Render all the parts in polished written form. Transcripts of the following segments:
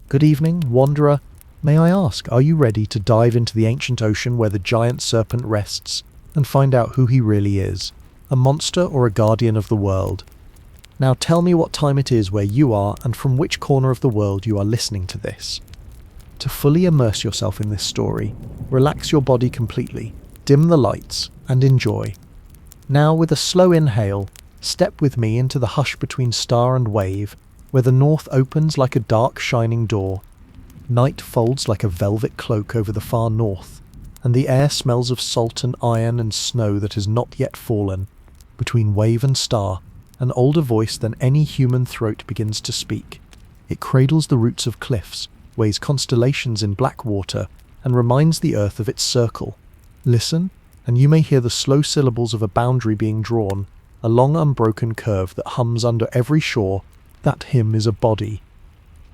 Good evening, wanderer. May I ask, are you ready to dive into the ancient ocean where the giant serpent rests and find out who he really is? A monster or a guardian of the world? Now tell me what time it is where you are and from which corner of the world you are listening to this. To fully immerse yourself in this story, relax your body completely, dim the lights, and enjoy. Now, with a slow inhale, step with me into the hush between star and wave, where the north opens like a dark shining door. Night folds like a velvet cloak over the far north, and the air smells of salt and iron and snow that has not yet fallen. Between wave and star, an older voice than any human throat begins to speak. It cradles the roots of cliffs, weighs constellations in black water, and reminds the earth of its circle. Listen, and you may hear the slow syllables of a boundary being drawn, a long unbroken curve that hums under every shore. That hymn is a body.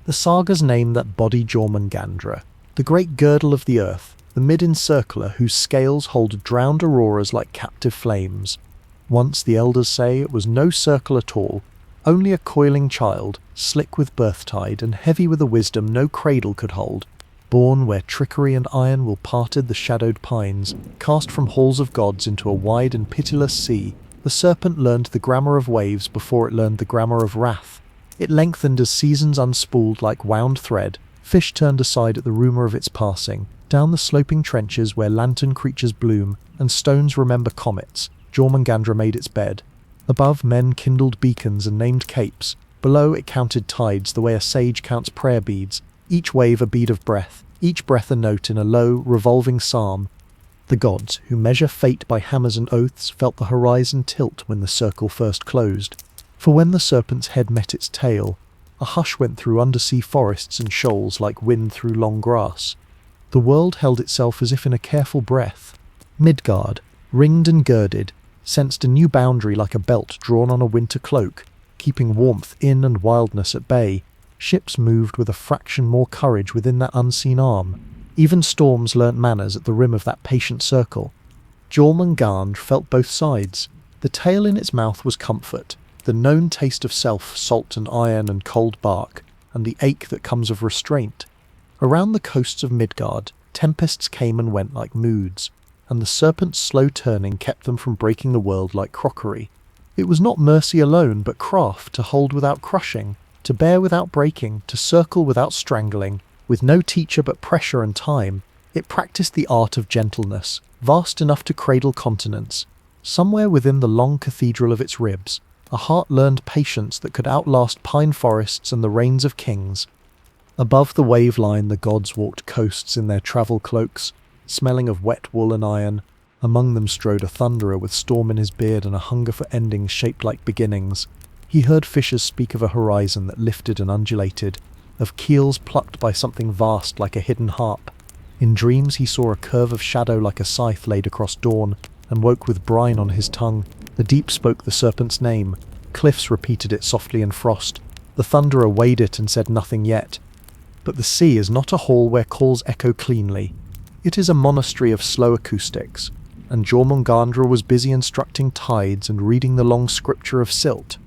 The sagas name that body Jormungandr, the great girdle of the earth, the mid-encircler whose scales hold drowned auroras like captive flames. Once, the elders say, it was no circle at all, only a coiling child, slick with birth tide and heavy with a wisdom no cradle could hold, born where trickery and iron will parted the shadowed pines, cast from halls of gods into a wide and pitiless sea. The serpent learned the grammar of waves before it learned the grammar of wrath. It lengthened as seasons unspooled like wound thread, fish turned aside at the rumour of its passing, down the sloping trenches where lantern creatures bloom, and stones remember comets. Jormungandr made its bed. Above, men kindled beacons and named capes. Below, it counted tides the way a sage counts prayer beads, each wave a bead of breath, each breath a note in a low, revolving psalm. The gods, who measure fate by hammers and oaths, felt the horizon tilt when the circle first closed. For when the serpent's head met its tail, a hush went through undersea forests and shoals like wind through long grass. The world held itself as if in a careful breath. Midgard, ringed and girded, sensed a new boundary like a belt drawn on a winter cloak, keeping warmth in and wildness at bay. Ships moved with a fraction more courage within that unseen arm. Even storms learnt manners at the rim of that patient circle. Jormungandr felt both sides. The tail in its mouth was comfort, the known taste of self, salt and iron and cold bark, and the ache that comes of restraint. Around the coasts of Midgard, tempests came and went like moods, and the serpent's slow turning kept them from breaking the world like crockery. It was not mercy alone, but craft to hold without crushing, to bear without breaking, to circle without strangling. With no teacher but pressure and time, it practiced the art of gentleness, vast enough to cradle continents. Somewhere within the long cathedral of its ribs, a heart learned patience that could outlast pine forests and the reigns of kings. Above the wave line the gods walked coasts in their travel cloaks, smelling of wet wool and iron. Among them strode a thunderer with storm in his beard and a hunger for endings shaped like beginnings. He heard fishers speak of a horizon that lifted and undulated, of keels plucked by something vast like a hidden harp. In dreams he saw a curve of shadow like a scythe laid across dawn, and woke with brine on his tongue. The deep spoke the serpent's name. Cliffs repeated it softly in frost. The thunderer weighed it and said nothing yet. But the sea is not a hall where calls echo cleanly. It is a monastery of slow acoustics, and Jormungandr was busy instructing tides and reading the long scripture of silt.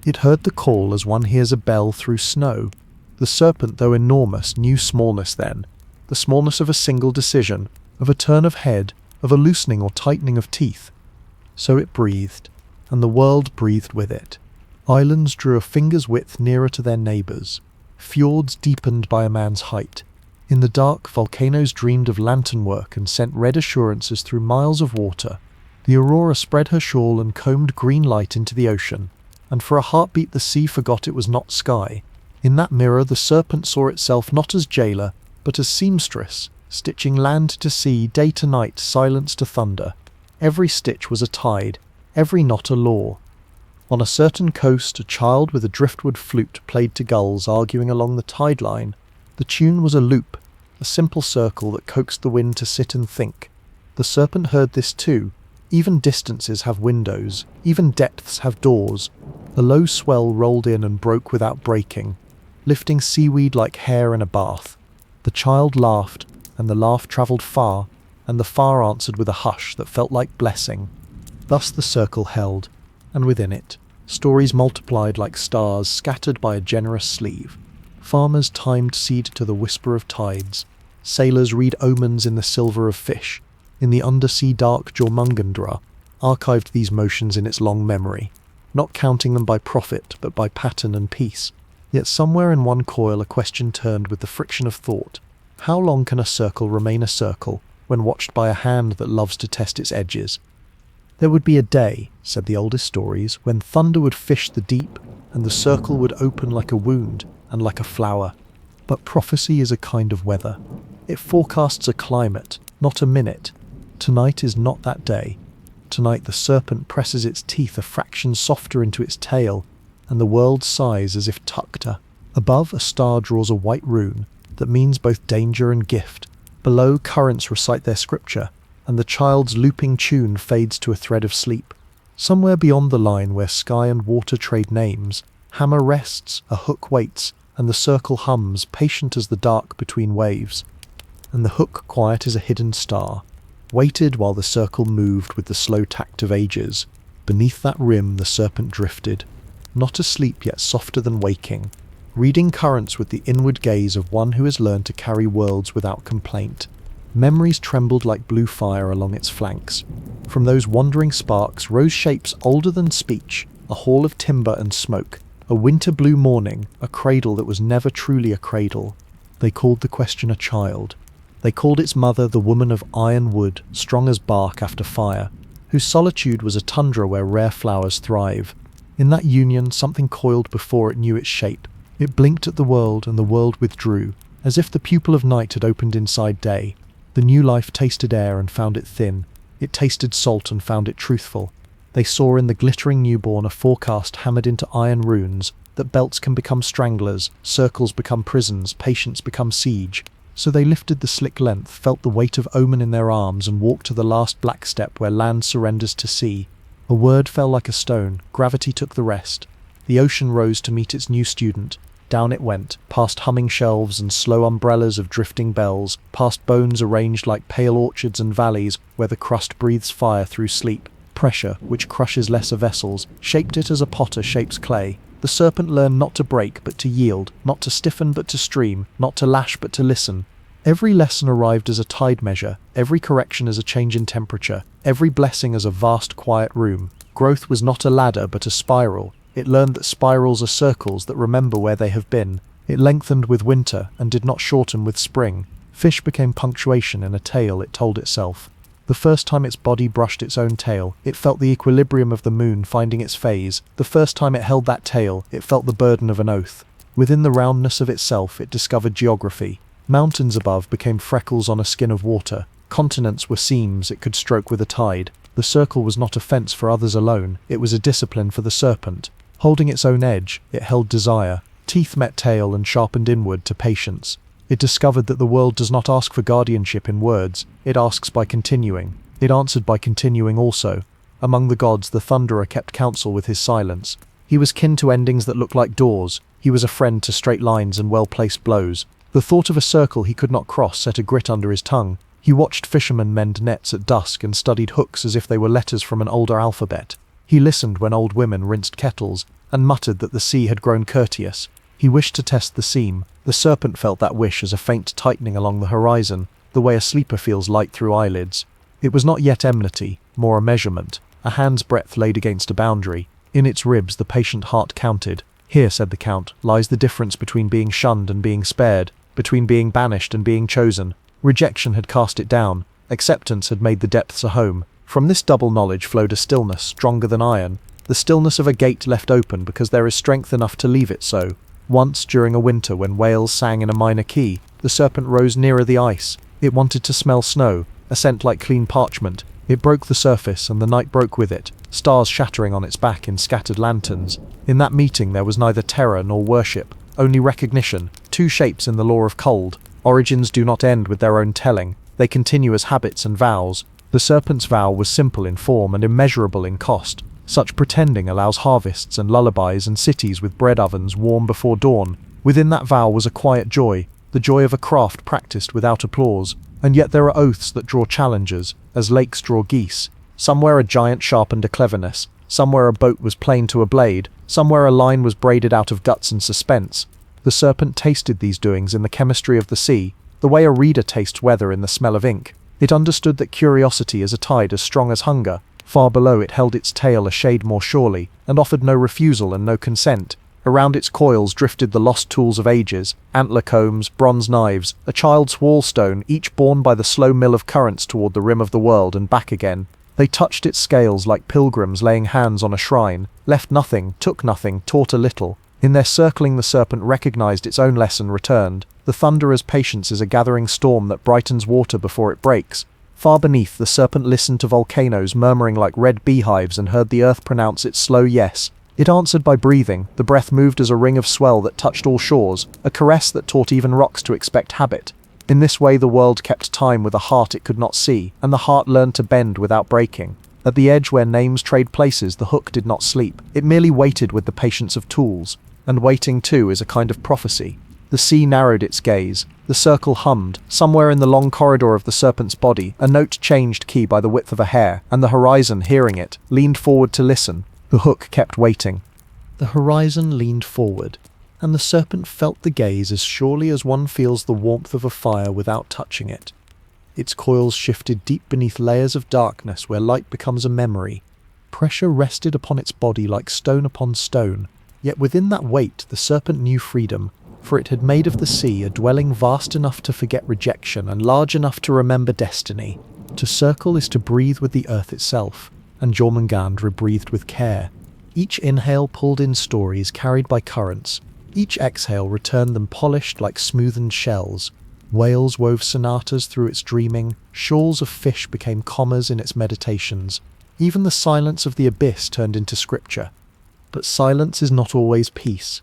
It heard the call as one hears a bell through snow. The serpent, though enormous, knew smallness then, the smallness of a single decision, of a turn of head, of a loosening or tightening of teeth. So it breathed, and the world breathed with it. Islands drew a finger's width nearer to their neighbours. Fjords deepened by a man's height. In the dark, volcanoes dreamed of lantern work and sent red assurances through miles of water. The aurora spread her shawl and combed green light into the ocean, and for a heartbeat the sea forgot it was not sky. In that mirror the serpent saw itself not as jailer, but as seamstress, stitching land to sea, day to night, silence to thunder. Every stitch was a tide, every knot a law. On a certain coast, a child with a driftwood flute played to gulls arguing along the tide line. The tune was a loop, a simple circle that coaxed the wind to sit and think. The serpent heard this too. Even distances have windows, even depths have doors. The low swell rolled in and broke without breaking, lifting seaweed like hair in a bath. The child laughed, and the laugh travelled far, and the far answered with a hush that felt like blessing. Thus the circle held, and within it, stories multiplied like stars scattered by a generous sleeve. Farmers timed seed to the whisper of tides. Sailors read omens in the silver of fish. In the undersea dark Jormungandr archived these motions in its long memory, not counting them by profit but by pattern and peace. Yet somewhere in one coil a question turned with the friction of thought. How long can a circle remain a circle when watched by a hand that loves to test its edges? There would be a day, said the oldest stories, when thunder would fish the deep and the circle would open like a wound and like a flower. But prophecy is a kind of weather. It forecasts a climate, not a minute. Tonight is not that day. Tonight the serpent presses its teeth a fraction softer into its tail, and the world sighs as if tucked. Above, a star draws a white rune that means both danger and gift. Below, currents recite their scripture, and the child's looping tune fades to a thread of sleep. Somewhere beyond the line where sky and water trade names, hammer rests, a hook waits, and the circle hums, patient as the dark between waves. And the hook quiet as a hidden star, waited while the circle moved with the slow tact of ages. Beneath that rim the serpent drifted, not asleep yet softer than waking, reading currents with the inward gaze of one who has learned to carry worlds without complaint. Memories trembled like blue fire along its flanks. From those wandering sparks rose shapes older than speech, a hall of timber and smoke, a winter blue morning, a cradle that was never truly a cradle. They called the question a child. They called its mother the woman of iron wood, strong as bark after fire, whose solitude was a tundra where rare flowers thrive. In that union something coiled before it knew its shape. It blinked at the world, and the world withdrew, as if the pupil of night had opened inside day. The new life tasted air and found it thin. It tasted salt and found it truthful. They saw in the glittering newborn a forecast hammered into iron runes, that belts can become stranglers, circles become prisons, patience become siege. So they lifted the slick length, felt the weight of omen in their arms, and walked to the last black step where land surrenders to sea. A word fell like a stone, gravity took the rest. The ocean rose to meet its new student. Down it went, past humming shelves and slow umbrellas of drifting bells, past bones arranged like pale orchards and valleys where the crust breathes fire through sleep. Pressure, which crushes lesser vessels, shaped it as a potter shapes clay. The serpent learned not to break but to yield, not to stiffen but to stream, not to lash but to listen. Every lesson arrived as a tide measure, every correction as a change in temperature, every blessing as a vast quiet room. Growth was not a ladder but a spiral. It learned that spirals are circles that remember where they have been. It lengthened with winter and did not shorten with spring. Fish became punctuation in a tale it told itself. The first time its body brushed its own tail, it felt the equilibrium of the moon finding its phase. The first time it held that tail, it felt the burden of an oath. Within the roundness of itself, it discovered geography. Mountains above became freckles on a skin of water. Continents were seams it could stroke with a tide. The circle was not a fence for others alone, it was a discipline for the serpent. Holding its own edge, it held desire. Teeth met tail and sharpened inward to patience. It discovered that the world does not ask for guardianship in words, it asks by continuing. It answered by continuing also. Among the gods, the Thunderer kept counsel with his silence. He was kin to endings that looked like doors. He was a friend to straight lines and well-placed blows. The thought of a circle he could not cross set a grit under his tongue. He watched fishermen mend nets at dusk and studied hooks as if they were letters from an older alphabet. He listened when old women rinsed kettles, and muttered that the sea had grown courteous. He wished to test the seam. The serpent felt that wish as a faint tightening along the horizon, the way a sleeper feels light through eyelids. It was not yet enmity, more a measurement, a hand's breadth laid against a boundary. In its ribs the patient heart counted. Here, said the Count, lies the difference between being shunned and being spared, between being banished and being chosen. Rejection had cast it down. Acceptance had made the depths a home. From this double knowledge flowed a stillness stronger than iron, the stillness of a gate left open because there is strength enough to leave it so. Once, during a winter when whales sang in a minor key, the serpent rose nearer the ice. It wanted to smell snow, a scent like clean parchment. It broke the surface, and the night broke with it, stars shattering on its back in scattered lanterns. In that meeting there was neither terror nor worship, only recognition, two shapes in the law of cold. Origins do not end with their own telling, they continue as habits and vows. The serpent's vow was simple in form and immeasurable in cost. Such pretending allows harvests and lullabies and cities with bread ovens warm before dawn. Within that vow was a quiet joy, the joy of a craft practiced without applause. And yet there are oaths that draw challengers, as lakes draw geese. Somewhere a giant sharpened a cleverness, somewhere a boat was plain to a blade, somewhere a line was braided out of guts and suspense. The The serpent tasted these doings in the chemistry of the sea, the way a reader tastes weather in the smell of ink. It understood that curiosity is a tide as strong as hunger. Far below it held its tail a shade more surely, and offered no refusal and no consent. Around its coils drifted the lost tools of ages, antler combs, bronze knives, a child's wallstone, each borne by the slow mill of currents toward the rim of the world and back again. They touched its scales like pilgrims laying hands on a shrine, left nothing, took nothing, taught a little. In their circling the serpent recognized its own lesson returned. The thunderer's patience is a gathering storm that brightens water before it breaks. Far beneath, the serpent listened to volcanoes murmuring like red beehives and heard the earth pronounce its slow yes. It answered by breathing. The breath moved as a ring of swell that touched all shores, a caress that taught even rocks to expect habit. In this way the world kept time with a heart it could not see, and the heart learned to bend without breaking. At the edge where names trade places, the hook did not sleep. It merely waited with the patience of tools. And waiting, too, is a kind of prophecy. The sea narrowed its gaze. The circle hummed. Somewhere in the long corridor of the serpent's body, a note changed key by the width of a hair, and the horizon, hearing it, leaned forward to listen. The hook kept waiting. The horizon leaned forward, and the serpent felt the gaze as surely as one feels the warmth of a fire without touching it. Its coils shifted deep beneath layers of darkness where light becomes a memory. Pressure rested upon its body like stone upon stone, yet within that weight the serpent knew freedom, for it had made of the sea a dwelling vast enough to forget rejection and large enough to remember destiny. To circle is to breathe with the earth itself, and Jormungandr breathed with care. Each inhale pulled in stories carried by currents. Each exhale returned them polished like smoothened shells. Whales wove sonatas through its dreaming. Shoals of fish became commas in its meditations. Even the silence of the abyss turned into scripture. But silence is not always peace.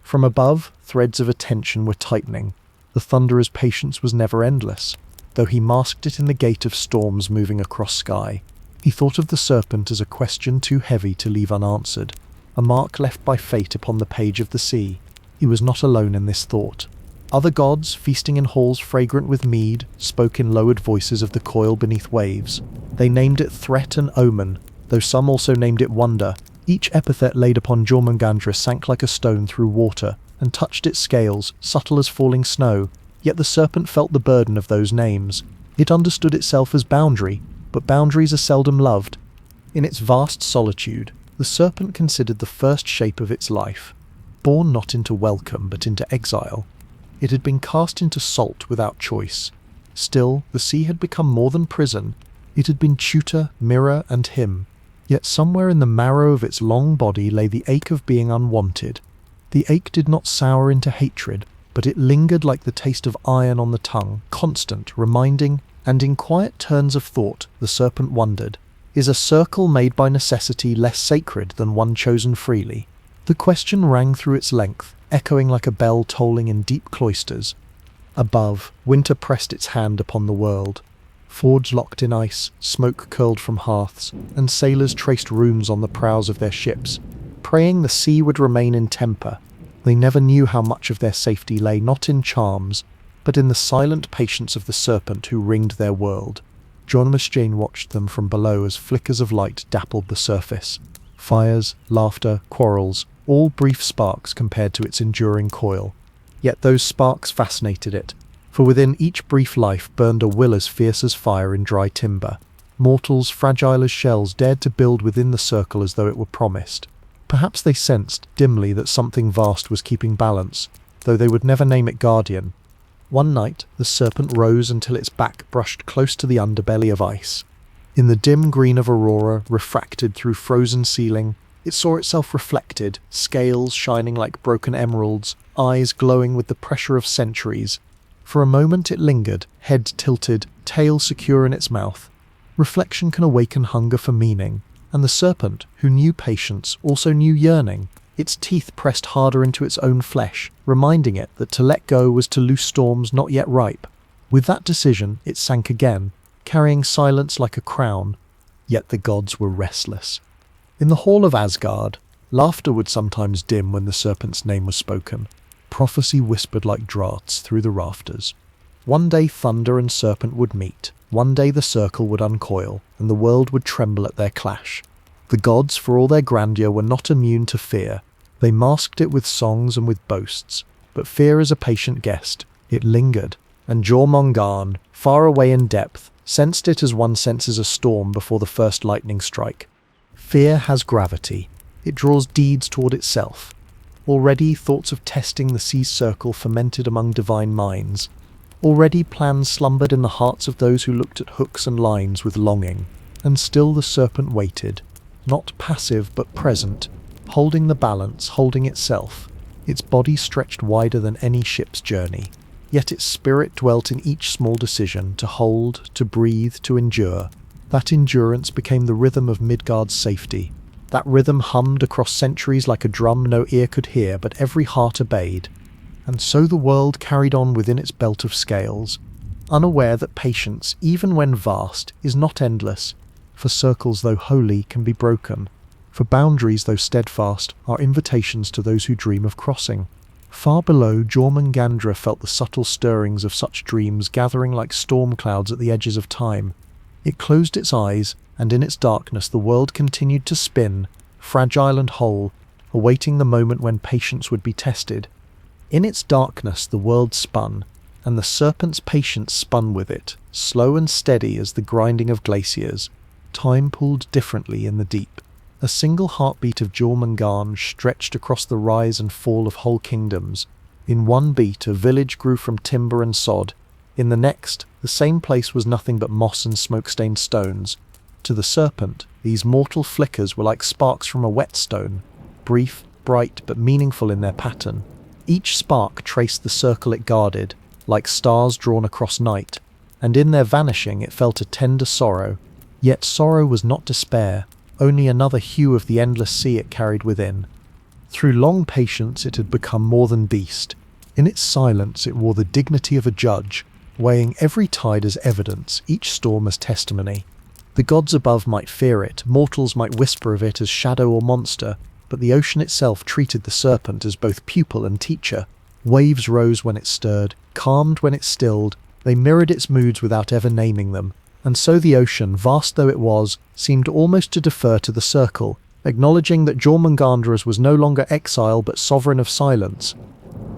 From above, threads of attention were tightening. The thunderer's patience was never endless, though he masked it in the gait of storms moving across sky. He thought of the serpent as a question too heavy to leave unanswered, a mark left by fate upon the page of the sea. He was not alone in this thought. Other gods, feasting in halls fragrant with mead, spoke in lowered voices of the coil beneath waves. They named it threat and omen, though some also named it wonder. Each epithet laid upon Jormungandr sank like a stone through water, and touched its scales, subtle as falling snow. Yet the serpent felt the burden of those names. It understood itself as boundary, but boundaries are seldom loved. In its vast solitude, the serpent considered the first shape of its life. Born not into welcome, but into exile. It had been cast into salt without choice. Still, the sea had become more than prison. It had been tutor, mirror, and hymn. Yet somewhere in the marrow of its long body lay the ache of being unwanted. The ache did not sour into hatred, but it lingered like the taste of iron on the tongue, constant, reminding, and in quiet turns of thought, the serpent wondered, is a circle made by necessity less sacred than one chosen freely? The question rang through its length, echoing like a bell tolling in deep cloisters. Above, winter pressed its hand upon the world. Fords locked in ice, smoke curled from hearths, and sailors traced runes on the prows of their ships, praying the sea would remain in temper. They never knew how much of their safety lay not in charms, but in the silent patience of the serpent who ringed their world. Jormungandr watched them from below as flickers of light dappled the surface. Fires, laughter, quarrels, all brief sparks compared to its enduring coil. Yet those sparks fascinated it, for within each brief life burned a will as fierce as fire in dry timber. Mortals, fragile as shells, dared to build within the circle as though it were promised. Perhaps they sensed, dimly, that something vast was keeping balance, though they would never name it guardian. One night, the serpent rose until its back brushed close to the underbelly of ice. In the dim green of aurora, refracted through frozen ceiling, it saw itself reflected, scales shining like broken emeralds, eyes glowing with the pressure of centuries. For a moment it lingered, head tilted, tail secure in its mouth. Reflection can awaken hunger for meaning, and the serpent, who knew patience, also knew yearning. Its teeth pressed harder into its own flesh, reminding it that to let go was to loose storms not yet ripe. With that decision, it sank again, carrying silence like a crown. Yet the gods were restless. In the hall of Asgard, laughter would sometimes dim when the serpent's name was spoken. Prophecy whispered like draughts through the rafters. One day thunder and serpent would meet. One day the circle would uncoil, and the world would tremble at their clash. The gods, for all their grandeur, were not immune to fear. They masked it with songs and with boasts, but fear is a patient guest. It lingered, and Jormungandr, far away in depth, sensed it as one senses a storm before the first lightning strike. Fear has gravity. It draws deeds toward itself. Already thoughts of testing the sea's circle fermented among divine minds. Already plans slumbered in the hearts of those who looked at hooks and lines with longing. And still the serpent waited, not passive but present, holding the balance, holding itself. Its body stretched wider than any ship's journey. Yet its spirit dwelt in each small decision, to hold, to breathe, to endure. That endurance became the rhythm of Midgard's safety. That rhythm hummed across centuries like a drum no ear could hear, but every heart obeyed. And so the world carried on within its belt of scales, unaware that patience, even when vast, is not endless, for circles, though holy, can be broken. For boundaries, though steadfast, are invitations to those who dream of crossing. Far below, Jormungandr felt the subtle stirrings of such dreams gathering like storm clouds at the edges of time. It closed its eyes, and in its darkness the world continued to spin, fragile and whole, awaiting the moment when patience would be tested. In its darkness the world spun, and the serpent's patience spun with it, slow and steady as the grinding of glaciers. Time pulled differently in the deep. A single heartbeat of Jormungandr stretched across the rise and fall of whole kingdoms. In one beat a village grew from timber and sod. In the next, the same place was nothing but moss and smoke-stained stones. To the serpent, these mortal flickers were like sparks from a whetstone, brief, bright, but meaningful in their pattern. Each spark traced the circle it guarded, like stars drawn across night, and in their vanishing it felt a tender sorrow. Yet sorrow was not despair, only another hue of the endless sea it carried within. Through long patience it had become more than beast. In its silence it wore the dignity of a judge, weighing every tide as evidence, each storm as testimony. The gods above might fear it, mortals might whisper of it as shadow or monster, but the ocean itself treated the serpent as both pupil and teacher. Waves rose when it stirred, calmed when it stilled, they mirrored its moods without ever naming them. And so the ocean, vast though it was, seemed almost to defer to the circle, acknowledging that Jormungandr was no longer exile but sovereign of silence.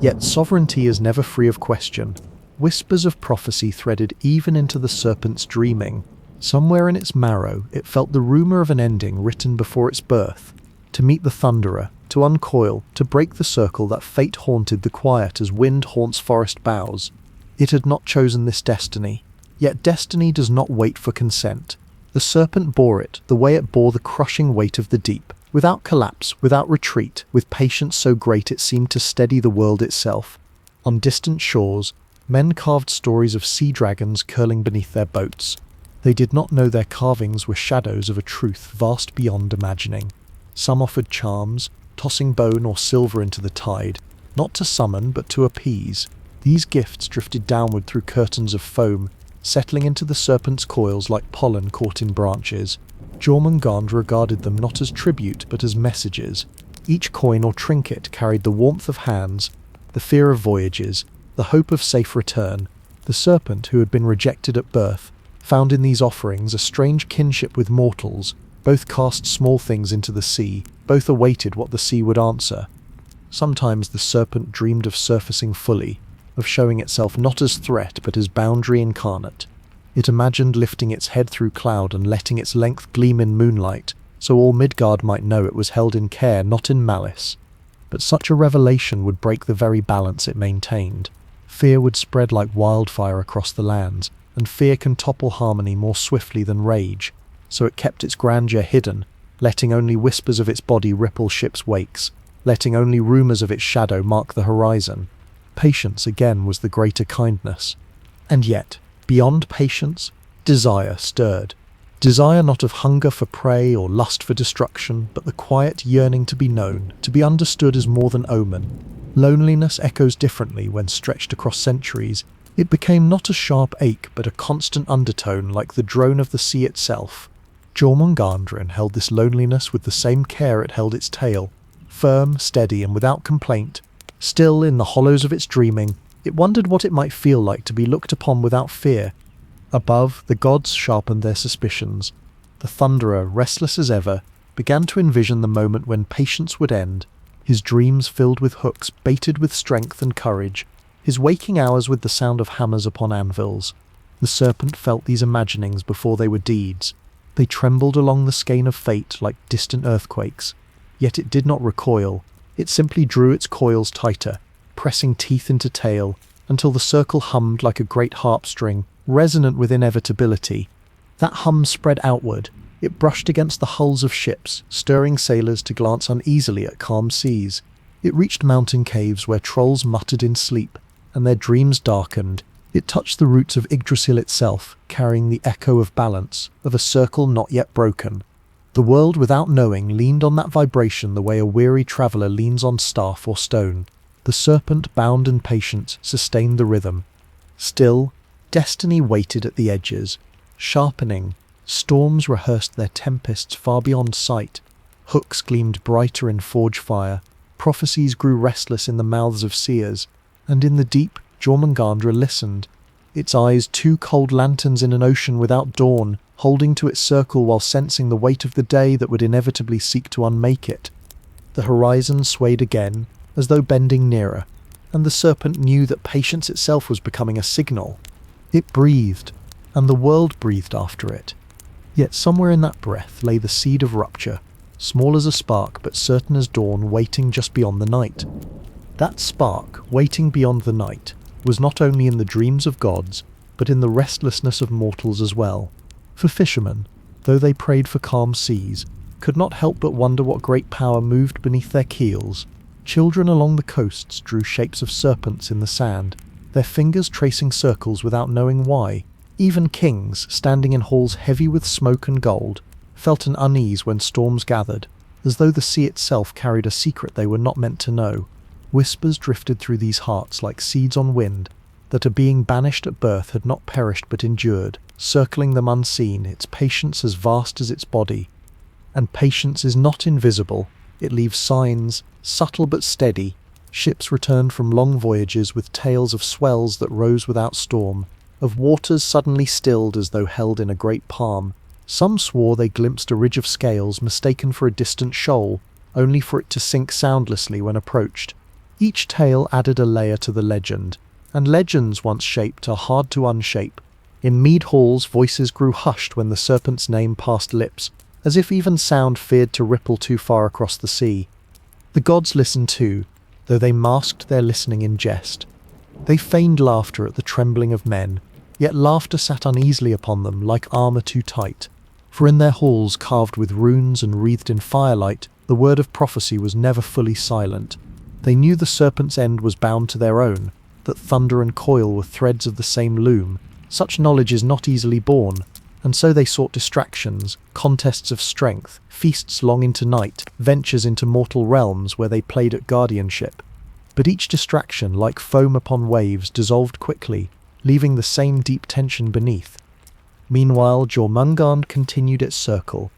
Yet sovereignty is never free of question. Whispers of prophecy threaded even into the serpent's dreaming. Somewhere in its marrow it felt the rumour of an ending written before its birth. To meet the thunderer, to uncoil, to break the circle that fate haunted the quiet as wind haunts forest boughs. It had not chosen this destiny. Yet destiny does not wait for consent. The serpent bore it the way it bore the crushing weight of the deep, without collapse, without retreat, with patience so great it seemed to steady the world itself. On distant shores, men carved stories of sea dragons curling beneath their boats. They did not know their carvings were shadows of a truth vast beyond imagining. Some offered charms, tossing bone or silver into the tide, not to summon but to appease. These gifts drifted downward through curtains of foam, settling into the serpent's coils like pollen caught in branches. Jormungandr regarded them not as tribute but as messages. Each coin or trinket carried the warmth of hands, the fear of voyages, the hope of safe return. The serpent, who had been rejected at birth, found in these offerings a strange kinship with mortals. Both cast small things into the sea, both awaited what the sea would answer. Sometimes the serpent dreamed of surfacing fully, of showing itself not as threat but as boundary incarnate. It imagined lifting its head through cloud and letting its length gleam in moonlight, so all Midgard might know it was held in care, not in malice. But such a revelation would break the very balance it maintained. Fear would spread like wildfire across the lands, and fear can topple harmony more swiftly than rage, so it kept its grandeur hidden, letting only whispers of its body ripple ships' wakes, letting only rumours of its shadow mark the horizon. Patience again was the greater kindness. And yet, beyond patience, desire stirred. Desire not of hunger for prey or lust for destruction, but the quiet yearning to be known, to be understood as more than omen. Loneliness echoes differently when stretched across centuries. It became not a sharp ache, but a constant undertone like the drone of the sea itself. Jormungandr held this loneliness with the same care it held its tale, firm, steady, and without complaint. Still, in the hollows of its dreaming, it wondered what it might feel like to be looked upon without fear. Above, the gods sharpened their suspicions. The thunderer, restless as ever, began to envision the moment when patience would end. his dreams filled with hooks baited with strength and courage, his waking hours with the sound of hammers upon anvils. The serpent felt these imaginings before they were deeds. They trembled along the skein of fate like distant earthquakes. Yet it did not recoil. It simply drew its coils tighter, pressing teeth into tail, until the circle hummed like a great harp string, resonant with inevitability. That hum spread outward. It brushed against the hulls of ships, stirring sailors to glance uneasily at calm seas. It reached mountain caves where trolls muttered in sleep, and their dreams darkened. It touched the roots of Yggdrasil itself, carrying the echo of balance, of a circle not yet broken. The world, without knowing, leaned on that vibration the way a weary traveller leans on staff or stone. The serpent, bound and patient, sustained the rhythm. Still, destiny waited at the edges, sharpening. Storms rehearsed their tempests far beyond sight. Hooks gleamed brighter in forge fire. Prophecies grew restless in the mouths of seers. And in the deep, Jormungandr listened, its eyes two cold lanterns in an ocean without dawn, holding to its circle while sensing the weight of the day that would inevitably seek to unmake it. The horizon swayed again, as though bending nearer, and the serpent knew that patience itself was becoming a signal. It breathed, and the world breathed after it. Yet somewhere in that breath lay the seed of rupture, small as a spark but certain as dawn, waiting just beyond the night. That spark, waiting beyond the night, was not only in the dreams of gods, but in the restlessness of mortals as well. For fishermen, though they prayed for calm seas, could not help but wonder what great power moved beneath their keels. Children along the coasts drew shapes of serpents in the sand, their fingers tracing circles without knowing why. Even kings, standing in halls heavy with smoke and gold, felt an unease when storms gathered, as though the sea itself carried a secret they were not meant to know. Whispers drifted through these hearts like seeds on wind, that a being banished at birth had not perished but endured, circling them unseen, its patience as vast as its body. And patience is not invisible, it leaves signs, subtle but steady. Ships returned from long voyages with tales of swells that rose without storm, of waters suddenly stilled as though held in a great palm. Some swore they glimpsed a ridge of scales mistaken for a distant shoal, only for it to sink soundlessly when approached. Each tale added a layer to the legend, and legends once shaped are hard to unshape. In mead halls voices grew hushed when the serpent's name passed lips, as if even sound feared to ripple too far across the sea. The gods listened too, though they masked their listening in jest. They feigned laughter at the trembling of men, yet laughter sat uneasily upon them like armour too tight. For in their halls carved with runes and wreathed in firelight, the word of prophecy was never fully silent. They knew the serpent's end was bound to their own, that thunder and coil were threads of the same loom. Such knowledge is not easily born, and so they sought distractions, contests of strength, feasts long into night, ventures into mortal realms where they played at guardianship. But each distraction, like foam upon waves, dissolved quickly, leaving the same deep tension beneath. Meanwhile, Jormungandr continued its circle.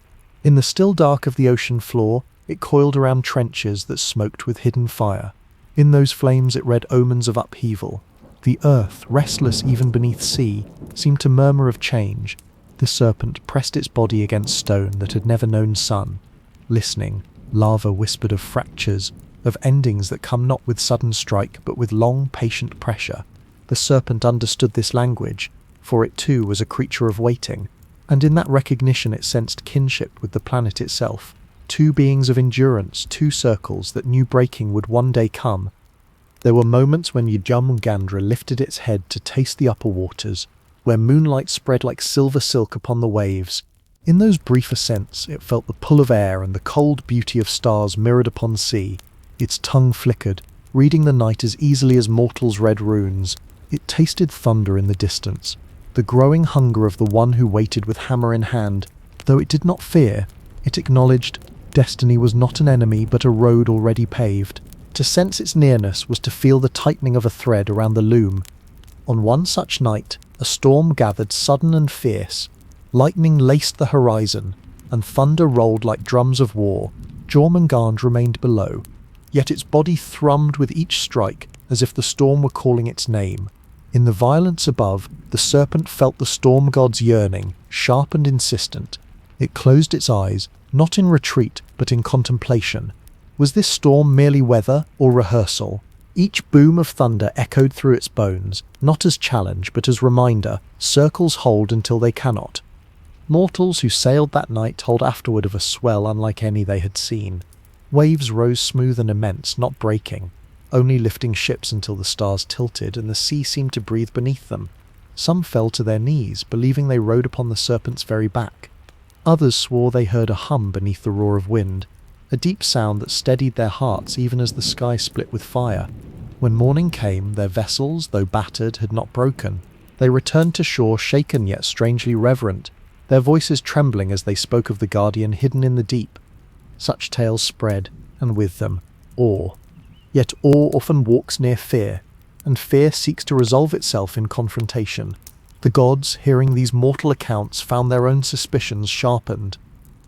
In the still dark of the ocean floor, it coiled around trenches that smoked with hidden fire. In those flames it read omens of upheaval. The earth, restless even beneath sea, seemed to murmur of change. The serpent pressed its body against stone that had never known sun. Listening, lava whispered of fractures, of endings that come not with sudden strike but with long, patient pressure. The serpent understood this language, for it too was a creature of waiting, and in that recognition it sensed kinship with the planet itself. Two beings of endurance, two circles that knew breaking would one day come. There were moments when Jormungandr lifted its head to taste the upper waters, where moonlight spread like silver silk upon the waves. In those brief ascents it felt the pull of air and the cold beauty of stars mirrored upon sea. Its tongue flickered, reading the night as easily as mortals read runes. It tasted thunder in the distance, the growing hunger of the one who waited with hammer in hand. Though it did not fear, it acknowledged destiny was not an enemy but a road already paved. To sense its nearness was to feel the tightening of a thread around the loom. On one such night, a storm gathered sudden and fierce. Lightning laced the horizon, and thunder rolled like drums of war. Jormungandr remained below, yet its body thrummed with each strike as if the storm were calling its name. In the violence above, the serpent felt the storm god's yearning, sharp and insistent. It closed its eyes, not in retreat, but in contemplation. Was this storm merely weather or rehearsal? Each boom of thunder echoed through its bones, not as challenge but as reminder: circles hold until they cannot. Mortals who sailed that night told afterward of a swell unlike any they had seen. Waves rose smooth and immense, not breaking, only lifting ships until the stars tilted and the sea seemed to breathe beneath them. Some fell to their knees, believing they rode upon the serpent's very back. Others swore they heard a hum beneath the roar of wind, a deep sound that steadied their hearts even as the sky split with fire. When morning came, their vessels, though battered, had not broken. They returned to shore shaken yet strangely reverent, their voices trembling as they spoke of the guardian hidden in the deep. Such tales spread, and with them, awe. Yet awe often walks near fear, and fear seeks to resolve itself in confrontation. The gods, hearing these mortal accounts, found their own suspicions sharpened.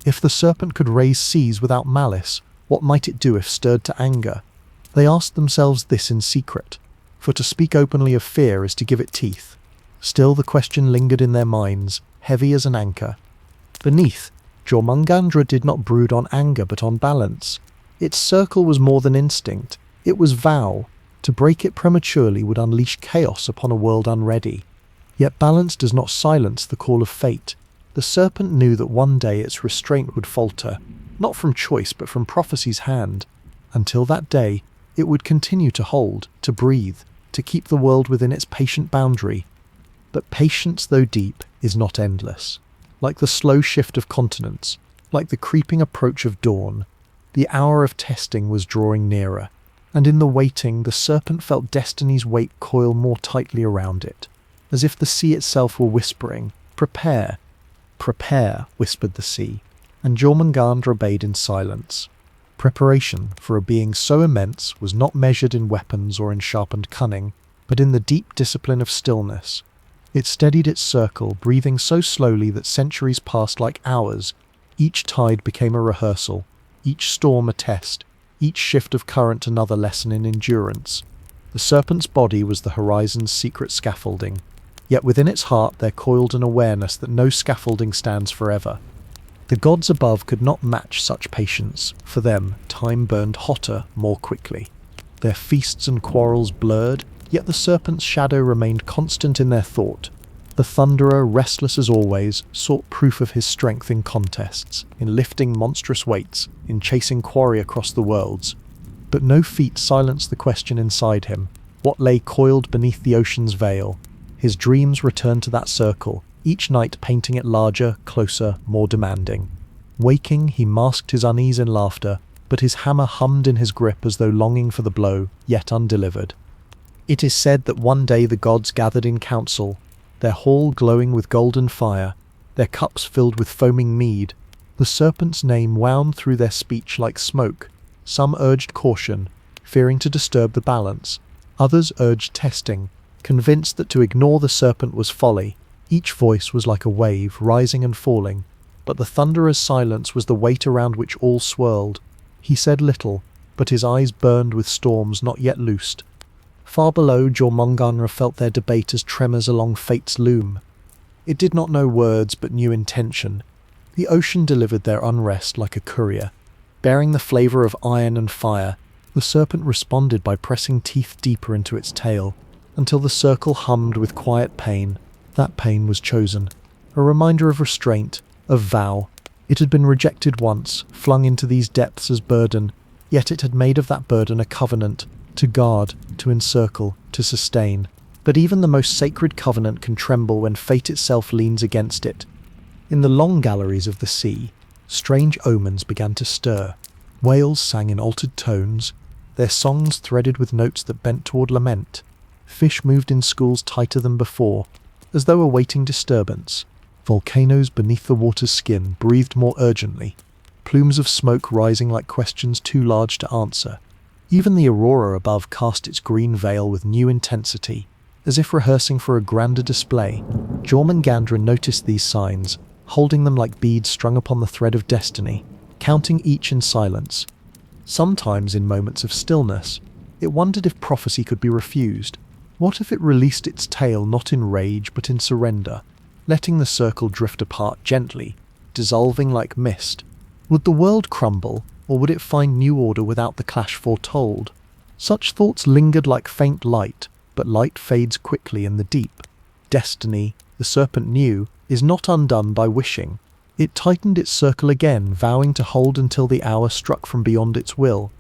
If the serpent could raise seas without malice, what might it do if stirred to anger? They asked themselves this in secret, for to speak openly of fear is to give it teeth. Still the question lingered in their minds, heavy as an anchor. Beneath, Jormungandr did not brood on anger but on balance. Its circle was more than instinct, it was vow. To break it prematurely would unleash chaos upon a world unready. Yet balance does not silence the call of fate. The serpent knew that one day its restraint would falter, not from choice but from prophecy's hand. Until that day, it would continue to hold, to breathe, to keep the world within its patient boundary. But patience, though deep, is not endless. Like the slow shift of continents, like the creeping approach of dawn, the hour of testing was drawing nearer, and in the waiting the serpent felt destiny's weight coil more tightly around it, as if the sea itself were whispering, "Prepare, prepare," whispered the sea, and Jormungandr obeyed in silence. Preparation for a being so immense was not measured in weapons or in sharpened cunning, but in the deep discipline of stillness. It steadied its circle, breathing so slowly that centuries passed like hours. Each tide became a rehearsal, each storm a test, each shift of current another lesson in endurance. The serpent's body was the horizon's secret scaffolding, yet within its heart there coiled an awareness that no scaffolding stands forever. The gods above could not match such patience. For them, time burned hotter, more quickly. Their feasts and quarrels blurred, yet the serpent's shadow remained constant in their thought. The thunderer, restless as always, sought proof of his strength in contests, in lifting monstrous weights, in chasing quarry across the worlds. But no feat silenced the question inside him, what lay coiled beneath the ocean's veil. His dreams returned to that circle, each night painting it larger, closer, more demanding. Waking, he masked his unease in laughter, but his hammer hummed in his grip as though longing for the blow, yet undelivered. It is said that one day the gods gathered in council, their hall glowing with golden fire, their cups filled with foaming mead. The serpent's name wound through their speech like smoke. Some urged caution, fearing to disturb the balance. Others urged testing, convinced that to ignore the serpent was folly. Each voice was like a wave, rising and falling, but the thunderer's silence was the weight around which all swirled. He said little, but his eyes burned with storms not yet loosed. Far below, Jormungandr felt their debate as tremors along fate's loom. It did not know words, but knew intention. The ocean delivered their unrest like a courier. Bearing the flavour of iron and fire, the serpent responded by pressing teeth deeper into its tail, until the circle hummed with quiet pain. That pain was chosen, a reminder of restraint, of vow. It had been rejected once, flung into these depths as burden, yet it had made of that burden a covenant, to guard, to encircle, to sustain. But even the most sacred covenant can tremble when fate itself leans against it. In the long galleries of the sea, strange omens began to stir. Whales sang in altered tones, their songs threaded with notes that bent toward lament. Fish moved in schools tighter than before, as though awaiting disturbance. Volcanoes beneath the water's skin breathed more urgently, plumes of smoke rising like questions too large to answer. Even the aurora above cast its green veil with new intensity, as if rehearsing for a grander display. Jormungandr noticed these signs, holding them like beads strung upon the thread of destiny, counting each in silence. Sometimes in moments of stillness, it wondered if prophecy could be refused. What if it released its tale not in rage but in surrender, letting the circle drift apart gently, dissolving like mist? Would the world crumble, or would it find new order without the clash foretold? Such thoughts lingered like faint light, but light fades quickly in the deep. Destiny, the serpent knew, is not undone by wishing. It tightened its circle again, vowing to hold until the hour struck from beyond its will.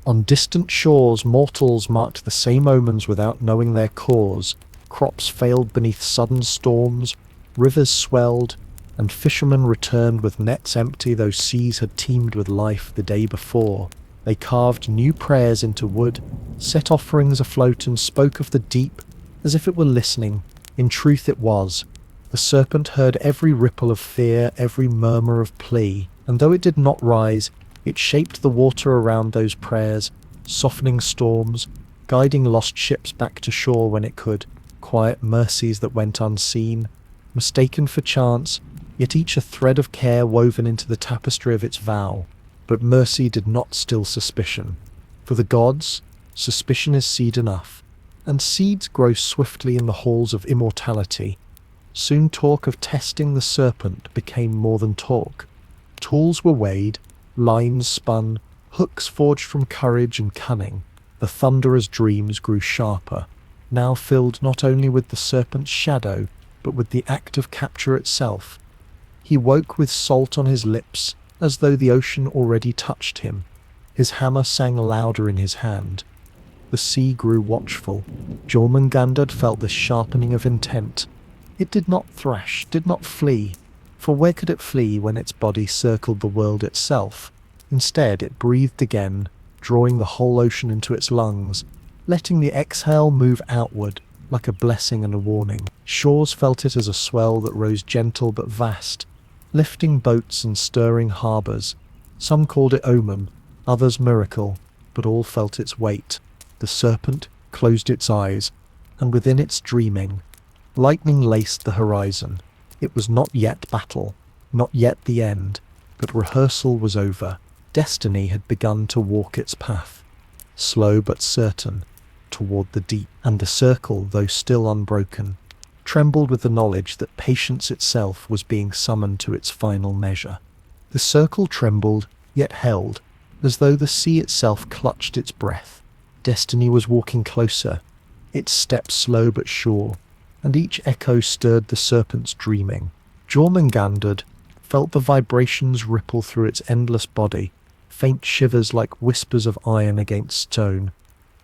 On distant shores, mortals marked the same omens without knowing their cause. Crops failed beneath sudden storms, rivers swelled, and fishermen returned with nets empty, though seas had teemed with life the day before. They carved new prayers into wood, set offerings afloat, and spoke of the deep as if it were listening. In truth it was. The serpent heard every ripple of fear, every murmur of plea, and though it did not rise, it shaped the water around those prayers, softening storms, guiding lost ships back to shore when it could, quiet mercies that went unseen, mistaken for chance, yet each a thread of care woven into the tapestry of its vow. But mercy did not still suspicion. For the gods, suspicion is seed enough, and seeds grow swiftly in the halls of immortality. Soon talk of testing the serpent became more than talk. Tools were weighed, lines spun, hooks forged from courage and cunning. The thunderer's dreams grew sharper, now filled not only with the serpent's shadow, but with the act of capture itself. He woke with salt on his lips, as though the ocean already touched him. His hammer sang louder in his hand. The sea grew watchful. Jormungandr felt the sharpening of intent. It did not thrash, did not flee, for where could it flee when its body circled the world itself? Instead, it breathed again, drawing the whole ocean into its lungs, letting the exhale move outward, like a blessing and a warning. Shores felt it as a swell that rose gentle but vast, lifting boats and stirring harbours. Some called it omen, others miracle, but all felt its weight. The serpent closed its eyes, and within its dreaming, lightning laced the horizon. It was not yet battle, not yet the end, but rehearsal was over. Destiny had begun to walk its path, slow but certain, toward the deep, and the circle, though still unbroken, trembled with the knowledge that patience itself was being summoned to its final measure. The circle trembled, yet held, as though the sea itself clutched its breath. Destiny was walking closer, its steps slow but sure, and each echo stirred the serpent's dreaming. Jormungandr felt the vibrations ripple through its endless body, faint shivers like whispers of iron against stone,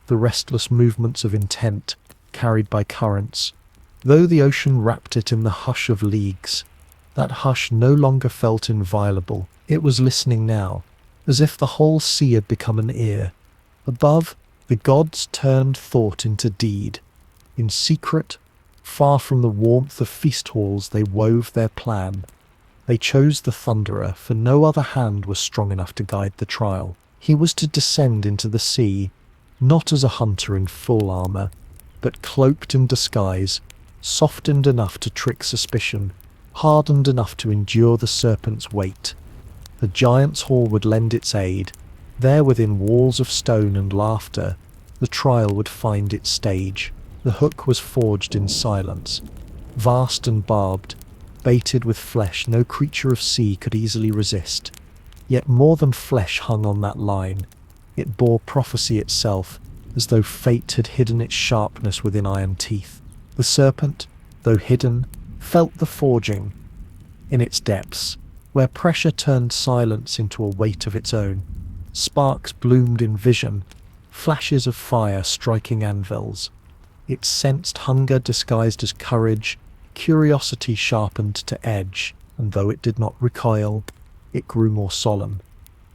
the restless movements of intent carried by currents. Though the ocean wrapped it in the hush of leagues, that hush no longer felt inviolable. It was listening now, as if the whole sea had become an ear. Above, the gods turned thought into deed. In secret, far from the warmth of feast halls, they wove their plan. They chose the thunderer, for no other hand was strong enough to guide the trial. He was to descend into the sea, not as a hunter in full armour, but cloaked in disguise, softened enough to trick suspicion, hardened enough to endure the serpent's weight. The giant's hall would lend its aid. There, within walls of stone and laughter, the trial would find its stage. The hook was forged in silence, vast and barbed, baited with flesh no creature of sea could easily resist. Yet more than flesh hung on that line. It bore prophecy itself, as though fate had hidden its sharpness within iron teeth. The serpent, though hidden, felt the forging in its depths, where pressure turned silence into a weight of its own. Sparks bloomed in vision, flashes of fire striking anvils. It sensed hunger disguised as courage, curiosity sharpened to edge, and though it did not recoil, it grew more solemn,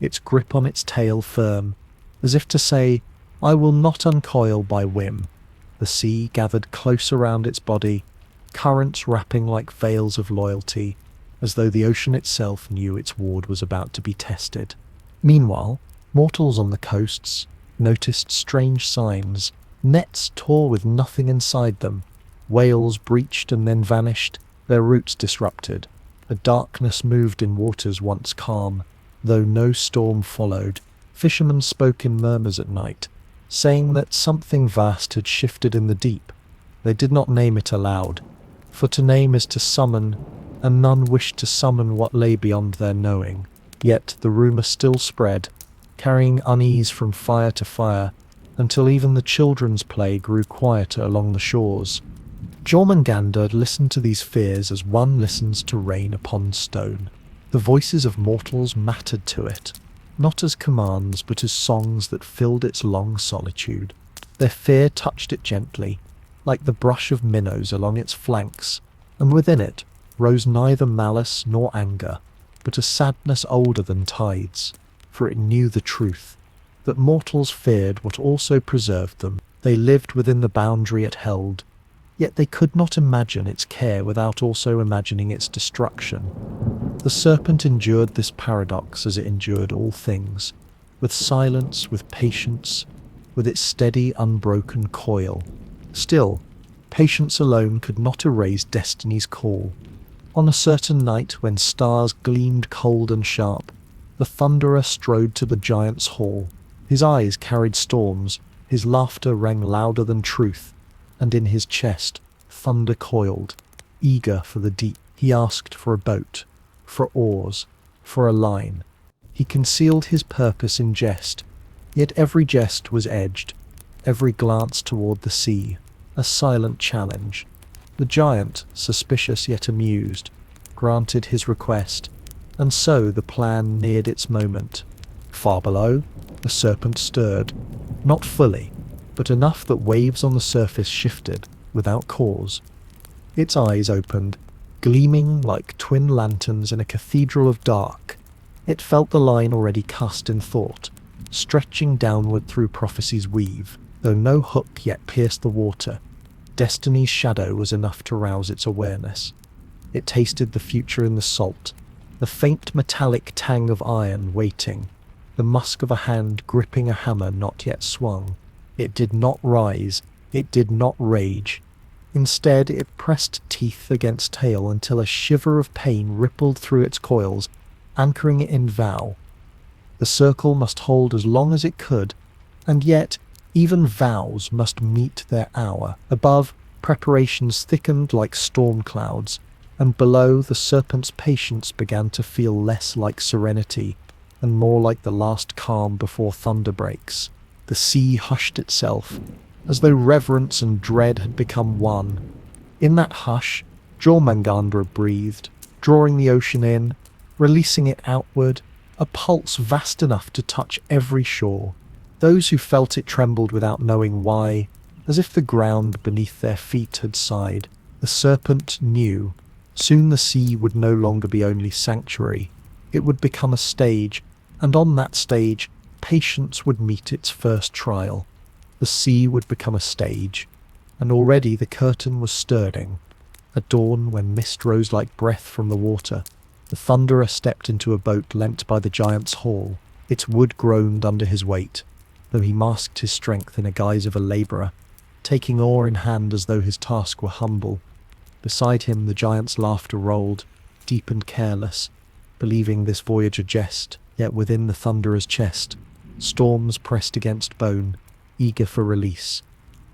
its grip on its tail firm, as if to say, "I will not uncoil by whim." The sea gathered close around its body, currents wrapping like veils of loyalty, as though the ocean itself knew its ward was about to be tested. Meanwhile, mortals on the coasts noticed strange signs. Nets tore with nothing inside them. Whales breached and then vanished, their routes disrupted. A darkness moved in waters once calm, though no storm followed. Fishermen spoke in murmurs at night, saying that something vast had shifted in the deep. They did not name it aloud, for to name is to summon, and none wished to summon what lay beyond their knowing. Yet the rumour still spread, carrying unease from fire to fire, until even the children's play grew quieter along the shores. Jormungandr listened to these fears as one listens to rain upon stone. The voices of mortals mattered to it, not as commands but as songs that filled its long solitude. Their fear touched it gently, like the brush of minnows along its flanks, and within it rose neither malice nor anger, but a sadness older than tides, for it knew the truth, that mortals feared what also preserved them. They lived within the boundary it held, yet they could not imagine its care without also imagining its destruction. The serpent endured this paradox as it endured all things, with silence, with patience, with its steady, unbroken coil. Still, patience alone could not erase destiny's call. On a certain night, when stars gleamed cold and sharp, the Thunderer strode to the giant's hall. His eyes carried storms, his laughter rang louder than truth, and in his chest thunder coiled. Eager for the deep, he asked for a boat, for oars, for a line. He concealed his purpose in jest, yet every jest was edged, every glance toward the sea, a silent challenge. The giant, suspicious yet amused, granted his request, and so the plan neared its moment. Far below, the serpent stirred, not fully, but enough that waves on the surface shifted, without cause. Its eyes opened, gleaming like twin lanterns in a cathedral of dark. It felt the line already cast in thought, stretching downward through prophecy's weave, though no hook yet pierced the water. Destiny's shadow was enough to rouse its awareness. It tasted the future in the salt, the faint metallic tang of iron waiting, the musk of a hand gripping a hammer not yet swung. It did not rise, it did not rage. Instead, it pressed teeth against tail until a shiver of pain rippled through its coils, anchoring it in vow. The circle must hold as long as it could, and yet even vows must meet their hour. Above, preparations thickened like storm clouds, and below, the serpent's patience began to feel less like serenity and more like the last calm before thunder breaks. The sea hushed itself, as though reverence and dread had become one. In that hush, Jormungandr breathed, drawing the ocean in, releasing it outward, a pulse vast enough to touch every shore. Those who felt it trembled without knowing why, as if the ground beneath their feet had sighed. The serpent knew. Soon the sea would no longer be only sanctuary. It would become a stage, and on that stage, patience would meet its first trial. The sea would become a stage, and already the curtain was stirring. At dawn, when mist rose like breath from the water, the Thunderer stepped into a boat lent by the giant's hall. Its wood groaned under his weight, though he masked his strength in a guise of a labourer, taking oar in hand as though his task were humble. Beside him the giant's laughter rolled, deep and careless, believing this voyage a jest, yet within the Thunderer's chest, storms pressed against bone, eager for release.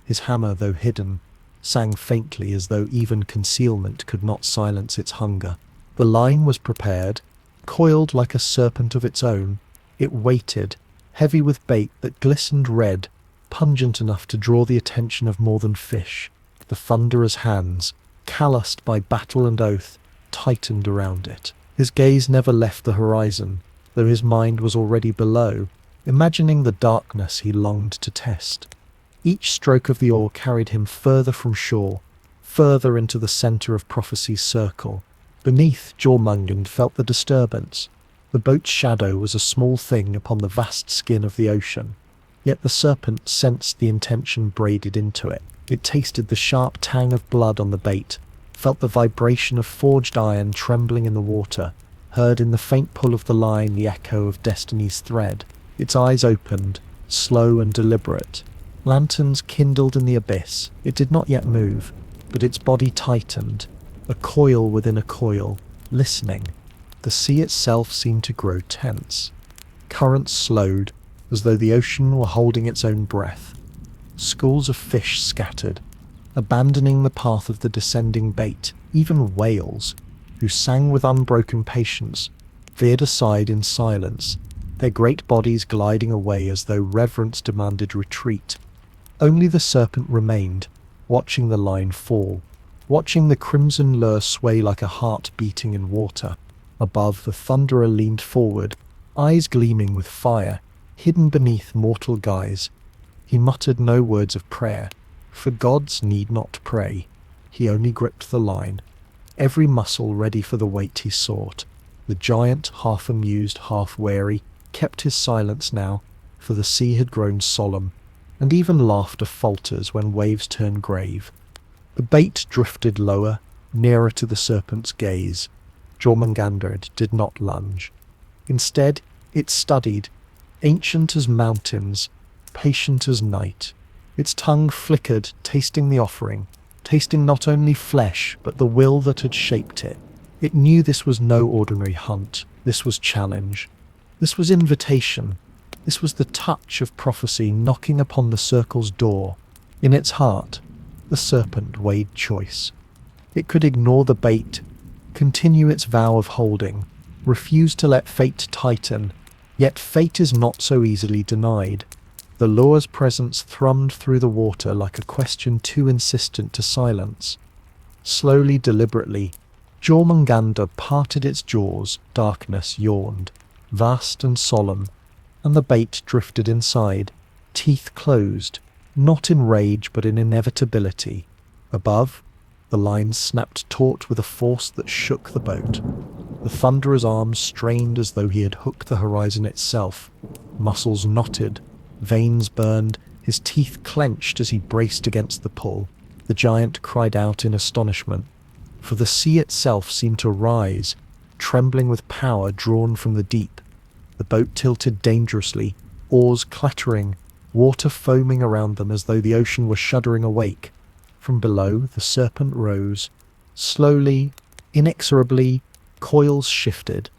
His hammer, though hidden, sang faintly as though even concealment could not silence its hunger. The line was prepared, coiled like a serpent of its own. It waited, heavy with bait that glistened red, pungent enough to draw the attention of more than fish. The Thunderer's hands, calloused by battle and oath, tightened around it. His gaze never left the horizon, though his mind was already below, imagining the darkness he longed to test. Each stroke of the oar carried him further from shore, further into the centre of prophecy's circle. Beneath, Jormungandr felt the disturbance. The boat's shadow was a small thing upon the vast skin of the ocean, yet the serpent sensed the intention braided into it. It tasted the sharp tang of blood on the bait, felt the vibration of forged iron trembling in the water, heard in the faint pull of the line the echo of destiny's thread. Its eyes opened, slow and deliberate. Lanterns kindled in the abyss. It did not yet move, but its body tightened, a coil within a coil, listening. The sea itself seemed to grow tense. Currents slowed, as though the ocean were holding its own breath. Schools of fish scattered, abandoning the path of the descending bait. Even whales, who sang with unbroken patience, veered aside in silence, their great bodies gliding away as though reverence demanded retreat. Only the serpent remained, watching the line fall, watching the crimson lure sway like a heart beating in water. Above, the thunderer leaned forward, eyes gleaming with fire, hidden beneath mortal guise. He muttered no words of prayer, for gods need not pray. He only gripped the line, every muscle ready for the weight he sought. The giant, half amused, half wary, kept his silence now, for the sea had grown solemn, and even laughter falters when waves turn grave. The bait drifted lower, nearer to the serpent's gaze. Jormungandr did not lunge. Instead, it studied, ancient as mountains, patient as night. Its tongue flickered, tasting the offering, tasting not only flesh, but the will that had shaped it. It knew this was no ordinary hunt. This was challenge. This was invitation. This was the touch of prophecy knocking upon the circle's door. In its heart, the serpent weighed choice. It could ignore the bait, continue its vow of holding, refuse to let fate tighten. Yet fate is not so easily denied. The lure's presence thrummed through the water like a question too insistent to silence. Slowly, deliberately, Jormungandr parted its jaws. Darkness yawned, vast and solemn, and the bait drifted inside, teeth closed, not in rage but in inevitability. Above, the line snapped taut with a force that shook the boat. The thunderer's arms strained as though he had hooked the horizon itself. Muscles knotted, veins burned, his teeth clenched as he braced against the pull. The giant cried out in astonishment, for the sea itself seemed to rise, trembling with power drawn from the deep. The boat tilted dangerously, oars clattering, water foaming around them as though the ocean were shuddering awake. From below, the serpent rose. Slowly, inexorably, coils shifted,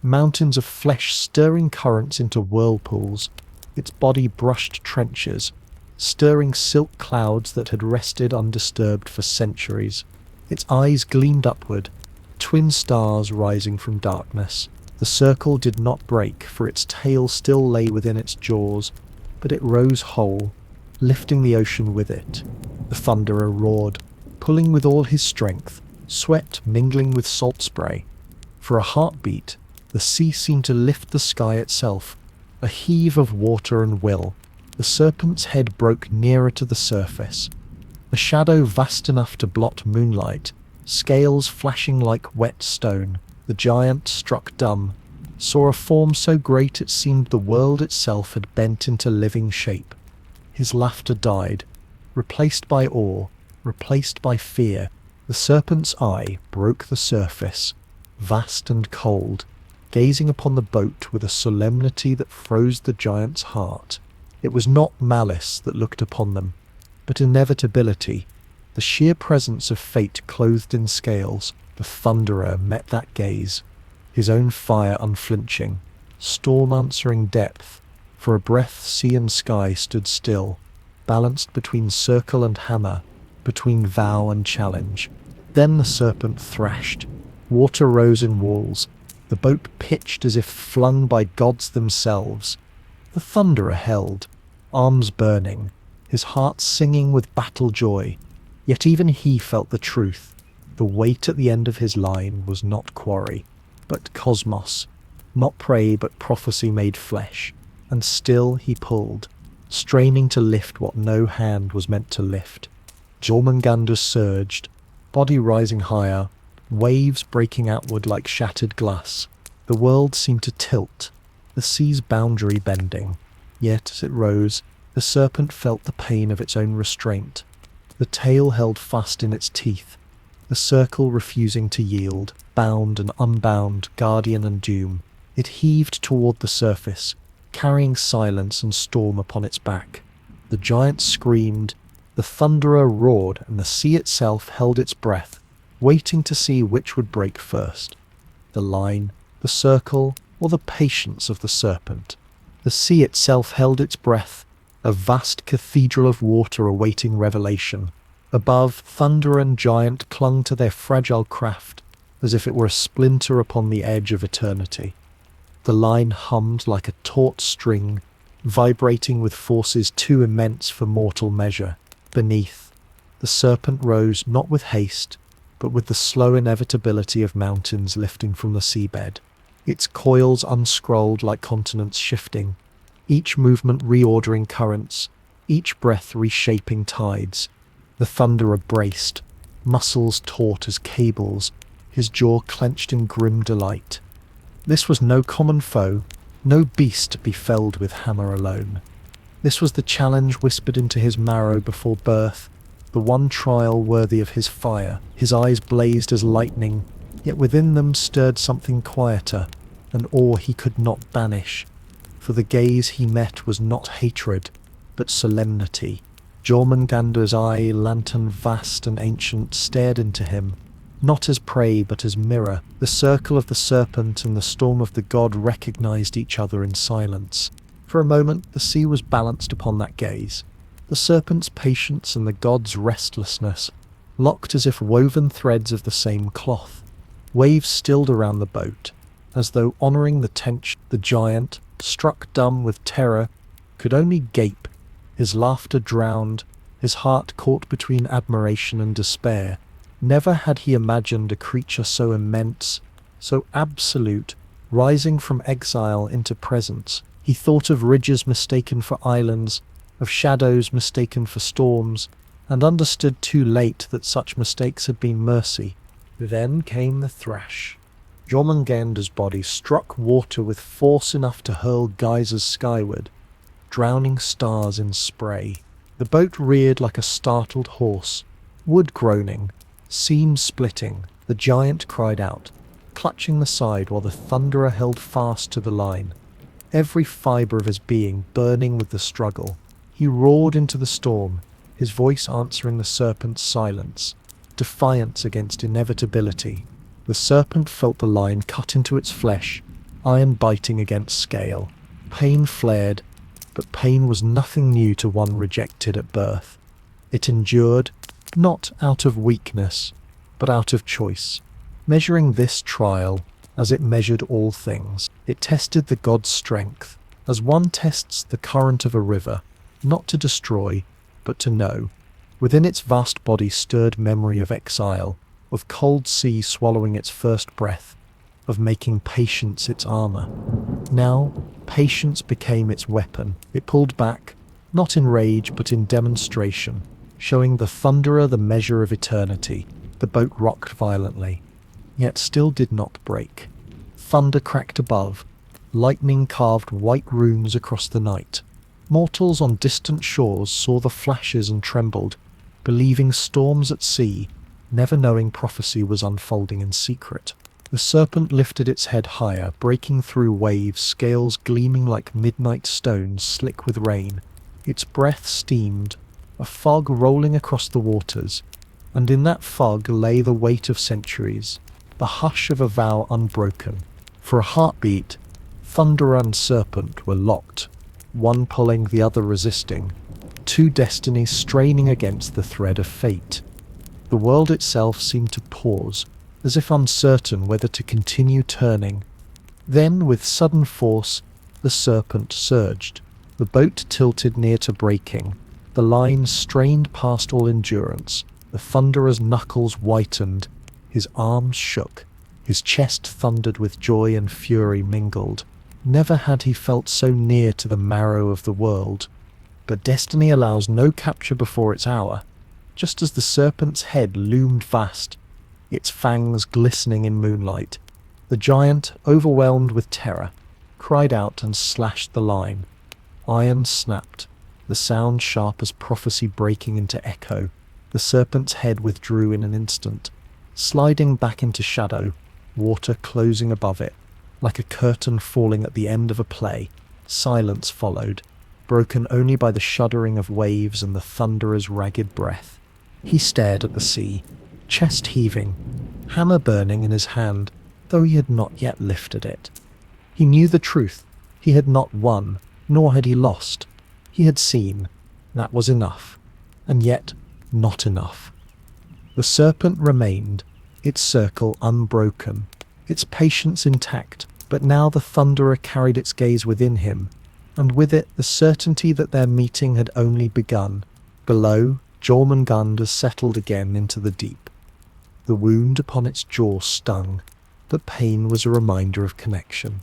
mountains of flesh stirring currents into whirlpools. Its body brushed trenches, stirring silk clouds that had rested undisturbed for centuries. Its eyes gleamed upward, twin stars rising from darkness. The circle did not break, for its tail still lay within its jaws, but it rose whole, lifting the ocean with it. The thunderer roared, pulling with all his strength, sweat mingling with salt spray. For a heartbeat, the sea seemed to lift the sky itself, a heave of water and will. The serpent's head broke nearer to the surface, a shadow vast enough to blot moonlight, scales flashing like wet stone. The giant, struck dumb, saw a form so great it seemed the world itself had bent into living shape. His laughter died, replaced by awe, replaced by fear. The serpent's eye broke the surface, vast and cold, gazing upon the boat with a solemnity that froze the giant's heart. It was not malice that looked upon them, but inevitability, the sheer presence of fate clothed in scales. The thunderer met that gaze, his own fire unflinching, storm-answering depth. For a breath sea and sky stood still, balanced between circle and hammer, between vow and challenge. Then the serpent thrashed. Water rose in walls. The boat pitched as if flung by gods themselves. The thunderer held, arms burning, his heart singing with battle joy. Yet even he felt the truth. The weight at the end of his line was not quarry, but cosmos, not prey but prophecy made flesh. And still he pulled, straining to lift what no hand was meant to lift. Jormungandr surged, body rising higher, waves breaking outward like shattered glass. The world seemed to tilt, the sea's boundary bending. Yet as it rose, the serpent felt the pain of its own restraint. The tail held fast in its teeth, the circle refusing to yield, bound and unbound, guardian and doom. It heaved toward the surface, carrying silence and storm upon its back. The giant screamed, the thunderer roared, and the sea itself held its breath, waiting to see which would break first. The line, the circle, or the patience of the serpent. The sea itself held its breath, a vast cathedral of water awaiting revelation. Above, thunder and giant clung to their fragile craft, as if it were a splinter upon the edge of eternity. The line hummed like a taut string, vibrating with forces too immense for mortal measure. Beneath, the serpent rose not with haste, but with the slow inevitability of mountains lifting from the seabed. Its coils unscrolled like continents shifting, each movement reordering currents, each breath reshaping tides. The thunderer braced, muscles taut as cables, his jaw clenched in grim delight. This was no common foe, no beast to be felled with hammer alone. This was the challenge whispered into his marrow before birth, the one trial worthy of his fire. His eyes blazed as lightning, yet within them stirred something quieter, an awe he could not banish. For the gaze he met was not hatred, but solemnity. Jormungandr's eye, lantern vast and ancient, stared into him, not as prey but as mirror. The circle of the serpent and the storm of the god recognized each other in silence. For a moment the sea was balanced upon that gaze, the serpent's patience and the god's restlessness, locked as if woven threads of the same cloth. Waves stilled around the boat, as though honouring the tension. The giant, struck dumb with terror, could only gape, his laughter drowned, his heart caught between admiration and despair. Never had he imagined a creature so immense, so absolute, rising from exile into presence. He thought of ridges mistaken for islands, of shadows mistaken for storms, and understood too late that such mistakes had been mercy. Then came the thrash. Jormungandr's body struck water with force enough to hurl geysers skyward, drowning stars in spray. The boat reared like a startled horse, wood groaning, seams splitting. The giant cried out, clutching the side while the thunderer held fast to the line, every fibre of his being burning with the struggle. He roared into the storm, his voice answering the serpent's silence, defiance against inevitability. The serpent felt the line cut into its flesh, iron biting against scale. Pain flared, but pain was nothing new to one rejected at birth. It endured, not out of weakness, but out of choice. Measuring this trial as it measured all things, it tested the god's strength, as one tests the current of a river, not to destroy, but to know. Within its vast body stirred memory of exile, of cold sea swallowing its first breath, of making patience its armour. Now, patience became its weapon. It pulled back, not in rage but in demonstration, showing the thunderer the measure of eternity. The boat rocked violently, yet still did not break. Thunder cracked above, lightning carved white runes across the night. Mortals on distant shores saw the flashes and trembled, believing storms at sea, never knowing prophecy was unfolding in secret. The serpent lifted its head higher, breaking through waves, scales gleaming like midnight stones slick with rain. Its breath steamed, a fog rolling across the waters, and in that fog lay the weight of centuries, the hush of a vow unbroken. For a heartbeat, thunderer and serpent were locked, one pulling, the other resisting, two destinies straining against the thread of fate. The world itself seemed to pause, as if uncertain whether to continue turning. Then, with sudden force, the serpent surged. The boat tilted near to breaking, the line strained past all endurance. The thunderer's knuckles whitened, his arms shook, his chest thundered with joy and fury mingled. Never had he felt so near to the marrow of the world. But destiny allows no capture before its hour. Just as the serpent's head loomed vast, its fangs glistening in moonlight, the giant, overwhelmed with terror, cried out and slashed the line. Iron snapped, the sound sharp as prophecy breaking into echo. The serpent's head withdrew in an instant, sliding back into shadow, water closing above it, like a curtain falling at the end of a play. Silence followed, broken only by the shuddering of waves and the thunderer's ragged breath. He stared at the sea, chest heaving, hammer burning in his hand, though he had not yet lifted it. He knew the truth. He had not won, nor had he lost. He had seen. That was enough. And yet, not enough. The serpent remained, its circle unbroken, its patience intact, But now the Thunderer carried its gaze within him, and with it the certainty that their meeting had only begun. Below, Jormungandr settled again into the deep. The wound upon its jaw stung, but pain was a reminder of connection.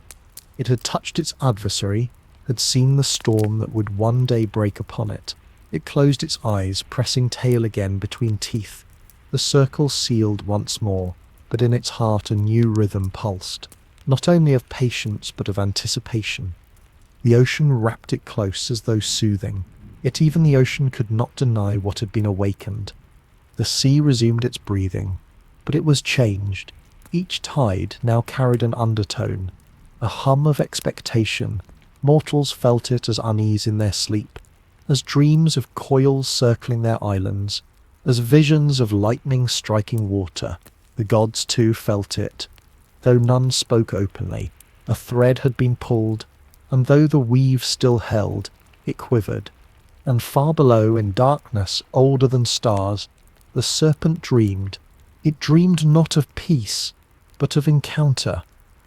It had touched its adversary, had seen the storm that would one day break upon it. It closed its eyes, pressing tail again between teeth. The circle sealed once more, but in its heart a new rhythm pulsed, not only of patience but of anticipation. The ocean wrapped it close as though soothing, yet even the ocean could not deny what had been awakened. The sea resumed its breathing, but it was changed. Each tide now carried an undertone, a hum of expectation. Mortals felt it as unease in their sleep, as dreams of coils circling their islands, as visions of lightning striking water. The gods too felt it, though none spoke openly. A thread had been pulled, and though the weave still held, it quivered. And far below, in darkness older than stars, the serpent dreamed. It dreamed not of peace, but of encounter,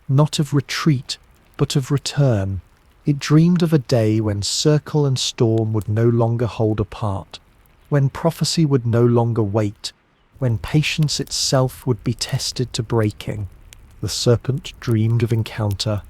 not of retreat, but of return. It dreamed of a day when circle and storm would no longer hold apart, when prophecy would no longer wait, when patience itself would be tested to breaking. The serpent dreamed of encounter,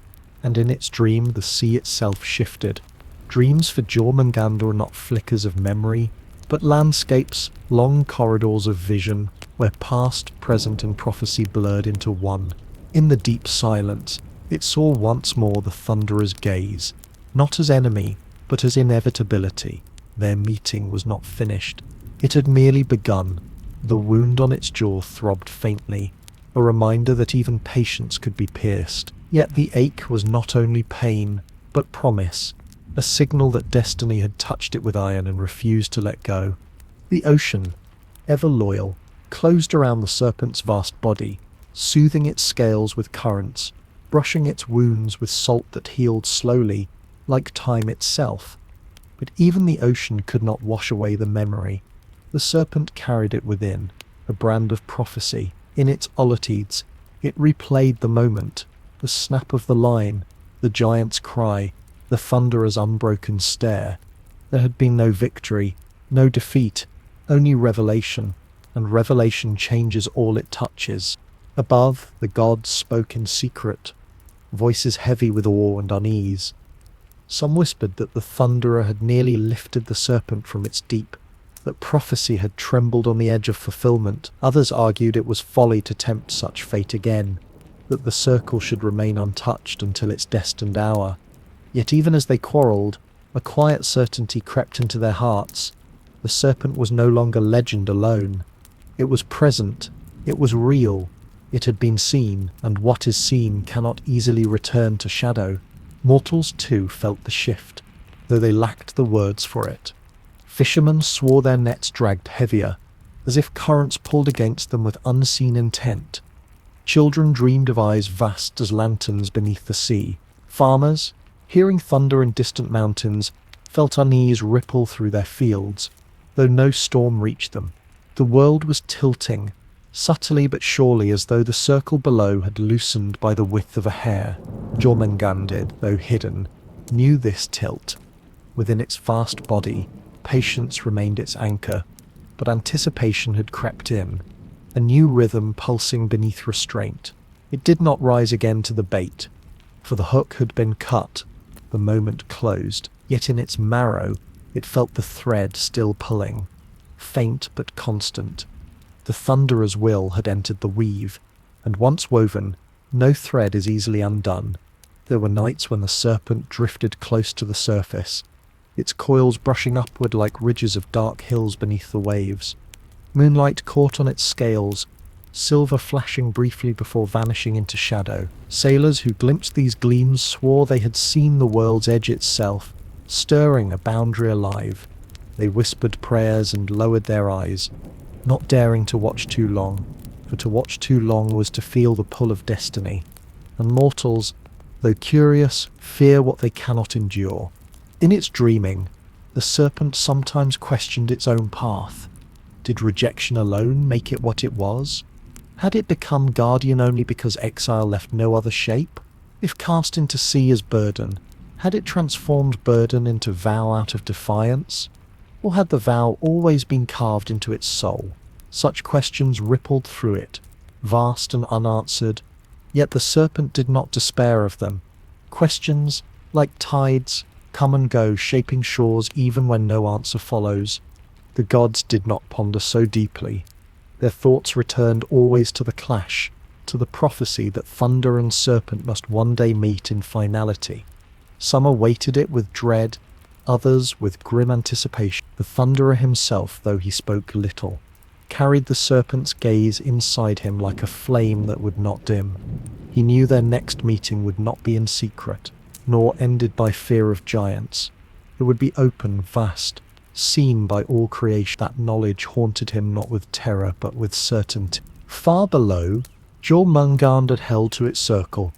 and in its dream the sea itself shifted. Dreams for Jormungandr are not flickers of memory, but landscapes, long corridors of vision, where past, present and prophecy blurred into one. In the deep silence, it saw once more the Thunderer's gaze, not as enemy, but as inevitability. Their meeting was not finished. It had merely begun. The wound on its jaw throbbed faintly, a reminder that even patience could be pierced. Yet the ache was not only pain, but promise, a signal that destiny had touched it with iron and refused to let go. The ocean, ever loyal, closed around the serpent's vast body, soothing its scales with currents, brushing its wounds with salt that healed slowly, like time itself. But even the ocean could not wash away the memory. The serpent carried it within, a brand of prophecy. In its olatides, it replayed the moment, the snap of the line, the giant's cry, the Thunderer's unbroken stare. There had been no victory, no defeat, only revelation, and revelation changes all it touches. Above, the gods spoke in secret, voices heavy with awe and unease. Some whispered that the Thunderer had nearly lifted the serpent from its deep, that prophecy had trembled on the edge of fulfillment. Others argued it was folly to tempt such fate again, that the circle should remain untouched until its destined hour. Yet even as they quarrelled, a quiet certainty crept into their hearts. The serpent was no longer legend alone. It was present, it was real, it had been seen, and what is seen cannot easily return to shadow. Mortals too felt the shift, though they lacked the words for it. Fishermen swore their nets dragged heavier, as if currents pulled against them with unseen intent. Children dreamed of eyes vast as lanterns beneath the sea. Farmers, hearing thunder in distant mountains, felt unease ripple through their fields, though no storm reached them. The world was tilting, subtly but surely, as though the circle below had loosened by the width of a hair. Jormungandr, though hidden, knew this tilt. Within its vast body, patience remained its anchor, but anticipation had crept in, a new rhythm pulsing beneath restraint. It did not rise again to the bait, for the hook had been cut, the moment closed, yet in its marrow it felt the thread still pulling, faint but constant. The Thunderer's will had entered the weave, and once woven, no thread is easily undone. There were nights when the serpent drifted close to the surface, its coils brushing upward like ridges of dark hills beneath the waves. Moonlight caught on its scales, silver flashing briefly before vanishing into shadow. Sailors who glimpsed these gleams swore they had seen the world's edge itself, stirring a boundary alive. They whispered prayers and lowered their eyes, not daring to watch too long, for to watch too long was to feel the pull of destiny. And mortals, though curious, fear what they cannot endure. In its dreaming, the serpent sometimes questioned its own path. Did rejection alone make it what it was? Had it become guardian only because exile left no other shape? If cast into sea as burden, had it transformed burden into vow out of defiance? Or had the vow always been carved into its soul? Such questions rippled through it, vast and unanswered, yet the serpent did not despair of them. Questions, like tides, come and go, shaping shores even when no answer follows. The gods did not ponder so deeply. Their thoughts returned always to the clash, to the prophecy that thunder and serpent must one day meet in finality. Some awaited it with dread, others with grim anticipation. The thunderer himself, though he spoke little, carried the serpent's gaze inside him like a flame that would not dim. He knew their next meeting would not be in secret, nor ended by fear of giants. It would be open, vast, seen by all creation. That knowledge haunted him not with terror but with certainty. Far below, Jormungandr held to its circle,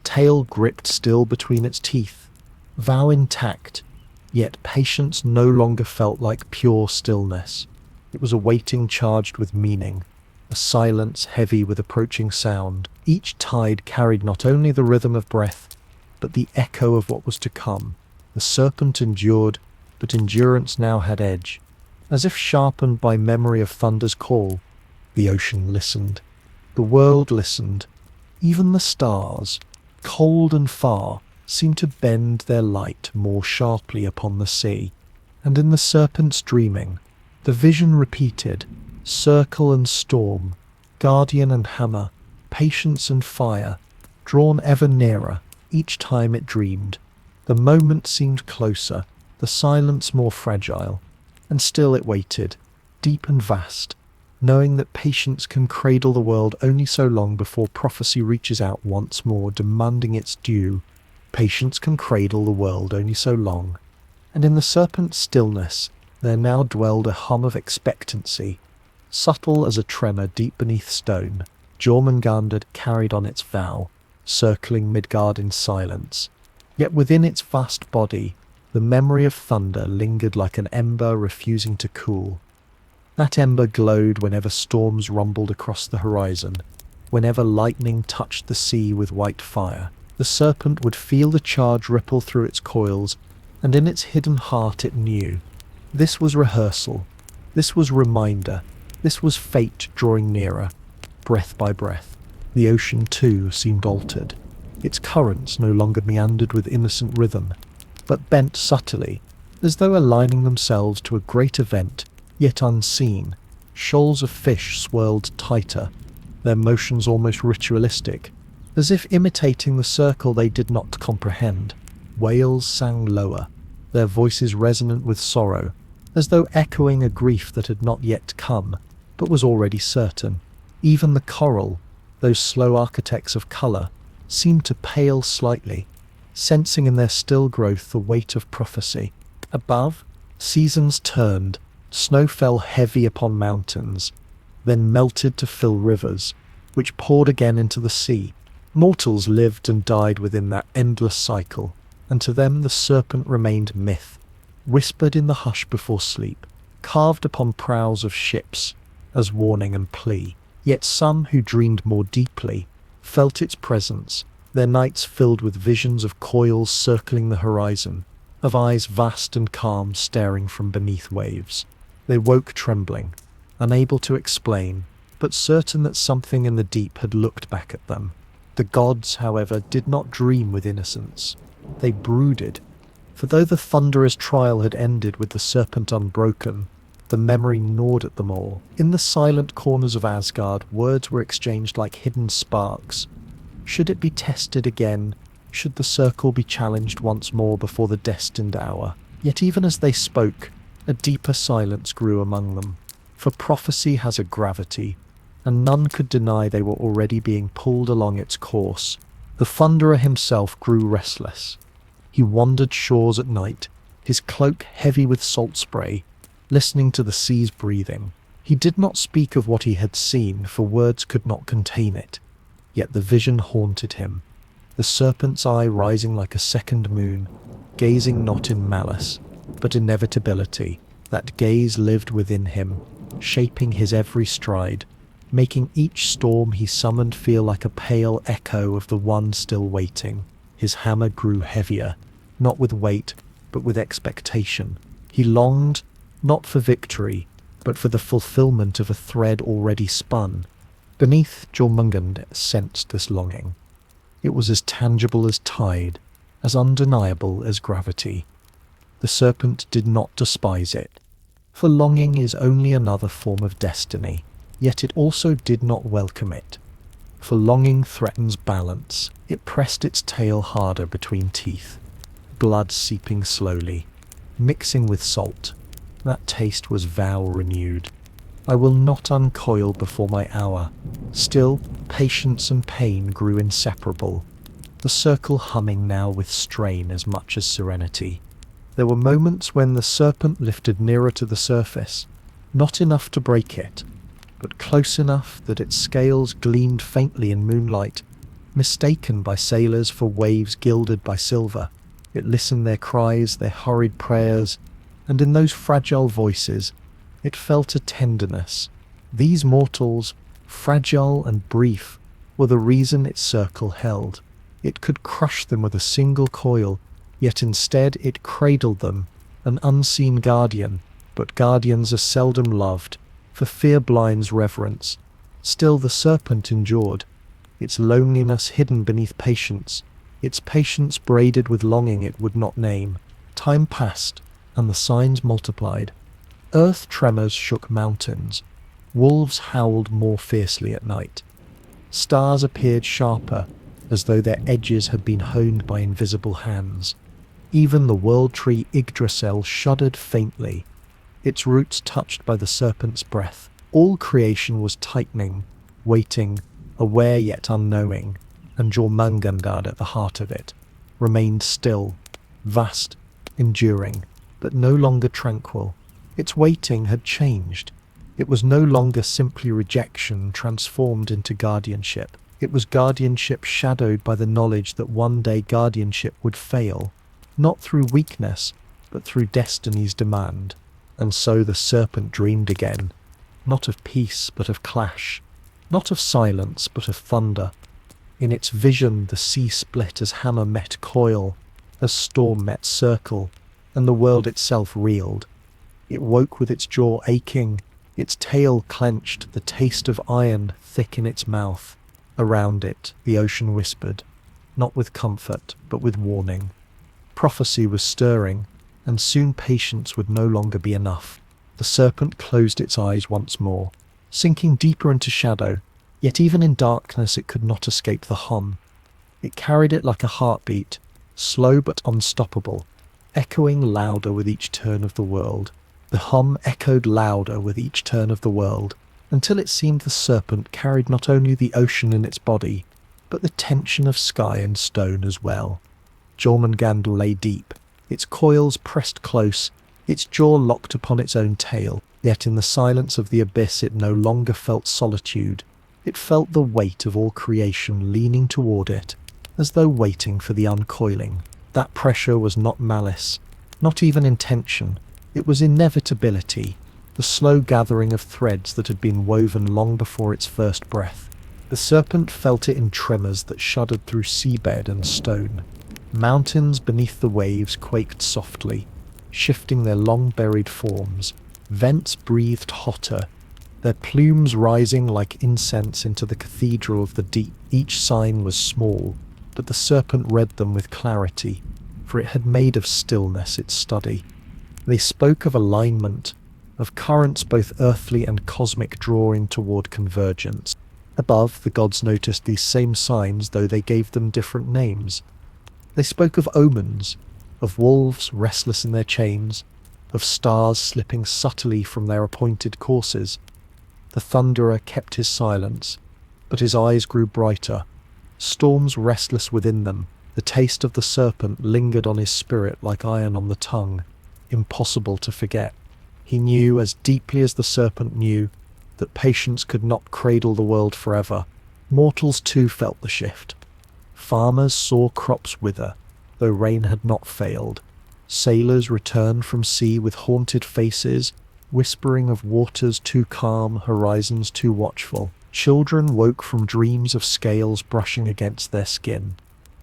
tail gripped still between its teeth, vow intact, yet patience no longer felt like pure stillness. It was a waiting charged with meaning, a silence heavy with approaching sound. Each tide carried not only the rhythm of breath, but the echo of what was to come. The serpent endured, but endurance now had edge. As if sharpened by memory of thunder's call, the ocean listened. The world listened. Even the stars, cold and far, seemed to bend their light more sharply upon the sea. And in the serpent's dreaming, the vision repeated, circle and storm, guardian and hammer, patience and fire, drawn ever nearer, each time it dreamed. The moment seemed closer, the silence more fragile, and still it waited, deep and vast, knowing that patience can cradle the world only so long before prophecy reaches out once more, demanding its due. Patience can cradle the world only so long. And in the serpent's stillness, there now dwelled a hum of expectancy, subtle as a tremor deep beneath stone. Jormungandr carried on its vow, circling Midgard in silence. Yet within its vast body, the memory of thunder lingered like an ember refusing to cool. That ember glowed whenever storms rumbled across the horizon, whenever lightning touched the sea with white fire. The serpent would feel the charge ripple through its coils, and in its hidden heart it knew. This was rehearsal, this was reminder, this was fate drawing nearer, breath by breath. The ocean, too, seemed altered. Its currents no longer meandered with innocent rhythm, but bent subtly, as though aligning themselves to a great event, yet unseen. Shoals of fish swirled tighter, their motions almost ritualistic, as if imitating the circle they did not comprehend. Whales sang lower, their voices resonant with sorrow, as though echoing a grief that had not yet come, but was already certain. Even the coral, those slow architects of colour, seemed to pale slightly, sensing in their still growth the weight of prophecy. Above, seasons turned, snow fell heavy upon mountains, then melted to fill rivers, which poured again into the sea. Mortals lived and died within that endless cycle, and to them the serpent remained myth, whispered in the hush before sleep, carved upon prows of ships as warning and plea. Yet some who dreamed more deeply felt its presence, their nights filled with visions of coils circling the horizon, of eyes vast and calm staring from beneath waves. They woke trembling, unable to explain, but certain that something in the deep had looked back at them. The gods, however, did not dream with innocence. They brooded, for though the thunderer's trial had ended with the serpent unbroken, the memory gnawed at them all. In the silent corners of Asgard, words were exchanged like hidden sparks. Should it be tested again? Should the circle be challenged once more before the destined hour? Yet even as they spoke, a deeper silence grew among them. For prophecy has a gravity, and none could deny they were already being pulled along its course. The thunderer himself grew restless. He wandered shores at night, his cloak heavy with salt spray, listening to the sea's breathing. He did not speak of what he had seen, for words could not contain it. Yet the vision haunted him, the serpent's eye rising like a second moon, gazing not in malice, but inevitability. That gaze lived within him, shaping his every stride, making each storm he summoned feel like a pale echo of the one still waiting. His hammer grew heavier, not with weight, but with expectation. He longed, not for victory, but for the fulfillment of a thread already spun. Beneath, Jormungandr sensed this longing. It was as tangible as tide, as undeniable as gravity. The serpent did not despise it, for longing is only another form of destiny, yet it also did not welcome it. For longing threatens balance. It pressed its tail harder between teeth, blood seeping slowly, mixing with salt. That taste was vow renewed. I will not uncoil before my hour. Still, patience and pain grew inseparable, the circle humming now with strain as much as serenity. There were moments when the serpent lifted nearer to the surface, not enough to break it, but close enough that its scales gleamed faintly in moonlight, mistaken by sailors for waves gilded by silver. It listened their cries, their hurried prayers, and in those fragile voices, it felt a tenderness. These mortals, fragile and brief, were the reason its circle held. It could crush them with a single coil, yet instead it cradled them, an unseen guardian, but guardians are seldom loved, for fear blinds reverence. Still the serpent endured, its loneliness hidden beneath patience, its patience braided with longing it would not name. Time passed, and the signs multiplied. Earth tremors shook mountains. Wolves howled more fiercely at night. Stars appeared sharper, as though their edges had been honed by invisible hands. Even the world tree Yggdrasil shuddered faintly, its roots touched by the serpent's breath. All creation was tightening, waiting, aware yet unknowing, and Jormungandr at the heart of it remained still, vast, enduring, but no longer tranquil. Its waiting had changed. It was no longer simply rejection transformed into guardianship. It was guardianship shadowed by the knowledge that one day guardianship would fail, not through weakness, but through destiny's demand. And so the serpent dreamed again, not of peace, but of clash, not of silence, but of thunder. In its vision, the sea split as hammer met coil, as storm met circle, and the world itself reeled. It woke with its jaw aching, its tail clenched, the taste of iron thick in its mouth. Around it, the ocean whispered, not with comfort, but with warning. Prophecy was stirring, and soon patience would no longer be enough. The serpent closed its eyes once more, sinking deeper into shadow, yet even in darkness it could not escape the hum. It carried it like a heartbeat, slow but unstoppable, echoing louder with each turn of the world. The hum echoed louder with each turn of the world, until it seemed the serpent carried not only the ocean in its body, but the tension of sky and stone as well. Jormungandr lay deep, its coils pressed close, its jaw locked upon its own tail, yet in the silence of the abyss it no longer felt solitude. It felt the weight of all creation leaning toward it, as though waiting for the uncoiling. That pressure was not malice, not even intention. It was inevitability, the slow gathering of threads that had been woven long before its first breath. The serpent felt it in tremors that shuddered through seabed and stone. Mountains beneath the waves quaked softly, shifting their long-buried forms. Vents breathed hotter, their plumes rising like incense into the cathedral of the deep. Each sign was small, but the serpent read them with clarity, for it had made of stillness its study. They spoke of alignment, of currents both earthly and cosmic drawing toward convergence. Above, the gods noticed these same signs, though they gave them different names. They spoke of omens, of wolves restless in their chains, of stars slipping subtly from their appointed courses. The thunderer kept his silence, but his eyes grew brighter, storms restless within them. The taste of the serpent lingered on his spirit like iron on the tongue, impossible to forget. He knew, as deeply as the serpent knew, that patience could not cradle the world forever. Mortals too felt the shift. Farmers saw crops wither, though rain had not failed. Sailors returned from sea with haunted faces, whispering of waters too calm, horizons too watchful. Children woke from dreams of scales brushing against their skin,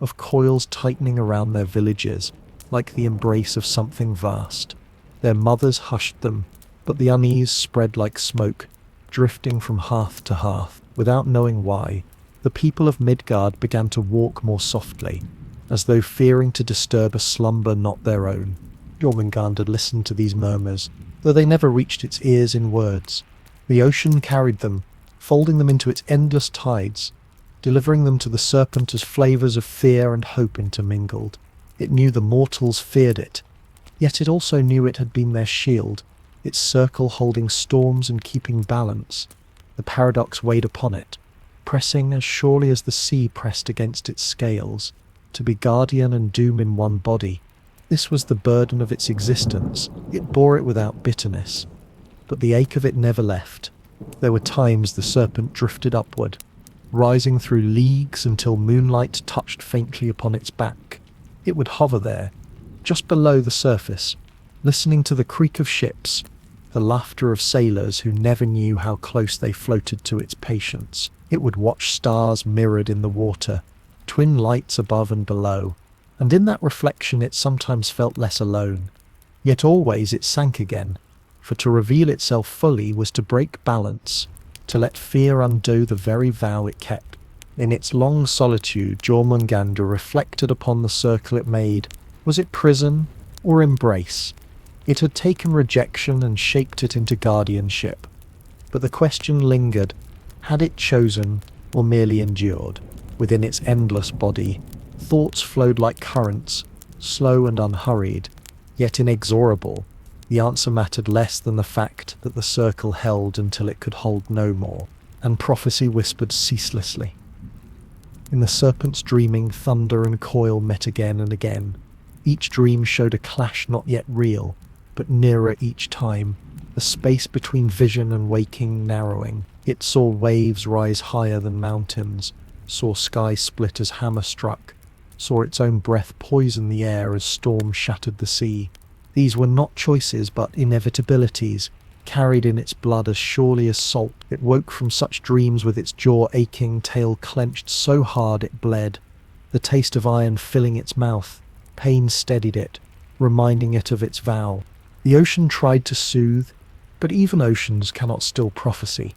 of coils tightening around their villages, like the embrace of something vast. Their mothers hushed them, but the unease spread like smoke, drifting from hearth to hearth. Without knowing why, the people of Midgard began to walk more softly, as though fearing to disturb a slumber not their own. Jormungandr listened to these murmurs, though they never reached its ears in words. The ocean carried them, folding them into its endless tides, delivering them to the serpent as flavors of fear and hope intermingled. It knew the mortals feared it, yet it also knew it had been their shield, its circle holding storms and keeping balance. The paradox weighed upon it, pressing as surely as the sea pressed against its scales, to be guardian and doom in one body. This was the burden of its existence. It bore it without bitterness, but the ache of it never left. There were times the serpent drifted upward, rising through leagues until moonlight touched faintly upon its back. It would hover there, just below the surface, listening to the creak of ships, the laughter of sailors who never knew how close they floated to its patience. It would watch stars mirrored in the water, twin lights above and below, and in that reflection it sometimes felt less alone. Yet always it sank again, for to reveal itself fully was to break balance, to let fear undo the very vow it kept. In its long solitude, Jormungandr reflected upon the circle it made. Was it prison or embrace? It had taken rejection and shaped it into guardianship. But the question lingered, had it chosen or merely endured? Within its endless body, thoughts flowed like currents, slow and unhurried, yet inexorable. The answer mattered less than the fact that the circle held until it could hold no more, and prophecy whispered ceaselessly. In the serpent's dreaming, thunder and coil met again and again. Each dream showed a clash not yet real, but nearer each time, the space between vision and waking narrowing. It saw waves rise higher than mountains, saw sky split as hammer struck, saw its own breath poison the air as storm shattered the sea. These were not choices but inevitabilities, carried in its blood as surely as salt. It woke from such dreams with its jaw aching, tail clenched so hard it bled, the taste of iron filling its mouth. Pain steadied it, reminding it of its vow. The ocean tried to soothe, but even oceans cannot still prophecy.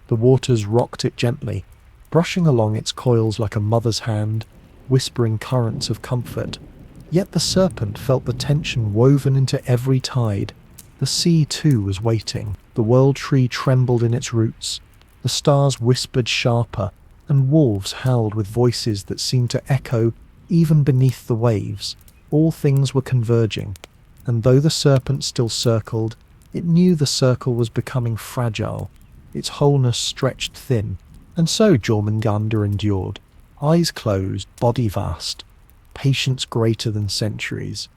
The waters rocked it gently, brushing along its coils like a mother's hand, whispering currents of comfort. Yet the serpent felt the tension woven into every tide. The sea too was waiting. The world tree trembled in its roots. The stars whispered sharper, and wolves howled with voices that seemed to echo even beneath the waves. All things were converging, and though the serpent still circled, it knew the circle was becoming fragile, its wholeness stretched thin. And so Jormungandr endured, eyes closed, body vast, patience greater than centuries,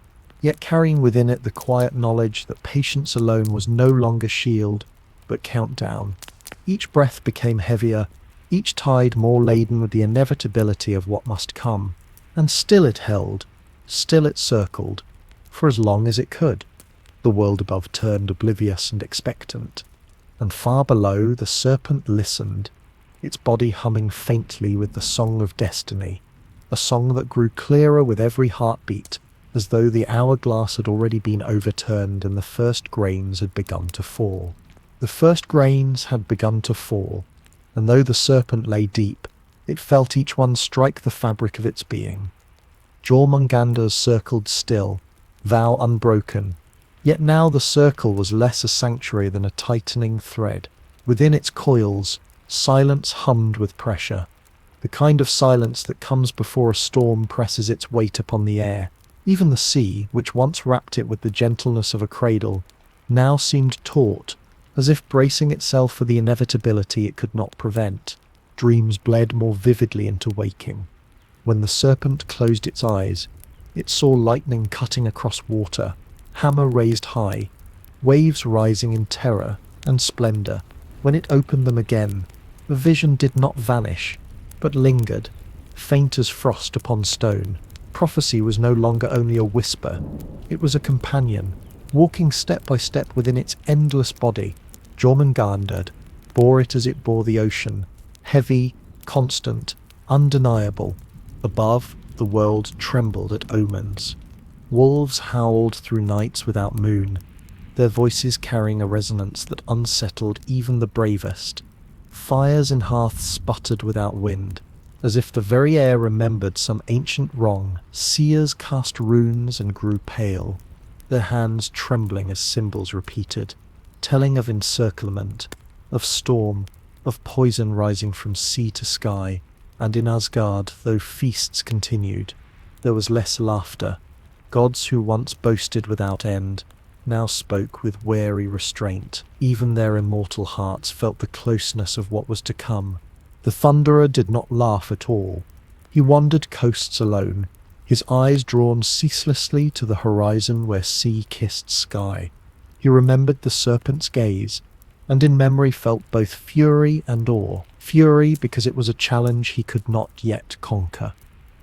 yet carrying within it the quiet knowledge that patience alone was no longer shield, but countdown. Each breath became heavier, each tide more laden with the inevitability of what must come. And still it held, still it circled, for as long as it could. The world above turned oblivious and expectant, and far below the serpent listened, its body humming faintly with the song of destiny, a song that grew clearer with every heartbeat, as though the hourglass had already been overturned and the first grains had begun to fall. The first grains had begun to fall, and though the serpent lay deep, it felt each one strike the fabric of its being. Jormungandr circled still, vow unbroken, yet now the circle was less a sanctuary than a tightening thread. Within its coils, silence hummed with pressure, the kind of silence that comes before a storm presses its weight upon the air. Even the sea, which once wrapped it with the gentleness of a cradle, now seemed taut, as if bracing itself for the inevitability it could not prevent. Dreams bled more vividly into waking. When the serpent closed its eyes, it saw lightning cutting across water, hammer raised high, waves rising in terror and splendor. When it opened them again, the vision did not vanish, but lingered, faint as frost upon stone. Prophecy was no longer only a whisper, it was a companion, walking step by step within its endless body. Jormungandr bore it as it bore the ocean, heavy, constant, undeniable. Above, the world trembled at omens. Wolves howled through nights without moon, their voices carrying a resonance that unsettled even the bravest. Fires in hearths sputtered without wind, as if the very air remembered some ancient wrong. Seers cast runes and grew pale, their hands trembling as symbols repeated, telling of encirclement, of storm, of poison rising from sea to sky. And in Asgard, though feasts continued, there was less laughter. Gods who once boasted without end now spoke with wary restraint. Even their immortal hearts felt the closeness of what was to come. The Thunderer did not laugh at all. He wandered coasts alone, his eyes drawn ceaselessly to the horizon where sea kissed sky. He remembered the Serpent's gaze, and in memory felt both fury and awe. Fury because it was a challenge he could not yet conquer,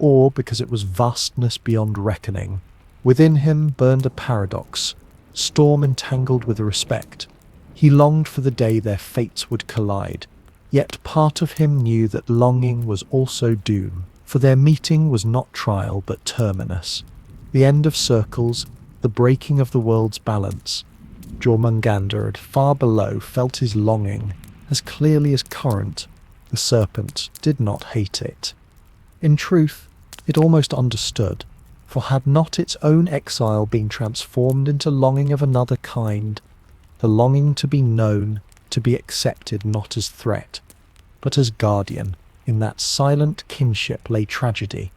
awe because it was vastness beyond reckoning. Within him burned a paradox, storm entangled with respect. He longed for the day their fates would collide, yet part of him knew that longing was also doom, for their meeting was not trial but terminus. The end of circles, the breaking of the world's balance. Jormungandr, far below, felt his longing as clearly as current. The Serpent did not hate it. In truth, it almost understood, for had not its own exile been transformed into longing of another kind, the longing to be known, to be accepted not as threat, but as guardian? In that silent kinship lay tragedy.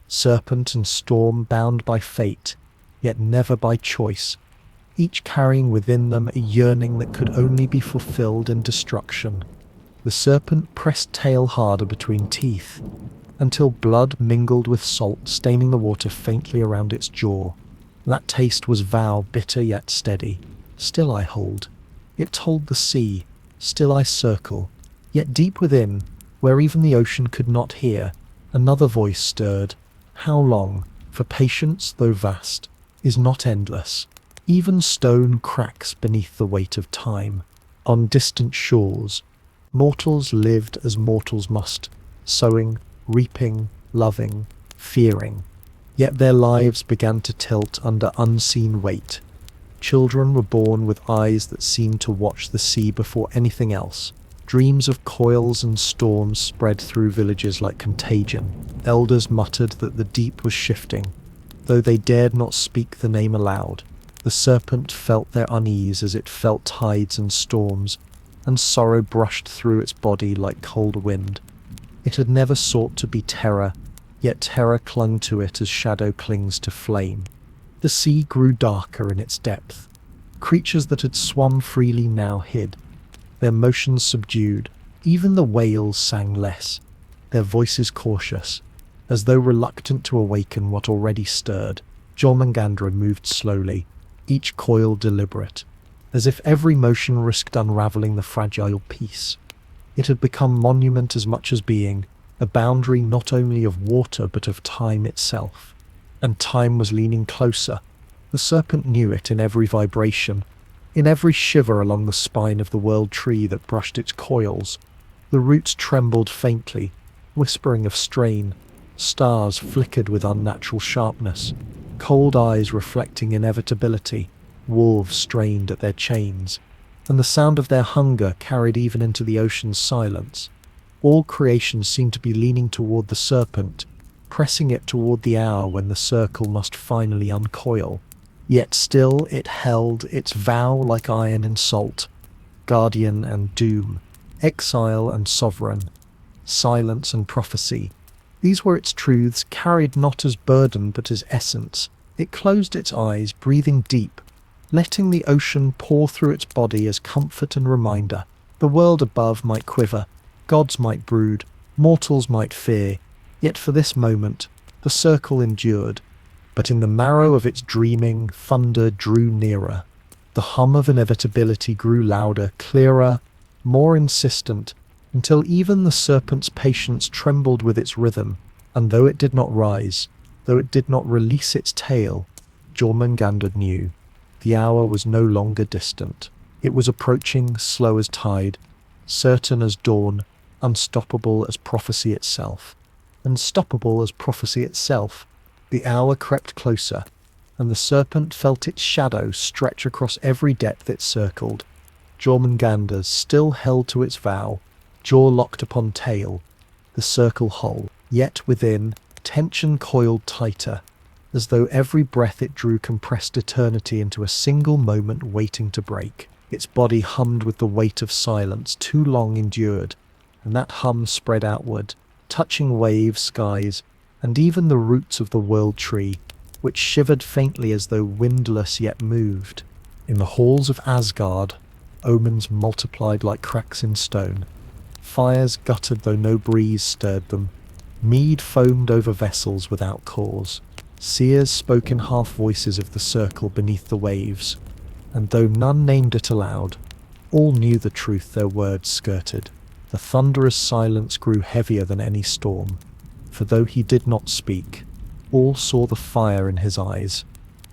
Serpent and storm bound by fate, yet never by choice, each carrying within them a yearning that could only be fulfilled in destruction. The Serpent pressed tail harder between teeth, until blood mingled with salt, staining the water faintly around its jaw. That taste was vow, bitter yet steady. Still I hold. It told the sea, still I circle. Yet deep within, where even the ocean could not hear, another voice stirred. How long? For patience, though vast, is not endless. Even stone cracks beneath the weight of time. On distant shores, mortals lived as mortals must, sowing, reaping, loving, fearing. Yet their lives began to tilt under unseen weight. Children were born with eyes that seemed to watch the sea before anything else. Dreams of coils and storms spread through villages like contagion. Elders muttered that the deep was shifting, though they dared not speak the name aloud. The Serpent felt their unease as it felt tides and storms, and sorrow brushed through its body like cold wind. It had never sought to be terror, yet terror clung to it as shadow clings to flame. The sea grew darker in its depth. Creatures that had swum freely now hid, their motions subdued. Even the whales sang less, their voices cautious, as though reluctant to awaken what already stirred. Jormungandr moved slowly, each coil deliberate, as if every motion risked unraveling the fragile peace. It had become monument as much as being, a boundary not only of water but of time itself. And time was leaning closer. The Serpent knew it in every vibration, in every shiver along the spine of the world tree that brushed its coils. The roots trembled faintly, whispering of strain. Stars flickered with unnatural sharpness, cold eyes reflecting inevitability. Wolves strained at their chains, and the sound of their hunger carried even into the ocean's silence. All creation seemed to be leaning toward the Serpent, pressing it toward the hour when the circle must finally uncoil. Yet still it held its vow like iron and salt, guardian and doom, exile and sovereign, silence and prophecy. These were its truths, carried not as burden but as essence. It closed its eyes, breathing deep, letting the ocean pour through its body as comfort and reminder. The world above might quiver, gods might brood, mortals might fear, yet for this moment the circle endured. But in the marrow of its dreaming, thunder drew nearer. The hum of inevitability grew louder, clearer, more insistent, until even the Serpent's patience trembled with its rhythm. And though it did not rise, though it did not release its tail, Jormungandr knew the hour was no longer distant. It was approaching, slow as tide, certain as dawn, unstoppable as prophecy itself. Unstoppable as prophecy itself, the hour crept closer, and the serpent felt its shadow stretch across every depth it circled. Jormungandr still held to its vow, jaw locked upon tail, the circle whole. Yet within, tension coiled tighter, as though every breath it drew compressed eternity into a single moment waiting to break. Its body hummed with the weight of silence too long endured, and that hum spread outward, touching waves, skies, and even the roots of the world tree, which shivered faintly as though windless yet moved. In the halls of Asgard, omens multiplied like cracks in stone. Fires guttered though no breeze stirred them. Mead foamed over vessels without cause. Seers spoke in half voices of the circle beneath the waves, and though none named it aloud, all knew the truth their words skirted. The thunderous silence grew heavier than any storm, for though he did not speak, all saw the fire in his eyes,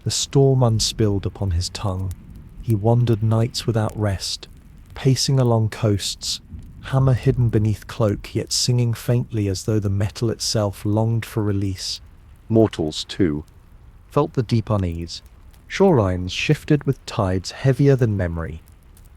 the storm unspilled upon his tongue. He wandered nights without rest, pacing along coasts, hammer hidden beneath cloak, yet singing faintly as though the metal itself longed for release. Mortals, too, felt the deep unease. Shorelines shifted with tides heavier than memory.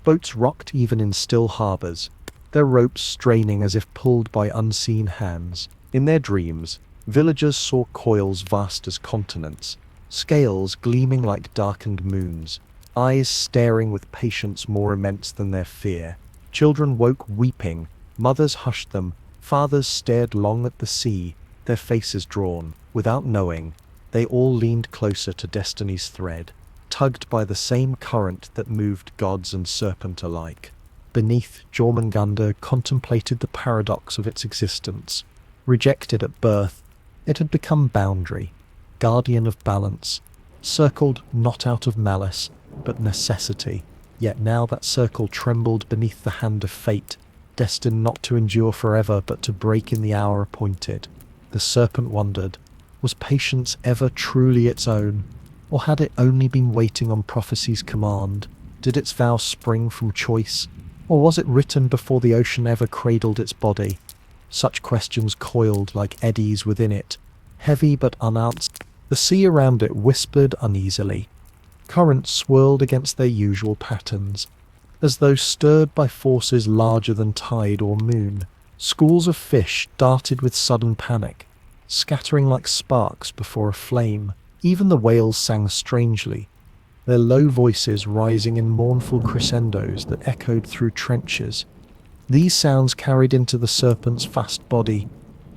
Boats rocked even in still harbours, their ropes straining as if pulled by unseen hands. In their dreams, villagers saw coils vast as continents, scales gleaming like darkened moons, eyes staring with patience more immense than their fear. Children woke weeping, mothers hushed them, fathers stared long at the sea, their faces drawn. Without knowing, they all leaned closer to destiny's thread, tugged by the same current that moved gods and serpent alike. Beneath, Jormungandr contemplated the paradox of its existence. Rejected at birth, it had become boundary, guardian of balance, circled not out of malice, but necessity. Yet now that circle trembled beneath the hand of fate, destined not to endure forever but to break in the hour appointed. The serpent wondered, was patience ever truly its own, or had it only been waiting on prophecy's command? Did its vow spring from choice, or was it written before the ocean ever cradled its body? Such questions coiled like eddies within it, heavy but unanswered. The sea around it whispered uneasily. Currents swirled against their usual patterns, as though stirred by forces larger than tide or moon. Schools of fish darted with sudden panic, scattering like sparks before a flame. Even the whales sang strangely, their low voices rising in mournful crescendos that echoed through trenches. These sounds carried into the serpent's vast body,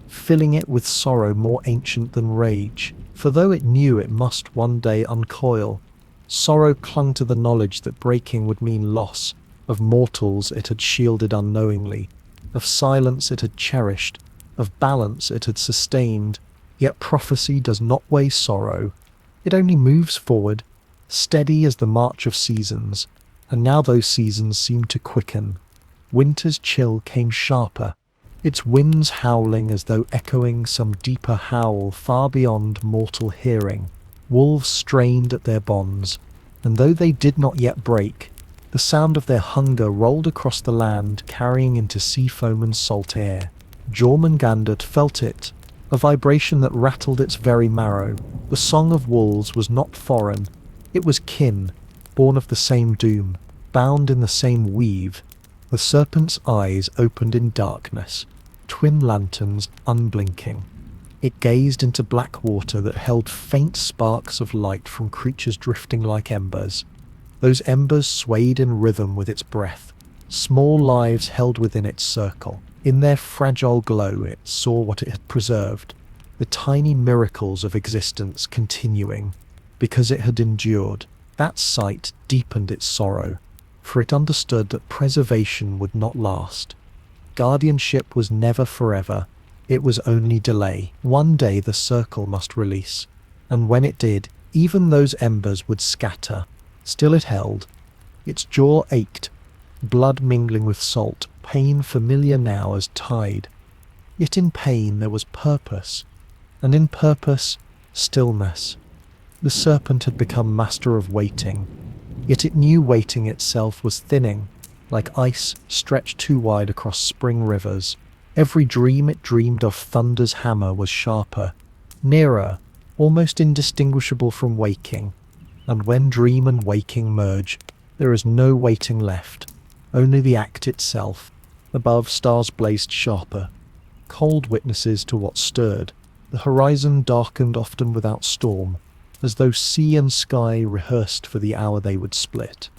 filling it with sorrow more ancient than rage. For though it knew it must one day uncoil, sorrow clung to the knowledge that breaking would mean loss of mortals it had shielded unknowingly, of silence it had cherished, of balance it had sustained. Yet prophecy does not weigh sorrow. It only moves forward, steady as the march of seasons, and now those seasons seemed to quicken. Winter's chill came sharper, its winds howling as though echoing some deeper howl far beyond mortal hearing. Wolves strained at their bonds, and though they did not yet break, the sound of their hunger rolled across the land, carrying into sea foam and salt air. Jormungandr felt it, a vibration that rattled its very marrow. The song of wolves was not foreign, it was kin, born of the same doom, bound in the same weave. The serpent's eyes opened in darkness, twin lanterns unblinking. It gazed into black water that held faint sparks of light from creatures drifting like embers. Those embers swayed in rhythm with its breath, small lives held within its circle. In their fragile glow it saw what it had preserved, the tiny miracles of existence continuing, because it had endured. That sight deepened its sorrow, for it understood that preservation would not last. Guardianship was never forever, it was only delay. One day the circle must release, and when it did, even those embers would scatter. Still it held. Its jaw ached, blood mingling with salt, pain familiar now as tide. Yet in pain there was purpose, and in purpose, stillness. The serpent had become master of waiting, yet it knew waiting itself was thinning, like ice stretched too wide across spring rivers. Every dream it dreamed of thunder's hammer was sharper, nearer, almost indistinguishable from waking. And when dream and waking merge, there is no waiting left, only the act itself. Above, stars blazed sharper, cold witnesses to what stirred. The horizon darkened often without storm, as though sea and sky rehearsed for the hour they would split.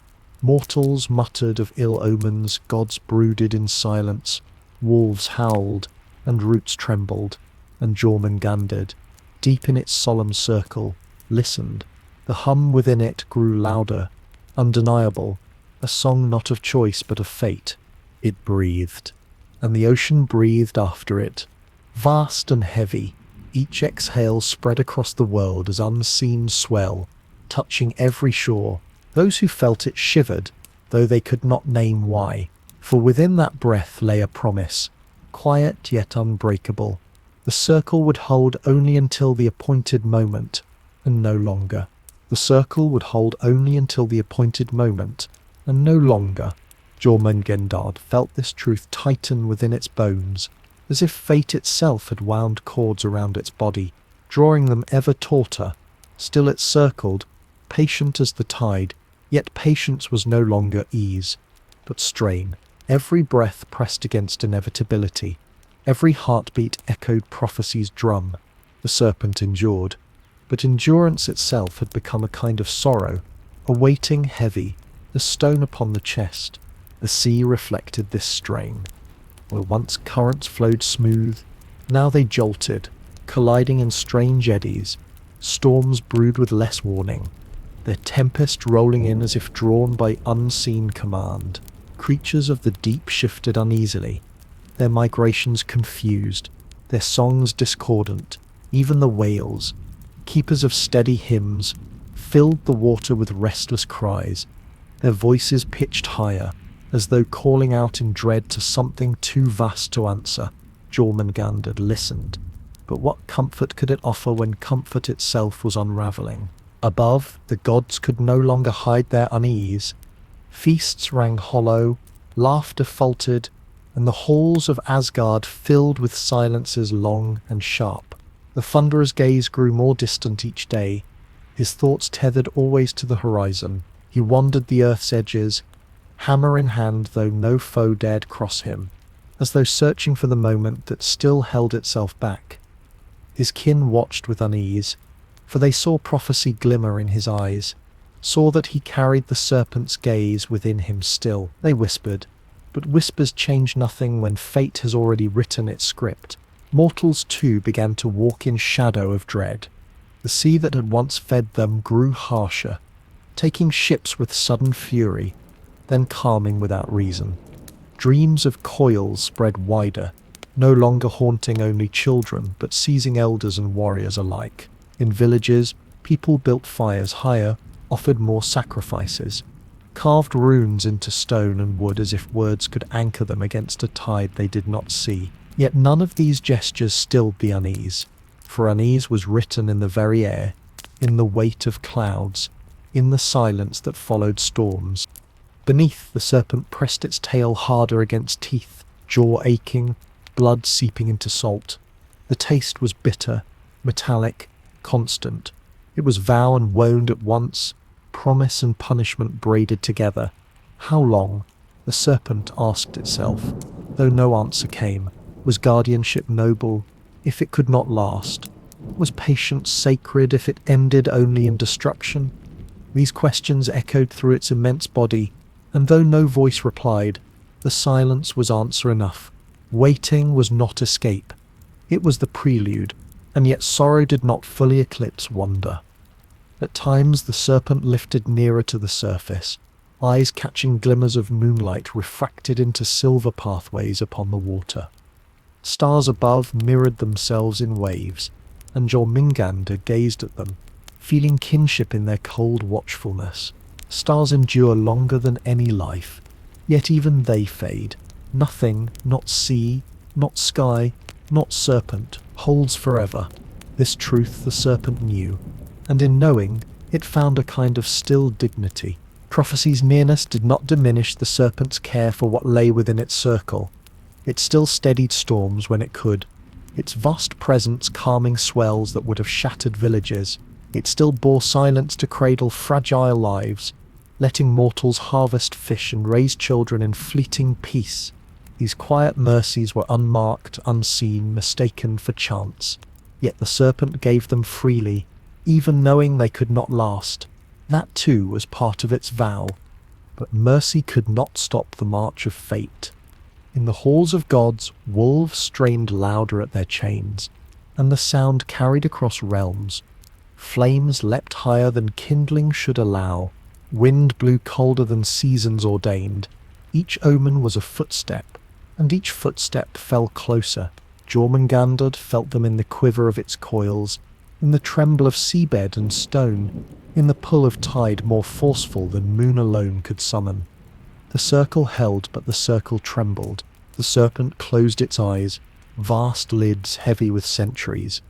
Mortals muttered of ill omens, gods brooded in silence, wolves howled, and roots trembled, and Jormungandr, deep in its solemn circle, listened. The hum within it grew louder, undeniable, a song not of choice but of fate. It breathed, and the ocean breathed after it, vast and heavy. Each exhale spread across the world as unseen swell, touching every shore. Those who felt it shivered, though they could not name why, for within that breath lay a promise, quiet yet unbreakable. The circle would hold only until the appointed moment, and no longer. The circle would hold only until the appointed moment, and no longer. Jormungandr felt this truth tighten within its bones, as if fate itself had wound cords around its body, drawing them ever tauter. Still it circled, patient as the tide, yet patience was no longer ease, but strain. Every breath pressed against inevitability. Every heartbeat echoed prophecy's drum. The serpent endured, but endurance itself had become a kind of sorrow, a weighting heavy, the stone upon the chest. The sea reflected this strain. Where once currents flowed smooth, now they jolted, colliding in strange eddies. Storms brewed with less warning, their tempest rolling in as if drawn by unseen command. Creatures of the deep shifted uneasily, their migrations confused, their songs discordant. Even the whales, keepers of steady hymns, filled the water with restless cries, their voices pitched higher, as though calling out in dread to something too vast to answer. Jormungandr listened, but what comfort could it offer when comfort itself was unravelling? Above, the gods could no longer hide their unease. Feasts rang hollow, laughter faltered, and the halls of Asgard filled with silences long and sharp. The Thunderer's gaze grew more distant each day, his thoughts tethered always to the horizon. He wandered the earth's edges, hammer in hand, though no foe dared cross him, as though searching for the moment that still held itself back. His kin watched with unease, for they saw prophecy glimmer in his eyes, saw that he carried the serpent's gaze within him still. They whispered, but whispers change nothing when fate has already written its script. Mortals too began to walk in shadow of dread. The sea that had once fed them grew harsher, taking ships with sudden fury, then calming without reason. Dreams of coils spread wider, no longer haunting only children, but seizing elders and warriors alike. In villages, people built fires higher, offered more sacrifices, carved runes into stone and wood as if words could anchor them against a tide they did not see. Yet none of these gestures stilled the unease, for unease was written in the very air, in the weight of clouds, in the silence that followed storms. Beneath, the serpent pressed its tail harder against teeth, jaw aching, blood seeping into salt. The taste was bitter, metallic, constant. It was vow and wound at once, promise and punishment braided together. How long? The serpent asked itself, though no answer came. Was guardianship noble, if it could not last? Was patience sacred if it ended only in destruction? These questions echoed through its immense body, and though no voice replied, the silence was answer enough. Waiting was not escape. It was the prelude, and yet sorrow did not fully eclipse wonder. At times the serpent lifted nearer to the surface, eyes catching glimmers of moonlight refracted into silver pathways upon the water. Stars above mirrored themselves in waves, and Jormungandr gazed at them, feeling kinship in their cold watchfulness. Stars endure longer than any life, yet even they fade. Nothing, not sea, not sky, not serpent, holds forever. This truth the serpent knew, and in knowing, it found a kind of still dignity. Prophecy's nearness did not diminish the serpent's care for what lay within its circle. It still steadied storms when it could, its vast presence calming swells that would have shattered villages. It still bore silence to cradle fragile lives, letting mortals harvest fish and raise children in fleeting peace. These quiet mercies were unmarked, unseen, mistaken for chance. Yet the serpent gave them freely, even knowing they could not last. That too was part of its vow. But mercy could not stop the march of fate. In the halls of gods, wolves strained louder at their chains, and the sound carried across realms. Flames leapt higher than kindling should allow. Wind blew colder than seasons ordained. Each omen was a footstep, and each footstep fell closer. Jormungandr felt them in the quiver of its coils, in the tremble of seabed and stone, in the pull of tide more forceful than moon alone could summon. The circle held, but the circle trembled. The serpent closed its eyes, vast lids heavy with centuries.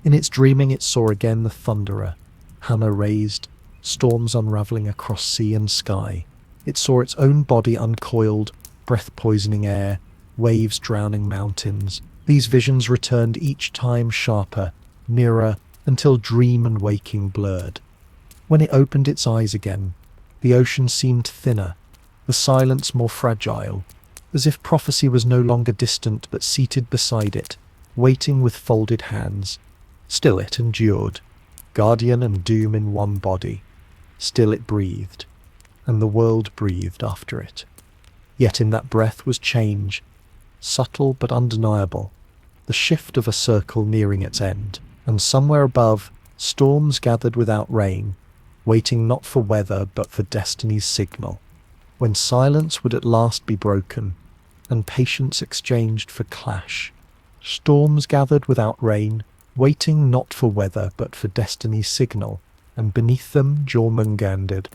In its dreaming it saw again the thunderer, hammer raised, storms unravelling across sea and sky. It saw its own body uncoiled, breath-poisoning air, waves drowning mountains. These visions returned each time sharper, nearer, until dream and waking blurred. When it opened its eyes again, the ocean seemed thinner, the silence more fragile, as if prophecy was no longer distant but seated beside it, waiting with folded hands. Still it endured, guardian and doom in one body. Still it breathed, and the world breathed after it. Yet in that breath was change, subtle but undeniable, the shift of a circle nearing its end, and somewhere above, storms gathered without rain, waiting not for weather but for destiny's signal. When silence would at last be broken, and patience exchanged for clash. Storms gathered without rain, waiting not for weather but for destiny's signal, and beneath them Jormungandr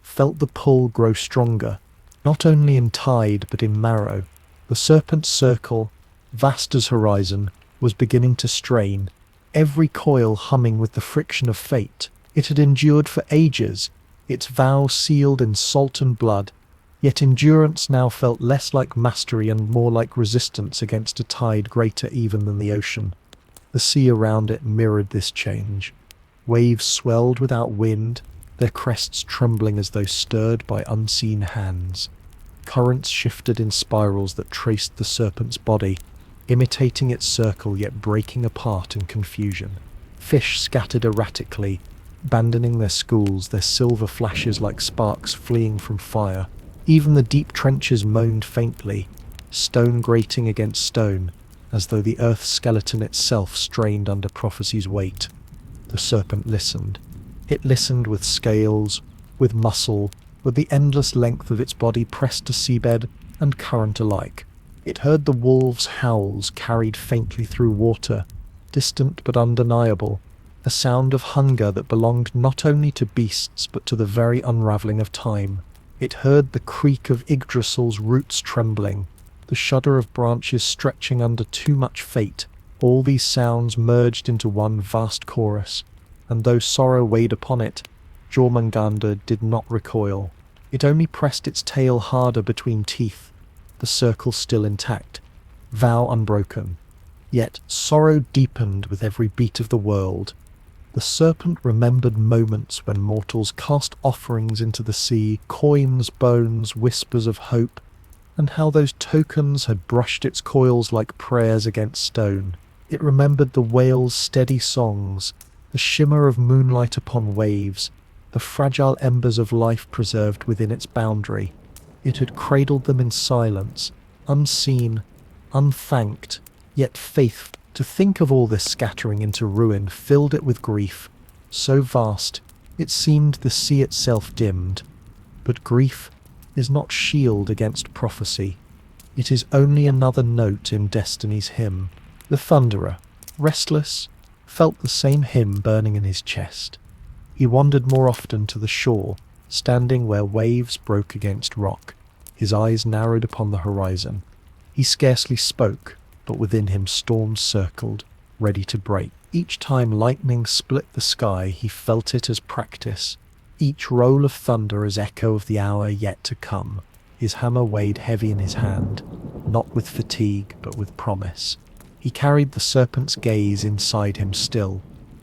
felt the pull grow stronger, not only in tide but in marrow. The serpent's circle, vast as horizon, was beginning to strain, every coil humming with the friction of fate. It had endured for ages, its vow sealed in salt and blood, yet endurance now felt less like mastery and more like resistance against a tide greater even than the ocean. The sea around it mirrored this change. Waves swelled without wind, their crests trembling as though stirred by unseen hands. Currents shifted in spirals that traced the serpent's body, imitating its circle yet breaking apart in confusion. Fish scattered erratically, abandoning their schools, their silver flashes like sparks fleeing from fire. Even the deep trenches moaned faintly, stone grating against stone, as though the earth's skeleton itself strained under prophecy's weight. The serpent listened. It listened with scales, with muscle, with the endless length of its body pressed to seabed and current alike. It heard the wolves' howls carried faintly through water, distant but undeniable, a sound of hunger that belonged not only to beasts but to the very unravelling of time. It heard the creak of Yggdrasil's roots trembling, the shudder of branches stretching under too much fate. All these sounds merged into one vast chorus, and though sorrow weighed upon it, Jormungandr did not recoil. It only pressed its tail harder between teeth, the circle still intact, vow unbroken. Yet sorrow deepened with every beat of the world. The serpent remembered moments when mortals cast offerings into the sea, coins, bones, whispers of hope, and how those tokens had brushed its coils like prayers against stone. It remembered the whale's steady songs, the shimmer of moonlight upon waves, the fragile embers of life preserved within its boundary. It had cradled them in silence, unseen, unthanked, yet faithful. To think of all this scattering into ruin filled it with grief, so vast it seemed the sea itself dimmed. But grief is not shield against prophecy. It is only another note in destiny's hymn. The thunderer, restless, felt the same hymn burning in his chest. He wandered more often to the shore, standing where waves broke against rock, his eyes narrowed upon the horizon. He scarcely spoke, but within him storms circled, ready to break. Each time lightning split the sky, he felt it as practice, each roll of thunder as echo of the hour yet to come. His hammer weighed heavy in his hand, not with fatigue, but with promise. He carried the serpent's gaze inside him still,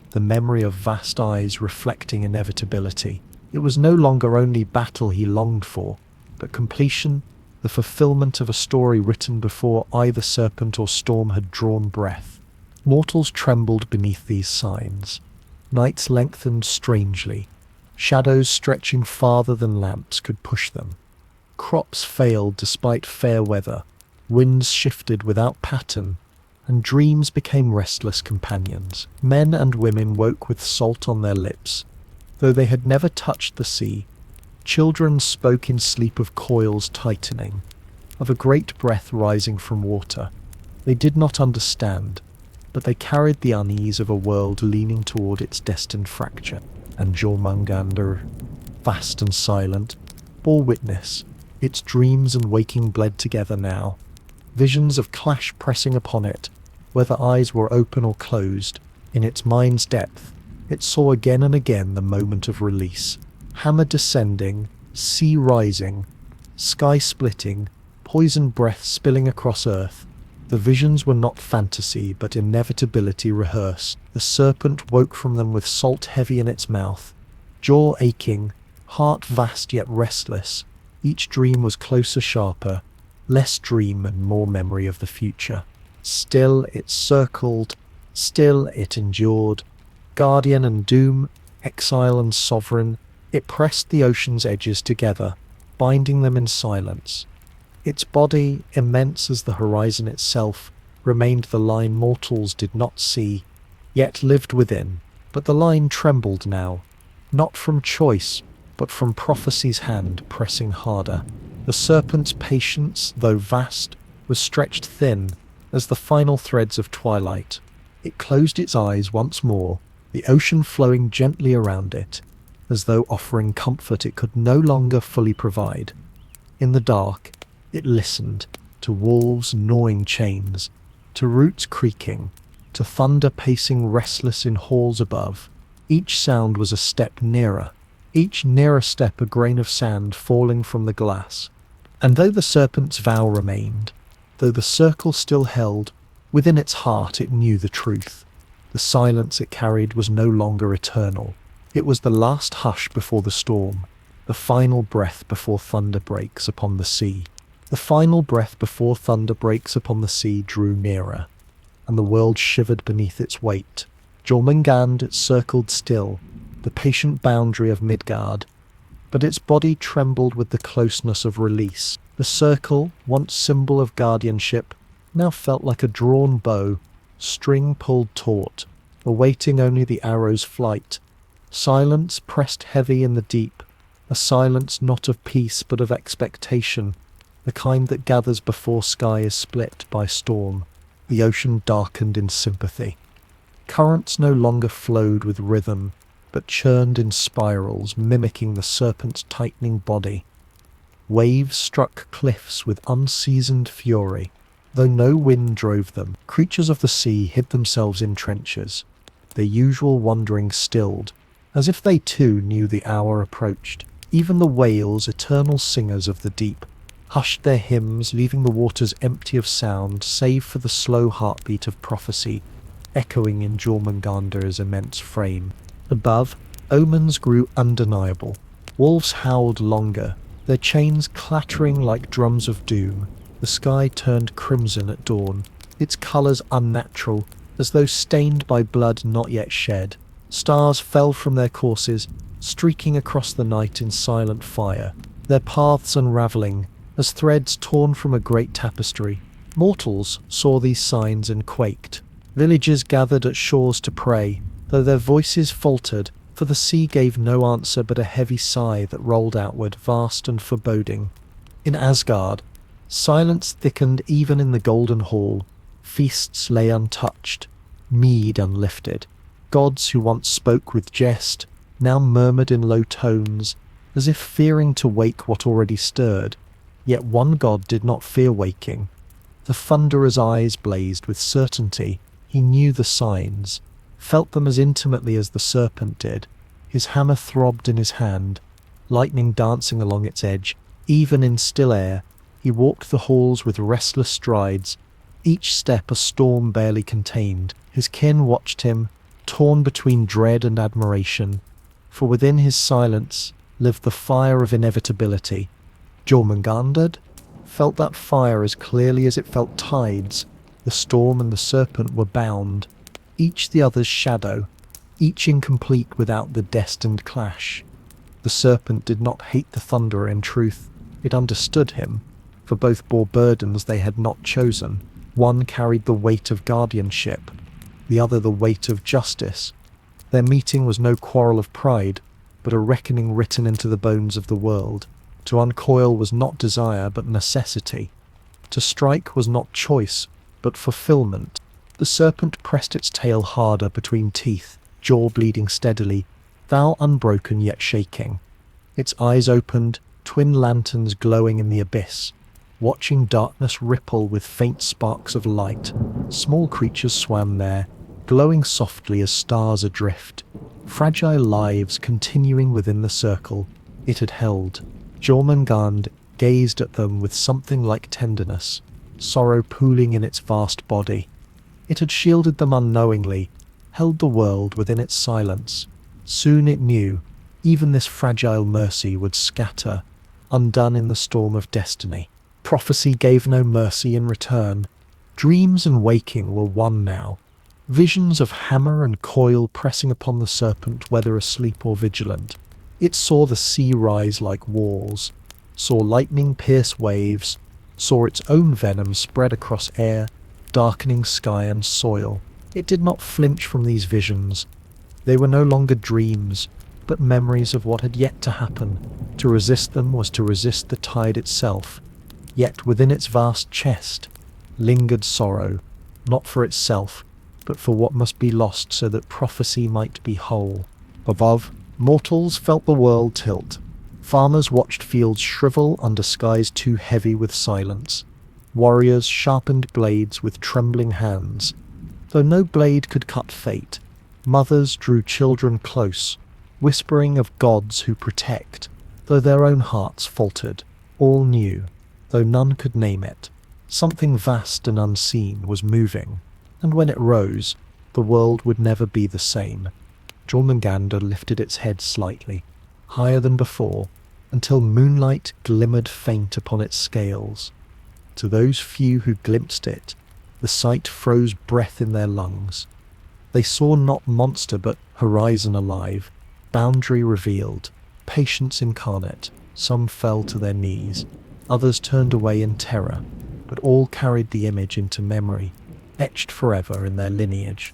the memory of vast eyes reflecting inevitability. It was no longer only battle he longed for, but completion, the fulfillment of a story written before either serpent or storm had drawn breath. Mortals trembled beneath these signs. Nights lengthened strangely, shadows stretching farther than lamps could push them. Crops failed despite fair weather, winds shifted without pattern, and dreams became restless companions. Men and women woke with salt on their lips, though they had never touched the sea. Children spoke in sleep of coils tightening, of a great breath rising from water. They did not understand, but they carried the unease of a world leaning toward its destined fracture. And Jormungandr, vast and silent, bore witness. Its dreams and waking bled together now, visions of clash pressing upon it, whether eyes were open or closed. In its mind's depth, it saw again and again the moment of release. Hammer descending, sea rising, sky splitting, poison breath spilling across earth. The visions were not fantasy, but inevitability rehearsed. The serpent woke from them with salt heavy in its mouth, jaw aching, heart vast yet restless. Each dream was closer, sharper, less dream and more memory of the future. Still it circled, still it endured. Guardian and doom, exile and sovereign, it pressed the ocean's edges together, binding them in silence. Its body, immense as the horizon itself, remained the line mortals did not see, yet lived within. But the line trembled now, not from choice, but from prophecy's hand pressing harder. The serpent's patience, though vast, was stretched thin as the final threads of twilight. It closed its eyes once more, the ocean flowing gently around it, as though offering comfort it could no longer fully provide. In the dark, it listened to wolves gnawing chains, to roots creaking, to thunder pacing restless in halls above. Each sound was a step nearer, each nearer step a grain of sand falling from the glass. And though the serpent's vow remained, though the circle still held, within its heart it knew the truth. The silence it carried was no longer eternal. It was the last hush before the storm, the final breath before thunder breaks upon the sea. The final breath before thunder breaks upon the sea drew nearer, and the world shivered beneath its weight. Jormungandr circled still, the patient boundary of Midgard, but its body trembled with the closeness of release. The circle, once symbol of guardianship, now felt like a drawn bow, string pulled taut, awaiting only the arrow's flight. Silence pressed heavy in the deep, a silence not of peace but of expectation, the kind that gathers before sky is split by storm. The ocean darkened in sympathy. Currents no longer flowed with rhythm, but churned in spirals, mimicking the serpent's tightening body. Waves struck cliffs with unseasoned fury. Though no wind drove them, creatures of the sea hid themselves in trenches, their usual wandering stilled, as if they too knew the hour approached. Even the whales, eternal singers of the deep, hushed their hymns, leaving the waters empty of sound, save for the slow heartbeat of prophecy, echoing in Jormungandr's immense frame. Above, omens grew undeniable. Wolves howled longer, their chains clattering like drums of doom. The sky turned crimson at dawn, its colours unnatural, as though stained by blood not yet shed. Stars fell from their courses, streaking across the night in silent fire, their paths unravelling, as threads torn from a great tapestry. Mortals saw these signs and quaked. Villagers gathered at shores to pray, though their voices faltered, for the sea gave no answer but a heavy sigh that rolled outward, vast and foreboding. In Asgard, silence thickened even in the golden hall. Feasts lay untouched, mead unlifted. Gods who once spoke with jest now murmured in low tones, as if fearing to wake what already stirred. Yet one god did not fear waking. The Thunderer's eyes blazed with certainty. He knew the signs, felt them as intimately as the serpent did. His hammer throbbed in his hand, lightning dancing along its edge. Even in still air, He walked the halls with restless strides, each step a storm barely contained. His kin watched him, torn between dread and admiration, for within his silence lived the fire of inevitability. Jormungandr felt that fire as clearly as it felt tides. The storm and the serpent were bound, each the other's shadow, each incomplete without the destined clash. The serpent did not hate the thunderer in truth, it understood him, for both bore burdens they had not chosen. One carried the weight of guardianship, the other the weight of justice. Their meeting was no quarrel of pride, but a reckoning written into the bones of the world. To uncoil was not desire, but necessity. To strike was not choice, but fulfillment. The serpent pressed its tail harder between teeth, jaw bleeding steadily, thou unbroken yet shaking. Its eyes opened, twin lanterns glowing in the abyss, watching darkness ripple with faint sparks of light. Small creatures swam there, glowing softly as stars adrift, fragile lives continuing within the circle it had held. Jormungandr gazed at them with something like tenderness, sorrow pooling in its vast body. It had shielded them unknowingly, held the world within its silence. Soon it knew, even this fragile mercy would scatter, undone in the storm of destiny. Prophecy gave no mercy in return. Dreams and waking were one now. Visions of hammer and coil pressing upon the serpent, whether asleep or vigilant. It saw the sea rise like walls, saw lightning pierce waves, saw its own venom spread across air, darkening sky and soil. It did not flinch from these visions. They were no longer dreams, but memories of what had yet to happen. To resist them was to resist the tide itself. Yet within its vast chest lingered sorrow, not for itself, but for what must be lost so that prophecy might be whole. Above, mortals felt the world tilt. Farmers watched fields shrivel under skies too heavy with silence. Warriors sharpened blades with trembling hands. Though no blade could cut fate, mothers drew children close, whispering of gods who protect. Though their own hearts faltered, all knew, though none could name it, something vast and unseen was moving, and when it rose, the world would never be the same. Jormungandr lifted its head slightly, higher than before, until moonlight glimmered faint upon its scales. To those few who glimpsed it, the sight froze breath in their lungs. They saw not monster but horizon alive, boundary revealed, patience incarnate. Some fell to their knees, others turned away in terror, but all carried the image into memory, etched forever in their lineage.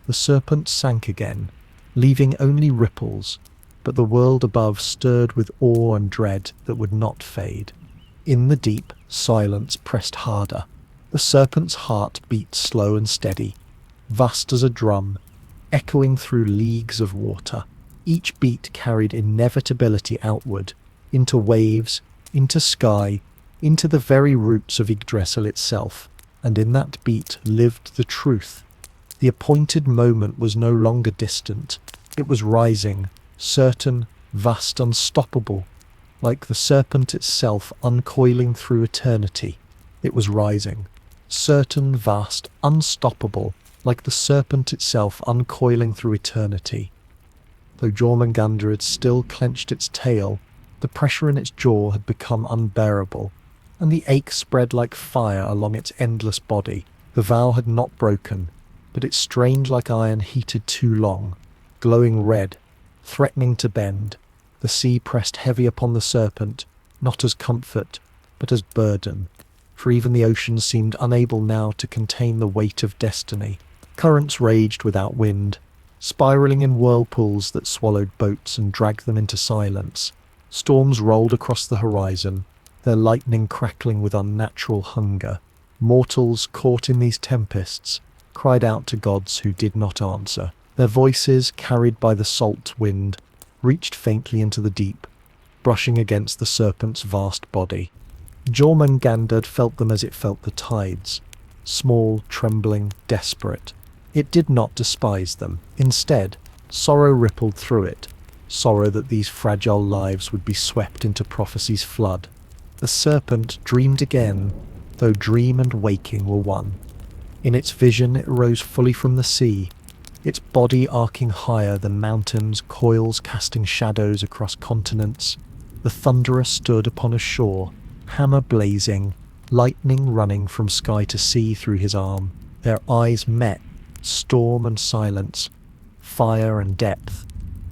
The serpent sank again, leaving only ripples, but the world above stirred with awe and dread that would not fade. In the deep, silence pressed harder. The serpent's heart beat slow and steady, vast as a drum, echoing through leagues of water. Each beat carried inevitability outward, into waves, into sky, into the very roots of Yggdrasil itself, and in that beat lived the truth. The appointed moment was no longer distant. It was rising, certain, vast, unstoppable, like the serpent itself uncoiling through eternity. It was rising, certain, vast, unstoppable, like the serpent itself uncoiling through eternity. Though Jormungandr had still clenched its tail, the pressure in its jaw had become unbearable, and the ache spread like fire along its endless body. The vow had not broken, but it strained like iron heated too long, glowing red, threatening to bend. The sea pressed heavy upon the serpent, not as comfort, but as burden, for even the ocean seemed unable now to contain the weight of destiny. Currents raged without wind, spiraling in whirlpools that swallowed boats and dragged them into silence. Storms rolled across the horizon, their lightning crackling with unnatural hunger. Mortals caught in these tempests cried out to gods who did not answer. Their voices, carried by the salt wind, reached faintly into the deep, brushing against the serpent's vast body. Jormungandr felt them as it felt the tides, small, trembling, desperate. It did not despise them. Instead, sorrow rippled through it, sorrow that these fragile lives would be swept into prophecy's flood. The serpent dreamed again, though dream and waking were one. In its vision it rose fully from the sea, its body arcing higher than mountains, coils casting shadows across continents. The thunderer stood upon a shore, hammer blazing, lightning running from sky to sea through his arm. Their eyes met, storm and silence, fire and depth,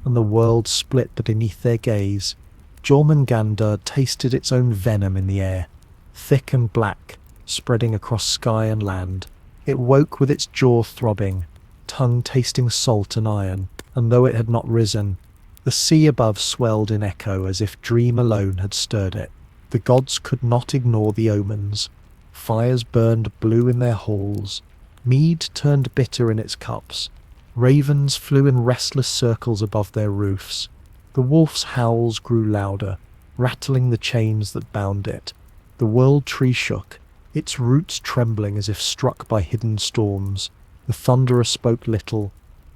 and the world split beneath their gaze. Jormungandr tasted its own venom in the air, thick and black, spreading across sky and land. It woke with its jaw throbbing, tongue tasting salt and iron, and though it had not risen, the sea above swelled in echo as if dream alone had stirred it. The gods could not ignore the omens. Fires burned blue in their halls. Mead turned bitter in its cups. Ravens flew in restless circles above their roofs. The wolf's howls grew louder, rattling the chains that bound it. The world tree shook, its roots trembling as if struck by hidden storms. The thunderer spoke little,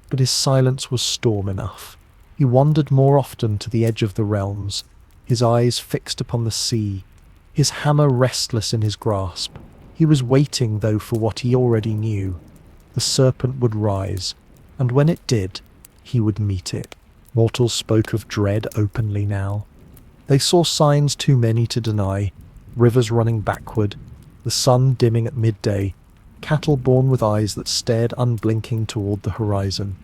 but his silence was storm enough. He wandered more often to the edge of the realms, his eyes fixed upon the sea, his hammer restless in his grasp. He was waiting, though, for what he already knew. The serpent would rise, and when it did, he would meet it. Mortals spoke of dread openly now. They saw signs too many to deny, rivers running backward, the sun dimming at midday, cattle born with eyes that stared unblinking toward the horizon.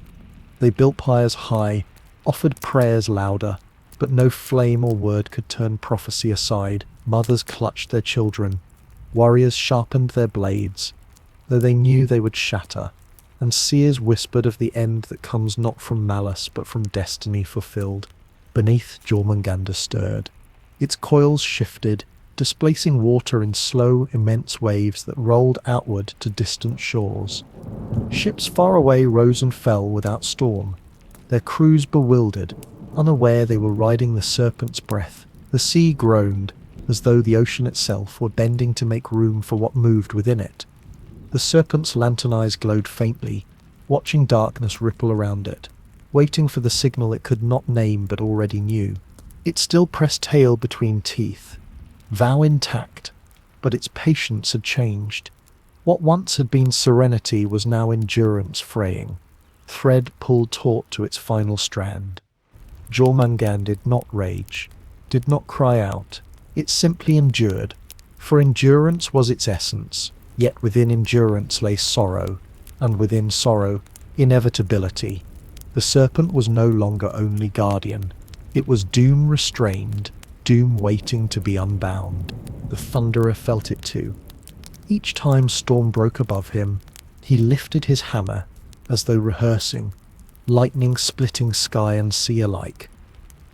They built pyres high, offered prayers louder, but no flame or word could turn prophecy aside. Mothers clutched their children, warriors sharpened their blades, though they knew they would shatter, and seers whispered of the end that comes not from malice but from destiny fulfilled. Beneath, Jormungandr stirred. Its coils shifted, displacing water in slow, immense waves that rolled outward to distant shores. Ships far away rose and fell without storm, their crews bewildered, unaware they were riding the serpent's breath. The sea groaned, as though the ocean itself were bending to make room for what moved within it. The serpent's lantern eyes glowed faintly, watching darkness ripple around it, waiting for the signal it could not name but already knew. It still pressed tail between teeth, vow intact, but its patience had changed. What once had been serenity was now endurance fraying, thread pulled taut to its final strand. Jormungandr did not rage, did not cry out. It simply endured, for endurance was its essence. Yet within endurance lay sorrow, and within sorrow, inevitability. The serpent was no longer only guardian. It was doom restrained, doom waiting to be unbound. The thunderer felt it too. Each time storm broke above him, he lifted his hammer, as though rehearsing, lightning splitting sky and sea alike.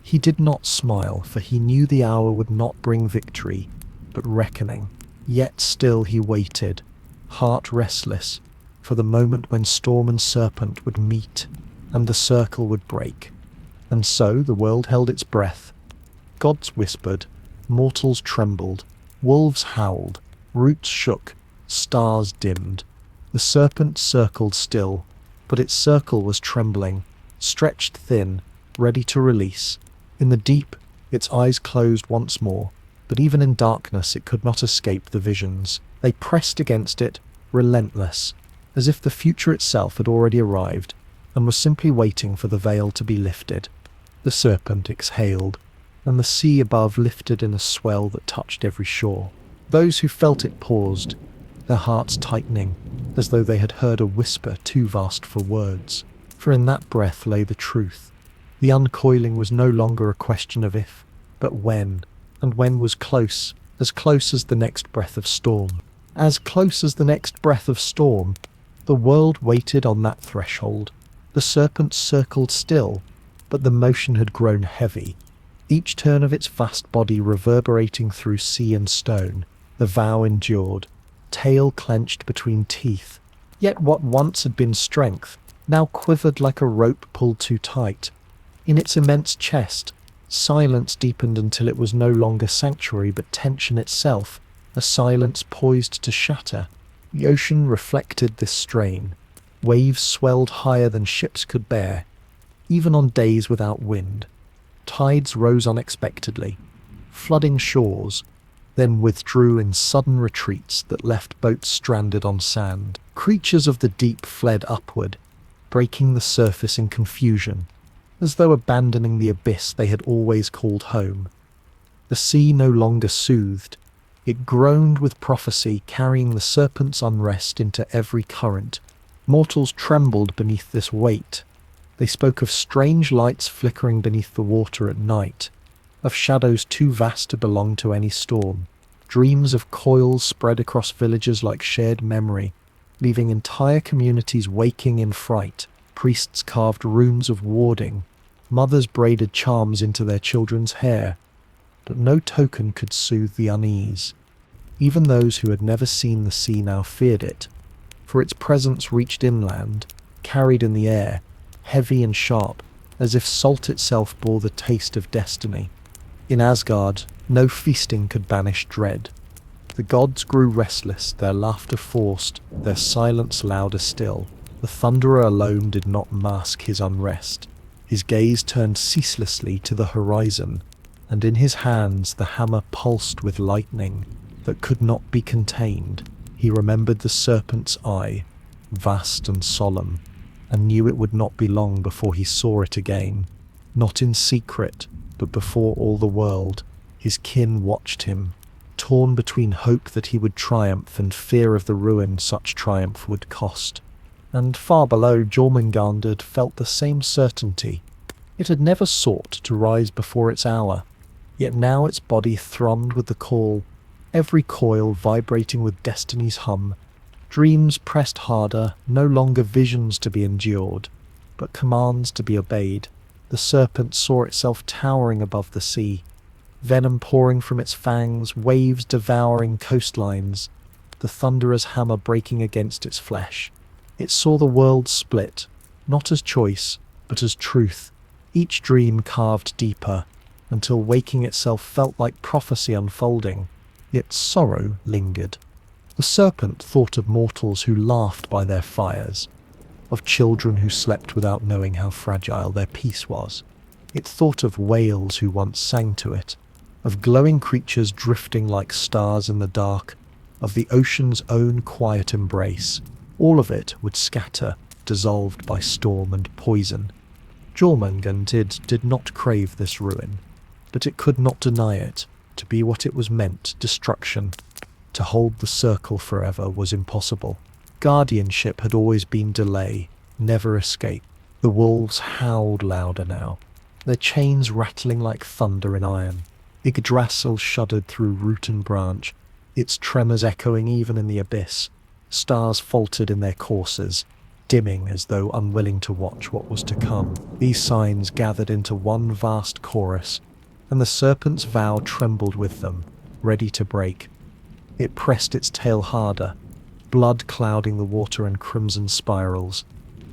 He did not smile, for he knew the hour would not bring victory, but reckoning. Yet still he waited, heart restless, for the moment when storm and serpent would meet, and the circle would break. And so the world held its breath. Gods whispered, mortals trembled, wolves howled, roots shook, stars dimmed. The serpent circled still, but its circle was trembling, stretched thin, ready to release. In the deep, its eyes closed once more, but even in darkness it could not escape the visions. They pressed against it, relentless, as if the future itself had already arrived, and was simply waiting for the veil to be lifted. The serpent exhaled, and the sea above lifted in a swell that touched every shore. Those who felt it paused, their hearts tightening, as though they had heard a whisper too vast for words. For in that breath lay the truth. The uncoiling was no longer a question of if, but when, and when was close as the next breath of storm. As close as the next breath of storm, the world waited on that threshold. The serpent circled still, but the motion had grown heavy, each turn of its vast body reverberating through sea and stone. The vow endured, tail clenched between teeth. Yet what once had been strength now quivered like a rope pulled too tight. In its immense chest, silence deepened until it was no longer sanctuary but tension itself, a silence poised to shatter. The ocean reflected this strain. Waves swelled higher than ships could bear, even on days without wind. Tides rose unexpectedly, flooding shores, then withdrew in sudden retreats that left boats stranded on sand. Creatures of the deep fled upward, breaking the surface in confusion, as though abandoning the abyss they had always called home. The sea no longer soothed. It groaned with prophecy, carrying the serpent's unrest into every current. Mortals trembled beneath this weight. They spoke of strange lights flickering beneath the water at night, of shadows too vast to belong to any storm. Dreams of coils spread across villages like shared memory, leaving entire communities waking in fright. Priests carved runes of warding. Mothers braided charms into their children's hair, but no token could soothe the unease. Even those who had never seen the sea now feared it, for its presence reached inland, carried in the air, heavy and sharp, as if salt itself bore the taste of destiny. In Asgard, no feasting could banish dread. The gods grew restless, their laughter forced, their silence louder still. The Thunderer alone did not mask his unrest. His gaze turned ceaselessly to the horizon, and in his hands the hammer pulsed with lightning that could not be contained. He remembered the serpent's eye, vast and solemn, and knew it would not be long before he saw it again. Not in secret, but before all the world. His kin watched him, torn between hope that he would triumph and fear of the ruin such triumph would cost. And far below, Jormungandr felt the same certainty. It had never sought to rise before its hour, yet now its body thrummed with the call, every coil vibrating with destiny's hum. Dreams pressed harder, no longer visions to be endured, but commands to be obeyed. The serpent saw itself towering above the sea, venom pouring from its fangs, waves devouring coastlines, the Thunderer's hammer breaking against its flesh. It saw the world split, not as choice, but as truth, each dream carved deeper, until waking itself felt like prophecy unfolding, yet sorrow lingered. The serpent thought of mortals who laughed by their fires, of children who slept without knowing how fragile their peace was. It thought of whales who once sang to it, of glowing creatures drifting like stars in the dark, of the ocean's own quiet embrace. All of it would scatter, dissolved by storm and poison. Jormungandr did not crave this ruin, but it could not deny it. To be what it was meant, destruction, to hold the circle forever, was impossible. Guardianship had always been delay, never escape. The wolves howled louder now, their chains rattling like thunder in iron. Yggdrasil shuddered through root and branch, its tremors echoing even in the abyss. Stars faltered in their courses, dimming as though unwilling to watch what was to come. These signs gathered into one vast chorus, and the serpent's vow trembled with them, ready to break. It pressed its tail harder, blood clouding the water in crimson spirals.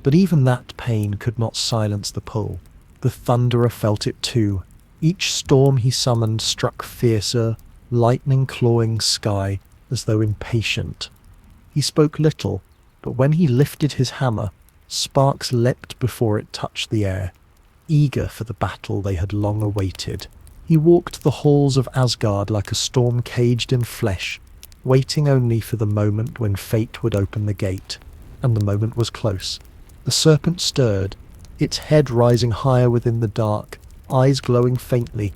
But even that pain could not silence the pull. The Thunderer felt it too. Each storm he summoned struck fiercer, lightning clawing sky as though impatient. He spoke little, but when he lifted his hammer, sparks leapt before it touched the air, eager for the battle they had long awaited. He walked the halls of Asgard like a storm caged in flesh, waiting only for the moment when fate would open the gate. And the moment was close. The serpent stirred, its head rising higher within the dark, eyes glowing faintly,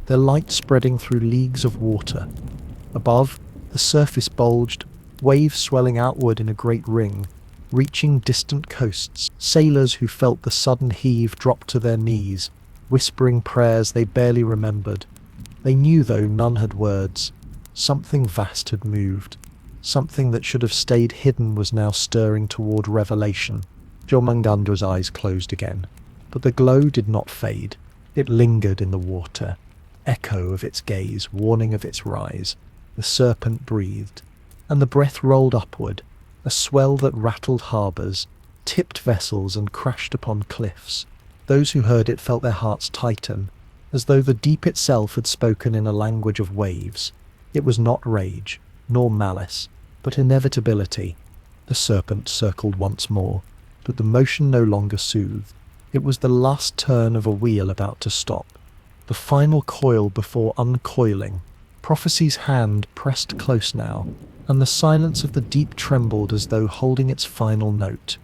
their light spreading through leagues of water. Above, the surface bulged, waves swelling outward in a great ring, reaching distant coasts. Sailors who felt the sudden heave dropped to their knees, whispering prayers they barely remembered. They knew, though none had words, something vast had moved. Something that should have stayed hidden was now stirring toward revelation. Jormungandr's eyes closed again, but the glow did not fade. It lingered in the water, echo of its gaze, warning of its rise. The serpent breathed, and the breath rolled upward, a swell that rattled harbours, tipped vessels and crashed upon cliffs. Those who heard it felt their hearts tighten, as though the deep itself had spoken in a language of waves. It was not rage, nor malice, but inevitability. The serpent circled once more, but the motion no longer soothed. It was the last turn of a wheel about to stop, the final coil before uncoiling. Prophecy's hand pressed close now, and the silence of the deep trembled as though holding its final note.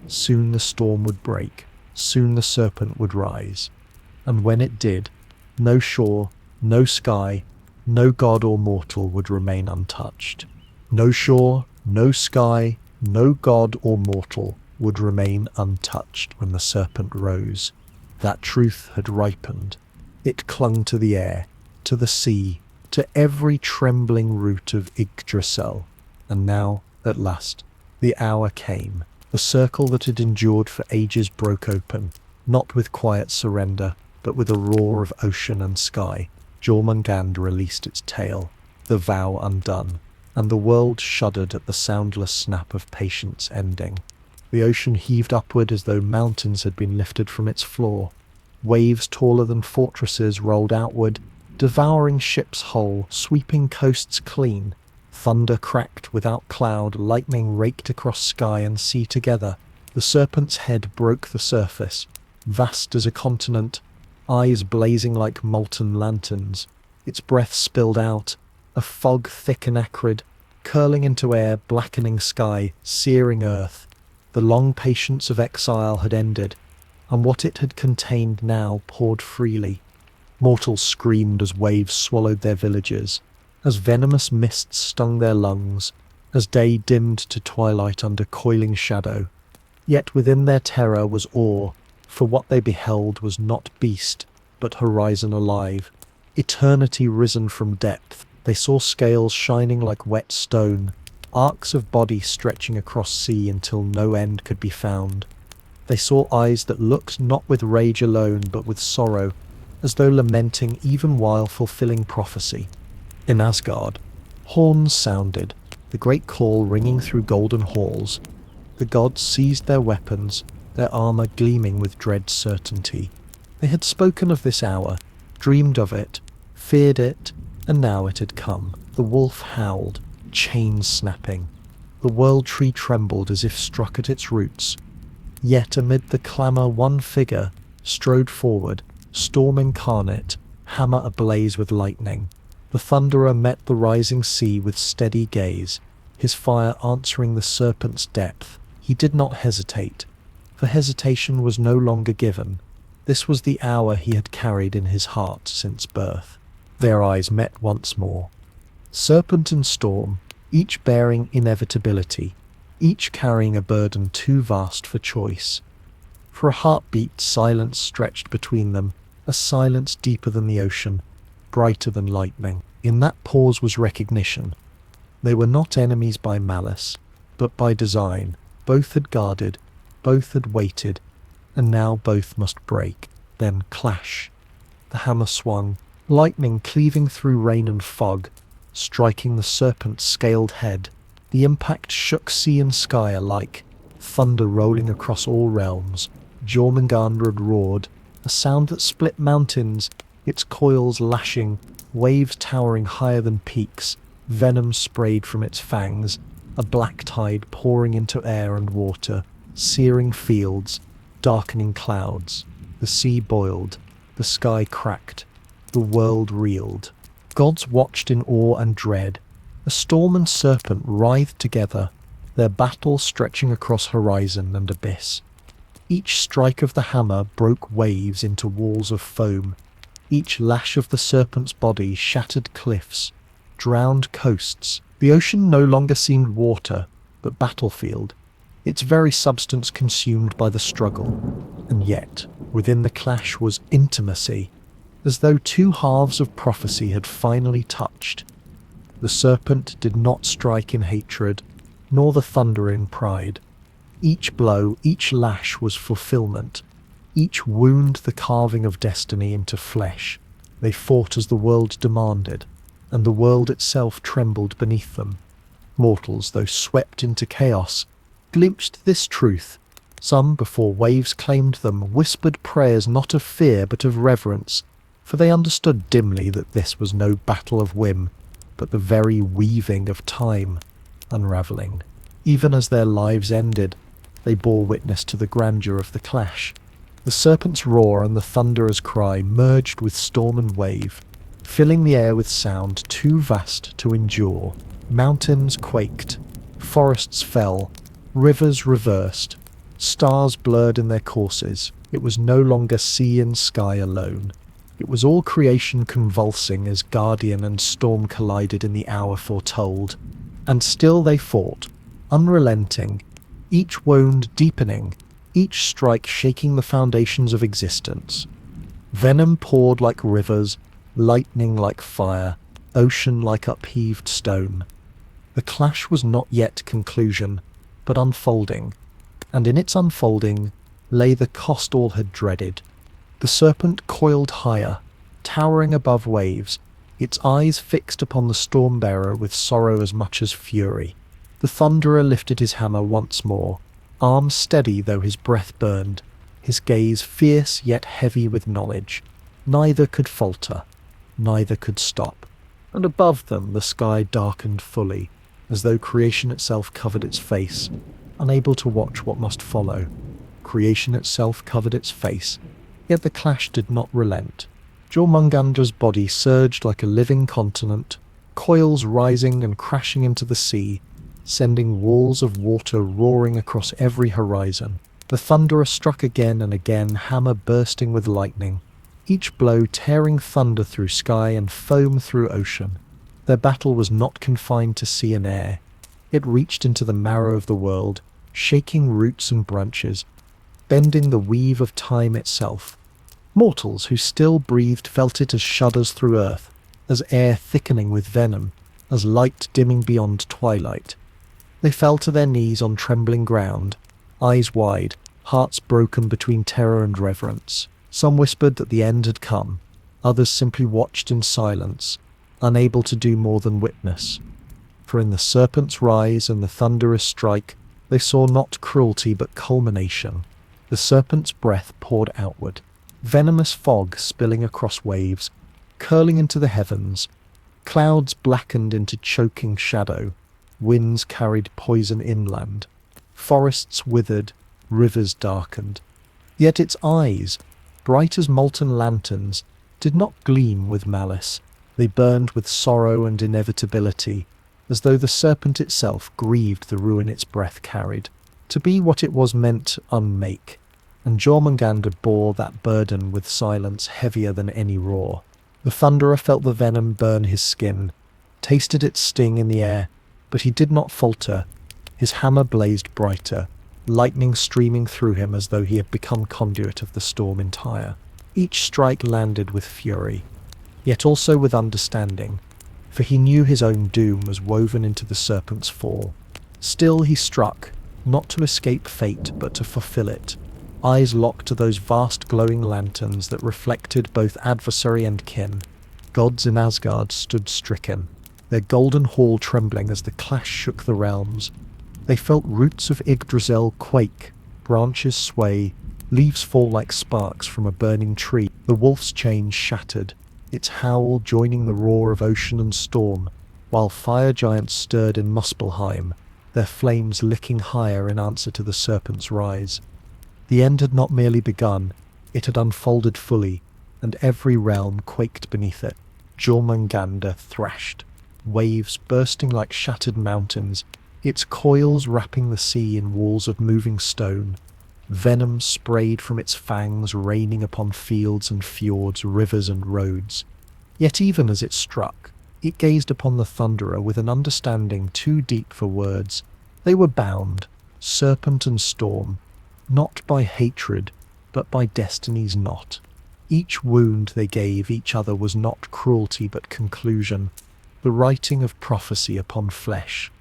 Soon the storm would break, soon the serpent would rise. And when it did, no shore, no sky, no god or mortal would remain untouched. No shore, no sky, no god or mortal would remain untouched when the serpent rose. That truth had ripened. It clung to the air, to the sea, to every trembling root of Yggdrasil. And now, at last, the hour came. The circle that had endured for ages broke open, not with quiet surrender, but with a roar of ocean and sky. Jormungandr released its tail, the vow undone, and the world shuddered at the soundless snap of patience ending. The ocean heaved upward as though mountains had been lifted from its floor. Waves taller than fortresses rolled outward, devouring ships whole, sweeping coasts clean. Thunder cracked without cloud, lightning raked across sky and sea together. The serpent's head broke the surface, vast as a continent, eyes blazing like molten lanterns. Its breath spilled out, a fog thick and acrid, curling into air, blackening sky, searing earth. The long patience of exile had ended, and what it had contained now poured freely. Mortals screamed as waves swallowed their villages, as venomous mists stung their lungs, as day dimmed to twilight under coiling shadow. Yet within their terror was awe, for what they beheld was not beast, but horizon alive, eternity risen from depth. They saw scales shining like wet stone, arcs of body stretching across sea until no end could be found. They saw eyes that looked not with rage alone, but with sorrow, as though lamenting even while fulfilling prophecy. In Asgard, horns sounded, the great call ringing through golden halls. The gods seized their weapons, their armor gleaming with dread certainty. They had spoken of this hour, dreamed of it, feared it, and now it had come. The wolf howled, chains snapping. The world tree trembled as if struck at its roots. Yet amid the clamour one figure strode forward, storm incarnate, hammer ablaze with lightning. The thunderer met the rising sea with steady gaze, his fire answering the serpent's depth. He did not hesitate, for hesitation was no longer given. This was the hour he had carried in his heart since birth. Their eyes met once more. Serpent and storm, each bearing inevitability, each carrying a burden too vast for choice. For a heartbeat, silence stretched between them, a silence deeper than the ocean, brighter than lightning. In that pause was recognition. They were not enemies by malice, but by design. Both had guarded, both had waited, and now both must break, then clash. The hammer swung, lightning cleaving through rain and fog, striking the serpent's scaled head. The impact shook sea and sky alike, thunder rolling across all realms. Jormungandr roared, a sound that split mountains, its coils lashing, waves towering higher than peaks, venom sprayed from its fangs, a black tide pouring into air and water, searing fields, darkening clouds. The sea boiled, the sky cracked, the world reeled. Gods watched in awe and dread. A storm and serpent writhed together, their battle stretching across horizon and abyss. Each strike of the hammer broke waves into walls of foam. Each lash of the serpent's body shattered cliffs, drowned coasts. The ocean no longer seemed water, but battlefield, its very substance consumed by the struggle. And yet, within the clash was intimacy, as though two halves of prophecy had finally touched. The serpent did not strike in hatred, nor the thunder in pride. Each blow, each lash was fulfillment. Each wound the carving of destiny into flesh. They fought as the world demanded, and the world itself trembled beneath them. Mortals, though swept into chaos, glimpsed this truth. Some, before waves claimed them, whispered prayers not of fear but of reverence, for they understood dimly that this was no battle of whim, but the very weaving of time unravelling. Even as their lives ended, they bore witness to the grandeur of the clash. The serpent's roar and the thunderer's cry merged with storm and wave, filling the air with sound too vast to endure. Mountains quaked, forests fell, rivers reversed, stars blurred in their courses. It was no longer sea and sky alone. It was all creation convulsing as guardian and storm collided in the hour foretold. And still they fought, unrelenting, each wound deepening, each strike shaking the foundations of existence. Venom poured like rivers, lightning like fire, ocean like upheaved stone. The clash was not yet conclusion, but unfolding, and in its unfolding lay the cost all had dreaded. The serpent coiled higher, towering above waves, its eyes fixed upon the storm-bearer with sorrow as much as fury. The thunderer lifted his hammer once more, arm steady though his breath burned, his gaze fierce yet heavy with knowledge. Neither could falter, neither could stop. And above them the sky darkened fully, as though creation itself covered its face, unable to watch what must follow. Creation itself covered its face, yet the clash did not relent. Jormungandra's body surged like a living continent, coils rising and crashing into the sea, sending walls of water roaring across every horizon. The thunderer struck again and again, hammer bursting with lightning, each blow tearing thunder through sky and foam through ocean. Their battle was not confined to sea and air. It reached into the marrow of the world, shaking roots and branches, bending the weave of time itself. Mortals who still breathed felt it as shudders through earth, as air thickening with venom, as light dimming beyond twilight. They fell to their knees on trembling ground, eyes wide, hearts broken between terror and reverence. Some whispered that the end had come, others simply watched in silence, unable to do more than witness. For in the serpent's rise and the thunderous strike, they saw not cruelty but culmination. The serpent's breath poured outward, venomous fog spilling across waves, curling into the heavens. Clouds blackened into choking shadow, winds carried poison inland, forests withered, rivers darkened. Yet its eyes, bright as molten lanterns, did not gleam with malice. They burned with sorrow and inevitability, as though the serpent itself grieved the ruin its breath carried. To be what it was meant unmake, and Jormungandr bore that burden with silence heavier than any roar. The thunderer felt the venom burn his skin, tasted its sting in the air, but he did not falter. His hammer blazed brighter, lightning streaming through him as though he had become conduit of the storm entire. Each strike landed with fury, yet also with understanding, for he knew his own doom was woven into the serpent's fall. Still he struck, not to escape fate but to fulfill it, eyes locked to those vast glowing lanterns that reflected both adversary and kin. Gods in Asgard stood stricken, their golden hall trembling as the clash shook the realms. They felt roots of Yggdrasil quake, branches sway, leaves fall like sparks from a burning tree. The wolf's chain shattered, its howl joining the roar of ocean and storm, while fire giants stirred in Muspelheim, their flames licking higher in answer to the serpent's rise. The end had not merely begun, it had unfolded fully, and every realm quaked beneath it. Jormungandr thrashed, waves bursting like shattered mountains, its coils wrapping the sea in walls of moving stone. Venom sprayed from its fangs, raining upon fields and fjords, rivers and roads. Yet even as it struck, it gazed upon the thunderer with an understanding too deep for words. They were bound, serpent and storm, not by hatred, but by destiny's knot. Each wound they gave each other was not cruelty but conclusion, the writing of prophecy upon flesh.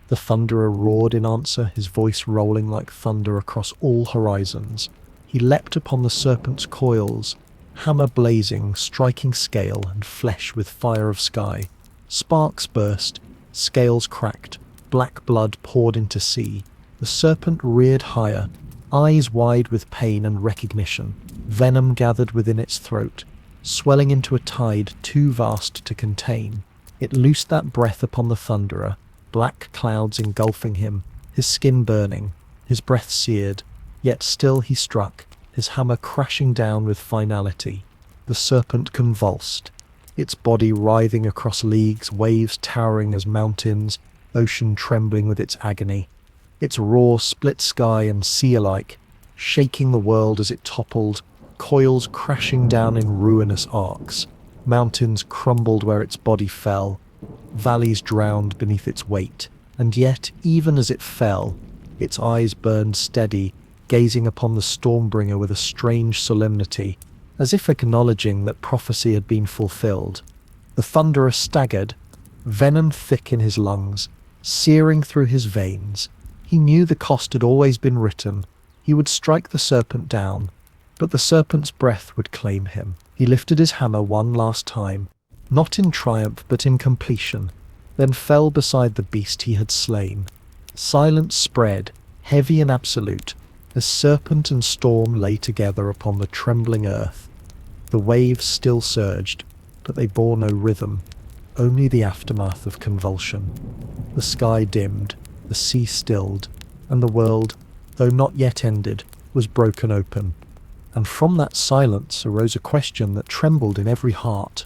The thunderer roared in answer, his voice rolling like thunder across all horizons. He leapt upon the serpent's coils, hammer blazing, striking scale and flesh with fire of sky. Sparks burst, scales cracked, black blood poured into sea. The serpent reared higher, eyes wide with pain and recognition. Venom gathered within its throat, swelling into a tide too vast to contain. It loosed that breath upon the thunderer, black clouds engulfing him, his skin burning, his breath seared, yet still he struck, his hammer crashing down with finality. The serpent convulsed. its body writhing across leagues, waves towering as mountains, ocean trembling with its agony. Its roar split sky and sea alike, shaking the world as it toppled, coils crashing down in ruinous arcs. Mountains crumbled where its body fell, valleys drowned beneath its weight, and yet, even as it fell, its eyes burned steady, gazing upon the Stormbringer with a strange solemnity, as if acknowledging that prophecy had been fulfilled. The Thunderer staggered, venom thick in his lungs, searing through his veins. He knew the cost had always been written. He would strike the Serpent down, but the Serpent's breath would claim him. He lifted his hammer one last time, not in triumph but in completion, then fell beside the beast he had slain. Silence spread, heavy and absolute, as Serpent and Storm lay together upon the trembling earth. The waves still surged, but they bore no rhythm, only the aftermath of convulsion. The sky dimmed, the sea stilled, and the world, though not yet ended, was broken open. And from that silence arose a question that trembled in every heart,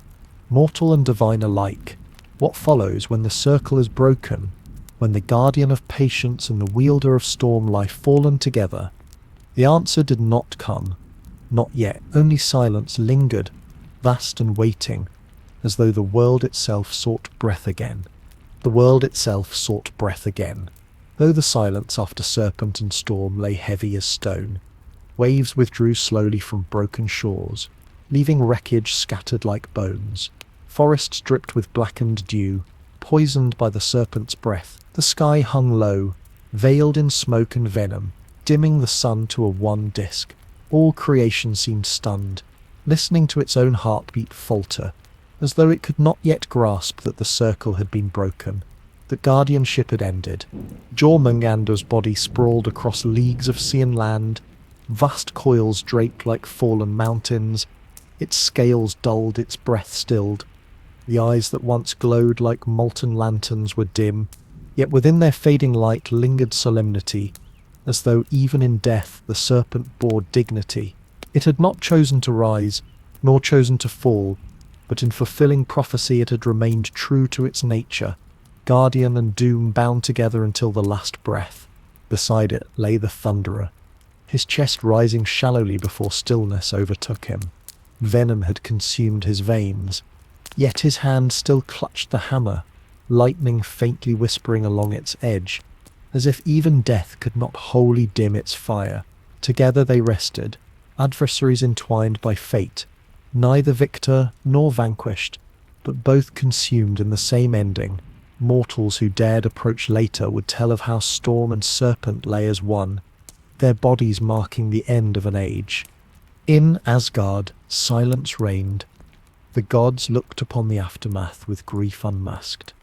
mortal and divine alike. What follows when the circle is broken, when the guardian of patience and the wielder of storm lie fallen together? The answer did not come. Not yet. Only silence lingered, vast and waiting, as though the world itself sought breath again. The world itself sought breath again, though the silence after Serpent and Storm lay heavy as stone. Waves withdrew slowly from broken shores, leaving wreckage scattered like bones. Forests dripped with blackened dew, poisoned by the Serpent's breath. The sky hung low, veiled in smoke and venom, dimming the sun to a one disk. All creation seemed stunned, listening to its own heartbeat falter, as though it could not yet grasp that the circle had been broken, that guardianship had ended. Jormungandr's body sprawled across leagues of sea and land, vast coils draped like fallen mountains. Its scales dulled, its breath stilled. The eyes that once glowed like molten lanterns were dim, yet within their fading light lingered solemnity, as though even in death the Serpent bore dignity. It had not chosen to rise, nor chosen to fall, but in fulfilling prophecy it had remained true to its nature, guardian and doom bound together until the last breath. Beside it lay the Thunderer, his chest rising shallowly before stillness overtook him. Venom had consumed his veins, yet his hand still clutched the hammer, lightning faintly whispering along its edge, as if even death could not wholly dim its fire. Together they rested, adversaries entwined by fate, neither victor nor vanquished, but both consumed in the same ending. Mortals who dared approach later would tell of how Storm and Serpent lay as one, their bodies marking the end of an age. In Asgard, silence reigned. The gods looked upon the aftermath with grief unmasked.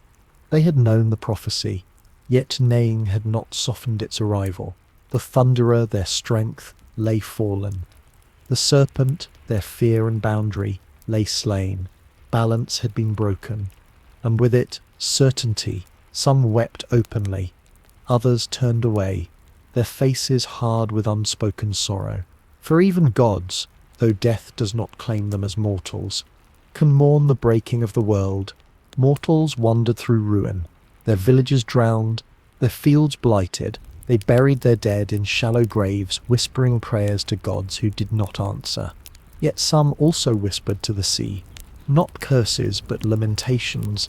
They had known the prophecy, yet neighing had not softened its arrival. The Thunderer, their strength, lay fallen. The Serpent, their fear and boundary, lay slain. Balance had been broken, and with it, certainty. Some wept openly, others turned away, their faces hard with unspoken sorrow. For even gods, though death does not claim them as mortals, can mourn the breaking of the world. Mortals wandered through ruin, their villages drowned, their fields blighted. They buried their dead in shallow graves, whispering prayers to gods who did not answer. Yet some also whispered to the sea, not curses but lamentations,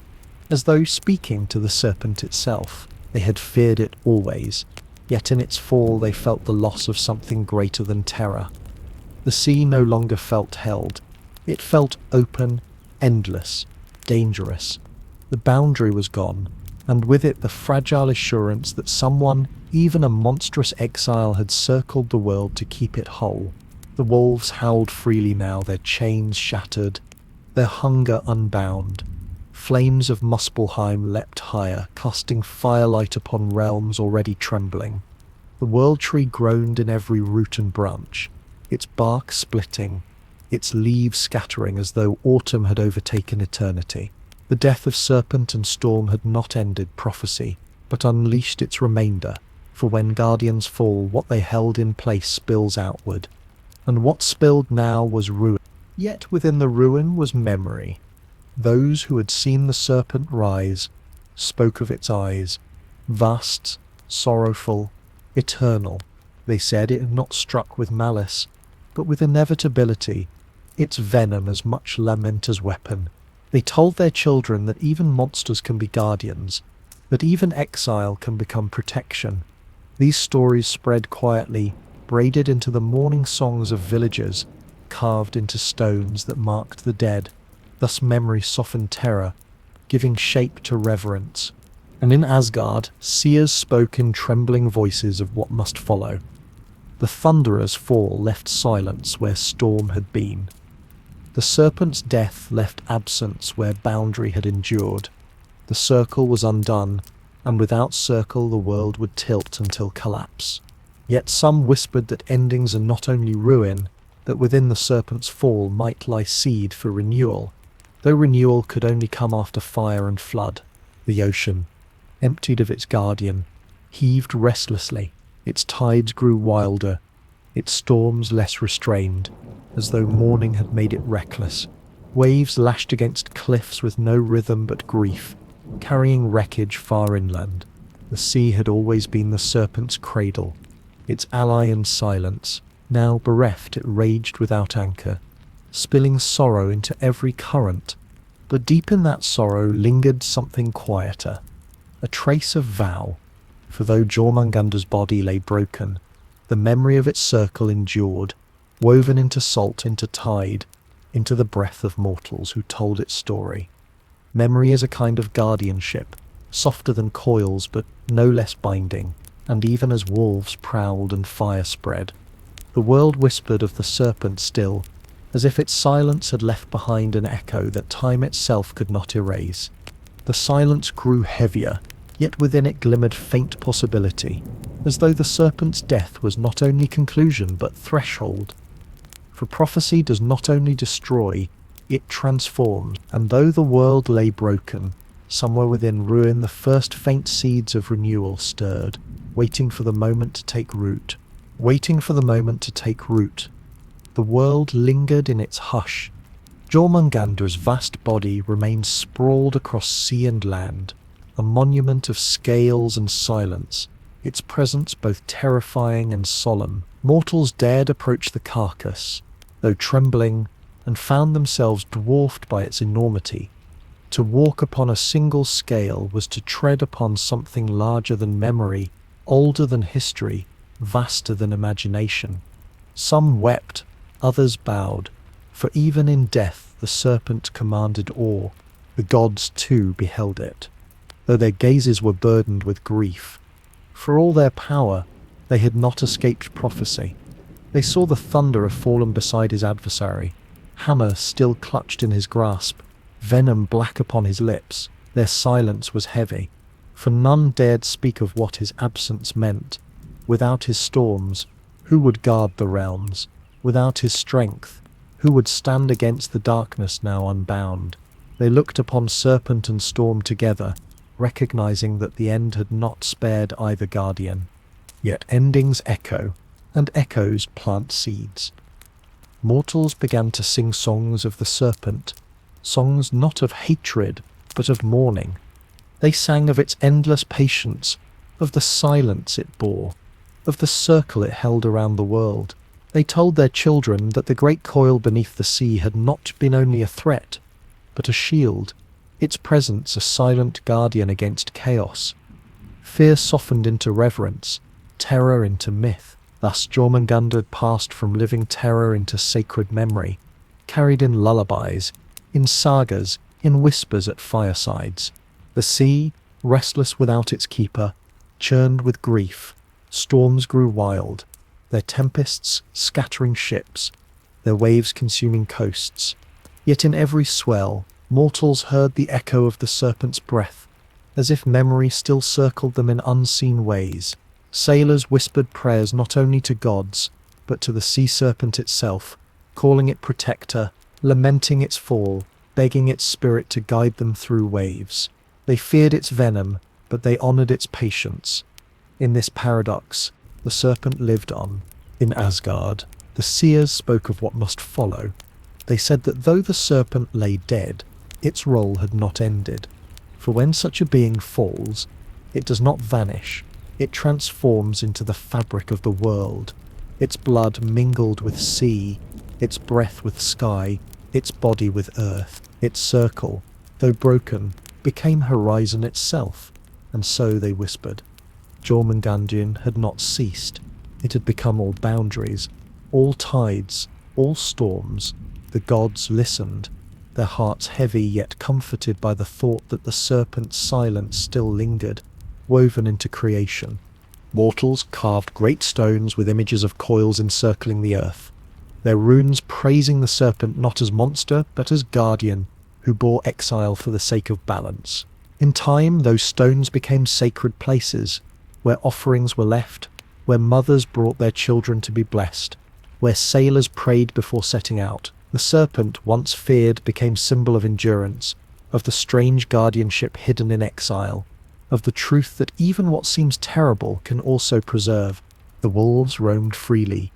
as though speaking to the Serpent itself. They had feared it always, yet in its fall they felt the loss of something greater than terror. The sea no longer felt held. It felt open, endless, dangerous. The boundary was gone, and with it the fragile assurance that someone, even a monstrous exile, had circled the world to keep it whole. The wolves howled freely now, their chains shattered, their hunger unbound. Flames of Muspelheim leapt higher, casting firelight upon realms already trembling. The world tree groaned in every root and branch, its bark splitting, its leaves scattering as though autumn had overtaken eternity. The death of Serpent and Storm had not ended prophecy, but unleashed its remainder, for when guardians fall, what they held in place spills outward, and what spilled now was ruin. Yet within the ruin was memory. Those who had seen the serpent rise spoke of its eyes, vast, sorrowful, eternal. They said it had not struck with malice, but with inevitability, its venom as much lament as weapon. They told their children that even monsters can be guardians, that even exile can become protection. These stories spread quietly, braided into the mourning songs of villagers, carved into stones that marked the dead. Thus memory softened terror, giving shape to reverence. And in Asgard, seers spoke in trembling voices of what must follow. The Thunderer's fall left silence where storm had been. The serpent's death left absence where boundary had endured. The circle was undone, and without circle the world would tilt until collapse. Yet some whispered that endings are not only ruin, that within the serpent's fall might lie seed for renewal, though renewal could only come after fire and flood. The ocean, emptied of its guardian, heaved restlessly. Its tides grew wilder, its storms less restrained, as though morning had made it reckless. Waves lashed against cliffs with no rhythm but grief, carrying wreckage far inland. The sea had always been the serpent's cradle, its ally in silence. Now bereft, it raged without anchor, spilling sorrow into every current. But deep in that sorrow lingered something quieter, a trace of vow. For though Jormungandr's body lay broken, the memory of its circle endured, woven into salt, into tide, into the breath of mortals who told its story. Memory is a kind of guardianship, softer than coils but no less binding, and even as wolves prowled and fire spread, the world whispered of the serpent still, as if its silence had left behind an echo that time itself could not erase. The silence grew heavier, yet within it glimmered faint possibility, as though the serpent's death was not only conclusion but threshold. For prophecy does not only destroy, it transforms, and though the world lay broken, somewhere within ruin the first faint seeds of renewal stirred, waiting for the moment to take root. Waiting for the moment to take root. The world lingered in its hush. Jormungandr's vast body remained sprawled across sea and land, a monument of scales and silence, its presence both terrifying and solemn. Mortals dared approach the carcass, though trembling, and found themselves dwarfed by its enormity. To walk upon a single scale was to tread upon something larger than memory, older than history, vaster than imagination. Some wept, others bowed, for even in death the serpent commanded awe. The gods too beheld it, though their gazes were burdened with grief. For all their power, they had not escaped prophecy. They saw the Thunderer fallen beside his adversary, hammer still clutched in his grasp, venom black upon his lips. Their silence was heavy, for none dared speak of what his absence meant. Without his storms, who would guard the realms? Without his strength, who would stand against the darkness now unbound? They looked upon serpent and storm together, recognizing that the end had not spared either guardian. Yet endings echo, and echoes plant seeds. Mortals began to sing songs of the serpent, songs not of hatred, but of mourning. They sang of its endless patience, of the silence it bore, of the circle it held around the world. They told their children that the great coil beneath the sea had not been only a threat, but a shield, its presence a silent guardian against chaos. Fear softened into reverence, terror into myth. Thus Jormungandr passed from living terror into sacred memory, carried in lullabies, in sagas, in whispers at firesides. The sea, restless without its keeper, churned with grief. Storms grew wild, their tempests scattering ships, their waves consuming coasts. Yet in every swell, mortals heard the echo of the serpent's breath, as if memory still circled them in unseen ways. Sailors whispered prayers not only to gods, but to the sea serpent itself, calling it protector, lamenting its fall, begging its spirit to guide them through waves. They feared its venom, but they honored its patience. In this paradox, the serpent lived on. In Asgard, the seers spoke of what must follow. They said that though the serpent lay dead, its role had not ended. For when such a being falls, it does not vanish, it transforms into the fabric of the world. Its blood mingled with sea, its breath with sky, its body with earth. Its circle, though broken, became horizon itself, and so they whispered. Jormungandr had not ceased. It had become all boundaries, all tides, all storms. The gods listened, their hearts heavy yet comforted by the thought that the serpent's silence still lingered, woven into creation. Mortals carved great stones with images of coils encircling the earth, their runes praising the serpent not as monster but as guardian who bore exile for the sake of balance. In time, those stones became sacred places, where offerings were left, where mothers brought their children to be blessed, where sailors prayed before setting out. The serpent, once feared, became symbol of endurance, of the strange guardianship hidden in exile, of the truth that even what seems terrible can also preserve. The wolves roamed freely.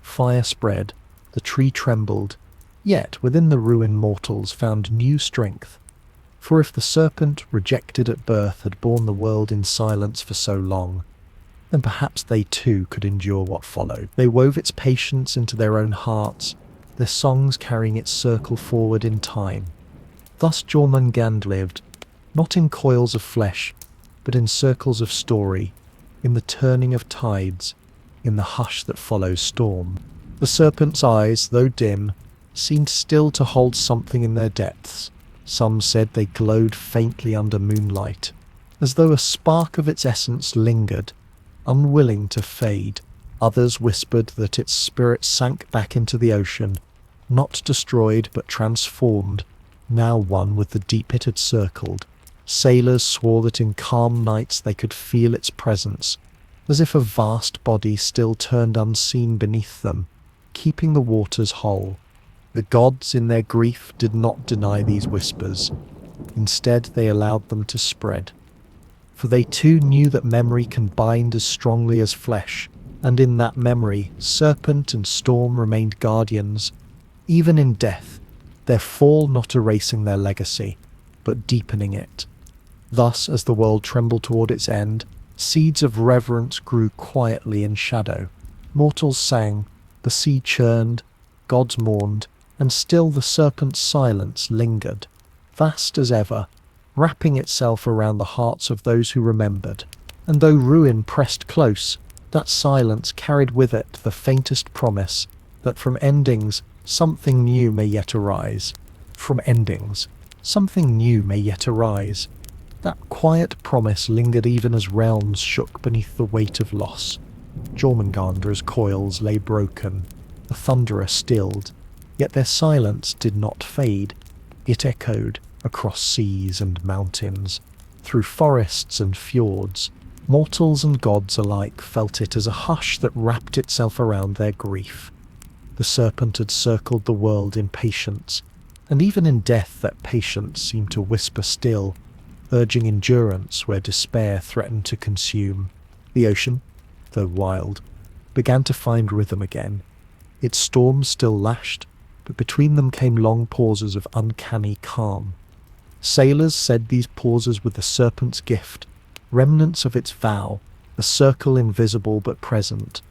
Fire spread, the tree trembled, yet within the ruin mortals found new strength. For if the serpent, rejected at birth, had borne the world in silence for so long, then perhaps they too could endure what followed. They wove its patience into their own hearts, their songs carrying its circle forward in time. Thus Jormungandr lived, not in coils of flesh, but in circles of story, in the turning of tides, in the hush that follows storm. The serpent's eyes, though dim, seemed still to hold something in their depths. Some said they glowed faintly under moonlight, as though a spark of its essence lingered, unwilling to fade. Others whispered that its spirit sank back into the ocean, not destroyed but transformed, now one with the deep it had circled. Sailors swore that in calm nights they could feel its presence, as if a vast body still turned unseen beneath them, keeping the waters whole. The gods in their grief did not deny these whispers. Instead they allowed them to spread. For they too knew that memory can bind as strongly as flesh, and in that memory serpent and storm remained guardians, even in death, their fall not erasing their legacy, but deepening it. Thus, as the world trembled toward its end, seeds of reverence grew quietly in shadow. Mortals sang, the sea churned, gods mourned, and still the serpent's silence lingered, vast as ever, wrapping itself around the hearts of those who remembered. And though ruin pressed close, that silence carried with it the faintest promise that from endings something new may yet arise. From endings, something new may yet arise. That quiet promise lingered even as realms shook beneath the weight of loss. Jormungandra's coils lay broken, the thunderer stilled, yet their silence did not fade. It echoed across seas and mountains, through forests and fjords. Mortals and gods alike felt it as a hush that wrapped itself around their grief. The serpent had circled the world in patience, and even in death that patience seemed to whisper still, urging endurance where despair threatened to consume. The ocean, though wild, began to find rhythm again. Its storms still lashed, but between them came long pauses of uncanny calm. Sailors said these pauses were the serpent's gift, remnants of its vow, a circle invisible but present,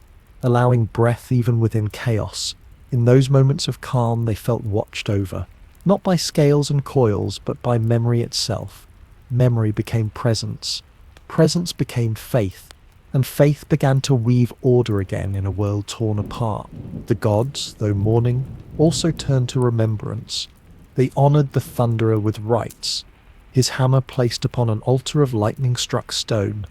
allowing breath even within chaos. In those moments of calm they felt watched over, not by scales and coils, but by memory itself. Memory became presence, presence became faith, and faith began to weave order again in a world torn apart. The gods, though mourning, also turned to remembrance. They honoured the thunderer with rites, his hammer placed upon an altar of lightning-struck stone.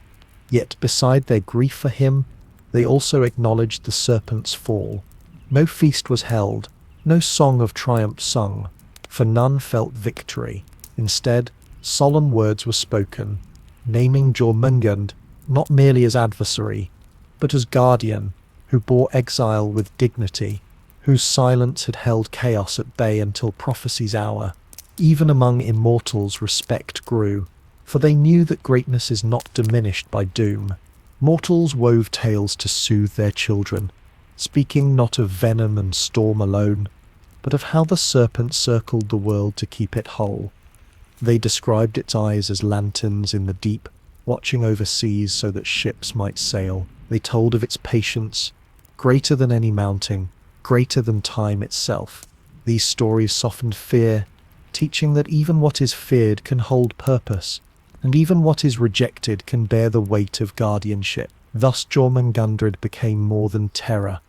Yet beside their grief for him, they also acknowledged the serpent's fall. No feast was held, no song of triumph sung, for none felt victory. Instead, solemn words were spoken, naming Jormungandr not merely as adversary, but as guardian, who bore exile with dignity, whose silence had held chaos at bay until prophecy's hour. Even among immortals respect grew, for they knew that greatness is not diminished by doom. Mortals wove tales to soothe their children, speaking not of venom and storm alone, but of how the serpent circled the world to keep it whole. They described its eyes as lanterns in the deep, watching over seas so that ships might sail. They told of its patience, greater than any mountain, greater than time itself. These stories softened fear, teaching that even what is feared can hold purpose, and even what is rejected can bear the weight of guardianship. Thus Jormungandr became more than terror.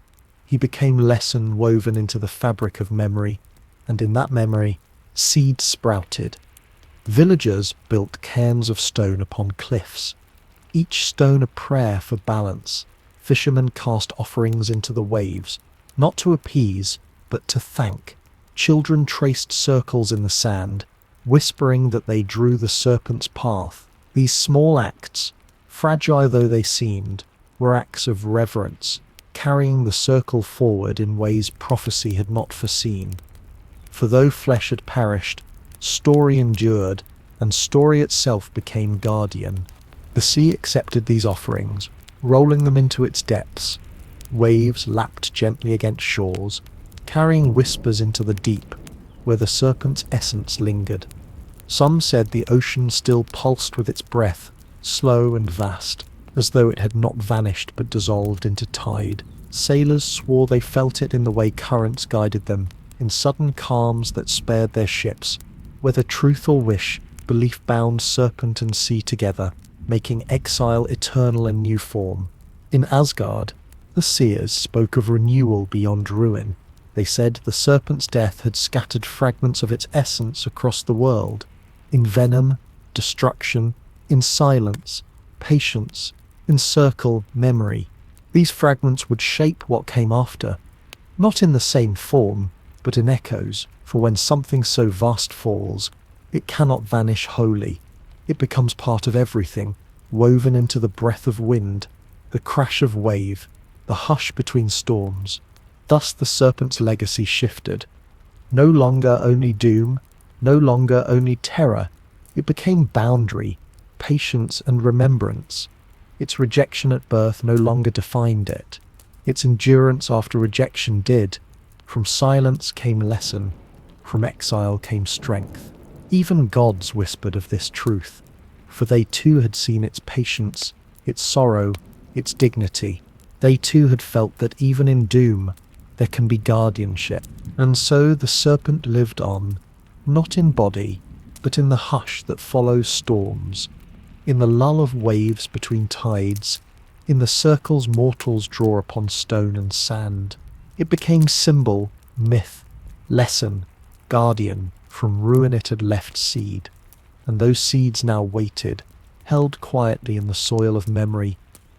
He became lesson woven into the fabric of memory, and in that memory, seeds sprouted. Villagers built cairns of stone upon cliffs, each stone a prayer for balance. Fishermen cast offerings into the waves, not to appease, but to thank. Children traced circles in the sand, whispering that they drew the serpent's path. These small acts, fragile though they seemed, were acts of reverence, carrying the circle forward in ways prophecy had not foreseen. For though flesh had perished, story endured, and story itself became guardian. The sea accepted these offerings, rolling them into its depths. Waves lapped gently against shores, carrying whispers into the deep, where the serpent's essence lingered. Some said the ocean still pulsed with its breath, slow and vast, as though it had not vanished but dissolved into tide. Sailors swore they felt it in the way currents guided them, in sudden calms that spared their ships. Whether truth or wish, belief bound serpent and sea together, making exile eternal in new form. In Asgard, the seers spoke of renewal beyond ruin. They said the serpent's death had scattered fragments of its essence across the world. In venom, destruction, in silence, patience, encircle memory. These fragments would shape what came after, not in the same form, but in echoes, for when something so vast falls, it cannot vanish wholly. It becomes part of everything, woven into the breath of wind, the crash of wave, the hush between storms. Thus the serpent's legacy shifted. No longer only doom, no longer only terror, it became boundary, patience and remembrance. Its rejection at birth no longer defined it. Its endurance after rejection did. From silence came lesson, from exile came strength. Even gods whispered of this truth, for they too had seen its patience, its sorrow, its dignity. They too had felt that even in doom, there can be guardianship. And so the serpent lived on, not in body, but in the hush that follows storms, in the lull of waves between tides, in the circles mortals draw upon stone and sand. It became symbol, myth, lesson, guardian. From ruin it had left seed, and those seeds now waited, held quietly in the soil of memory,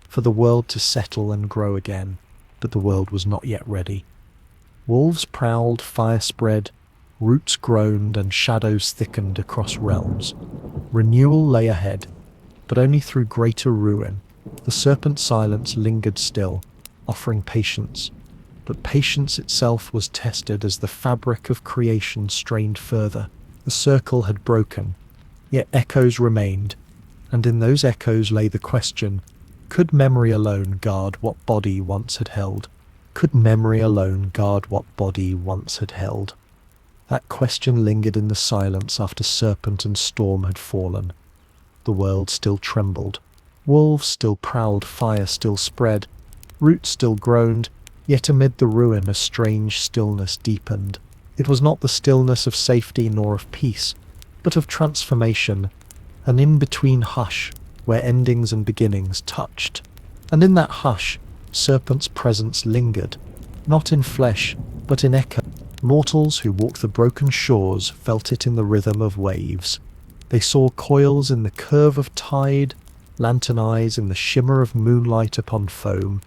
for the world to settle and grow again. But the world was not yet ready. Wolves prowled, fire spread, roots groaned, and shadows thickened across realms. Renewal lay ahead, but only through greater ruin. The serpent's silence lingered still, offering patience. But patience itself was tested as the fabric of creation strained further. The circle had broken, yet echoes remained, and in those echoes lay the question, could memory alone guard what body once had held? Could memory alone guard what body once had held? That question lingered in the silence after serpent and storm had fallen. The world still trembled. Wolves still prowled, fire still spread, roots still groaned, yet amid the ruin a strange stillness deepened. It was not the stillness of safety nor of peace, but of transformation, an in-between hush where endings and beginnings touched. And in that hush, Serpent's presence lingered, not in flesh, but in echo. Mortals who walked the broken shores felt it in the rhythm of waves. They saw coils in the curve of tide, lantern eyes in the shimmer of moonlight upon foam.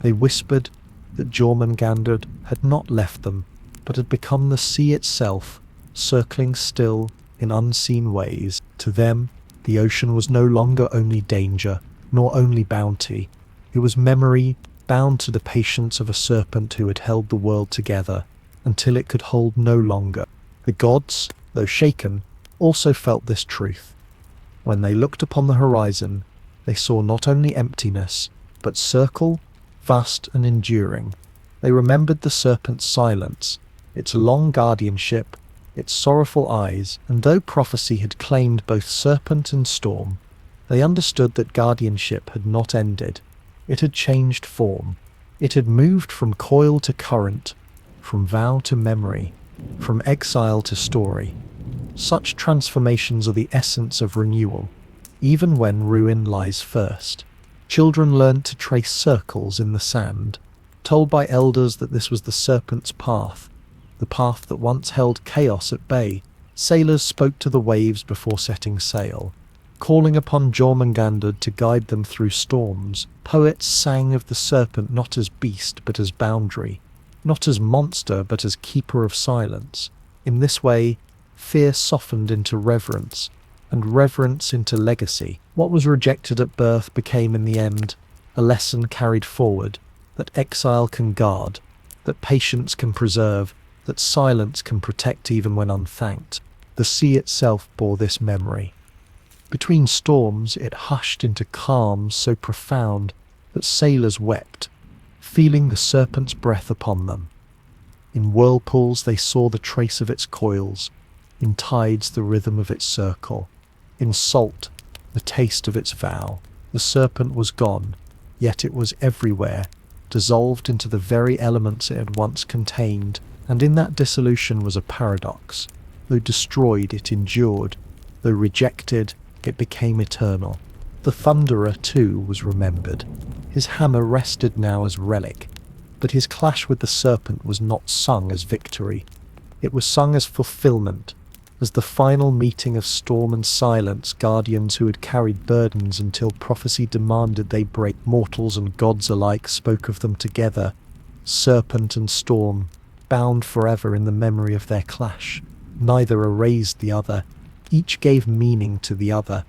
They whispered that Jormungandr had not left them, but had become the sea itself, circling still in unseen ways. To them, the ocean was no longer only danger, nor only bounty. It was memory, bound to the patience of a serpent who had held the world together, until it could hold no longer. The gods, though shaken, also felt this truth. When they looked upon the horizon, they saw not only emptiness, but circle, vast and enduring. They remembered the serpent's silence, its long guardianship, its sorrowful eyes, and though prophecy had claimed both serpent and storm, they understood that guardianship had not ended. It had changed form. It had moved from coil to current, from vow to memory, from exile to story. Such transformations are the essence of renewal, even when ruin lies first. Children learned to trace circles in the sand, told by elders that this was the serpent's path, the path that once held chaos at bay. Sailors spoke to the waves before setting sail, calling upon Jormungandr to guide them through storms. Poets sang of the serpent not as beast but as boundary, not as monster but as keeper of silence. In this way, fear softened into reverence, and reverence into legacy. What was rejected at birth became in the end a lesson carried forward, that exile can guard, that patience can preserve, that silence can protect even when unthanked. The sea itself bore this memory. Between storms it hushed into calms so profound that sailors wept, feeling the serpent's breath upon them. In whirlpools they saw the trace of its coils, in tides the rhythm of its circle, in salt the taste of its vow. The serpent was gone, yet it was everywhere, dissolved into the very elements it had once contained, and in that dissolution was a paradox. Though destroyed, it endured. Though rejected, it became eternal. The Thunderer, too, was remembered. His hammer rested now as relic, but his clash with the serpent was not sung as victory. It was sung as fulfillment, as the final meeting of storm and silence, guardians who had carried burdens until prophecy demanded they break. Mortals and gods alike spoke of them together, serpent and storm, bound forever in the memory of their clash. Neither erased the other, each gave meaning to the other.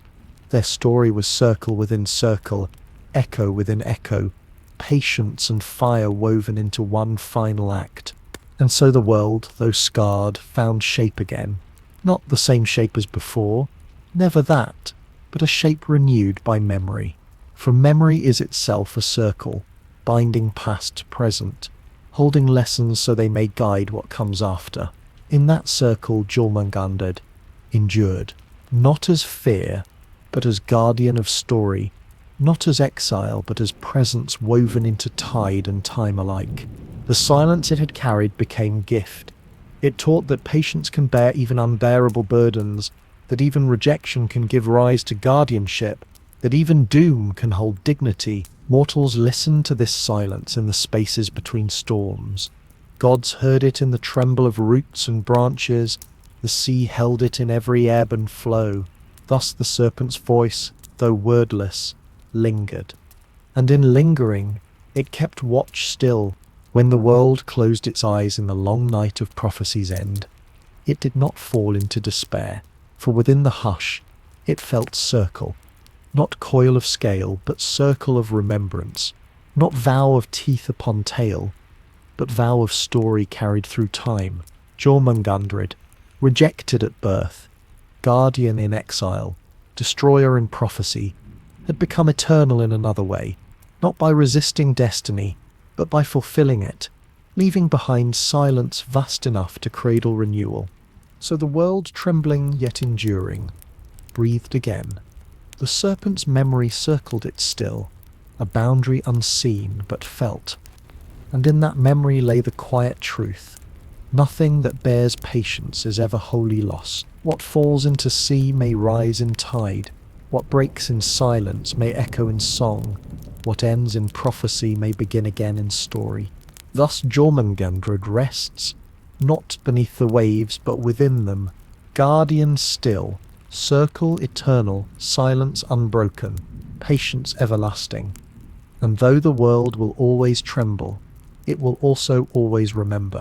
Their story was circle within circle, echo within echo, patience and fire woven into one final act. And so the world, though scarred, found shape again. Not the same shape as before, never that, but a shape renewed by memory. For memory is itself a circle, binding past to present, holding lessons so they may guide what comes after. In that circle Jormungandr endured, not as fear, but as guardian of story, not as exile, but as presence woven into tide and time alike. The silence it had carried became gift. It taught that patience can bear even unbearable burdens, that even rejection can give rise to guardianship, that even doom can hold dignity. Mortals listened to this silence in the spaces between storms. Gods heard it in the tremble of roots and branches. The sea held it in every ebb and flow. Thus the serpent's voice, though wordless, lingered. And in lingering, it kept watch still. When the world closed its eyes in the long night of prophecy's end, it did not fall into despair, for within the hush it felt circle. Not coil of scale, but circle of remembrance. Not vow of teeth upon tail, but vow of story carried through time. Jormungandr, rejected at birth, guardian in exile, destroyer in prophecy, had become eternal in another way, not by resisting destiny, but by fulfilling it, leaving behind silence vast enough to cradle renewal. So the world, trembling yet enduring, breathed again. The serpent's memory circled it still, a boundary unseen but felt. And in that memory lay the quiet truth. Nothing that bears patience is ever wholly lost. What falls into sea may rise in tide. What breaks in silence may echo in song. What ends in prophecy may begin again in story. Thus Jormungandr rests, not beneath the waves but within them, guardian still, circle eternal, silence unbroken, patience everlasting. And though the world will always tremble, it will also always remember.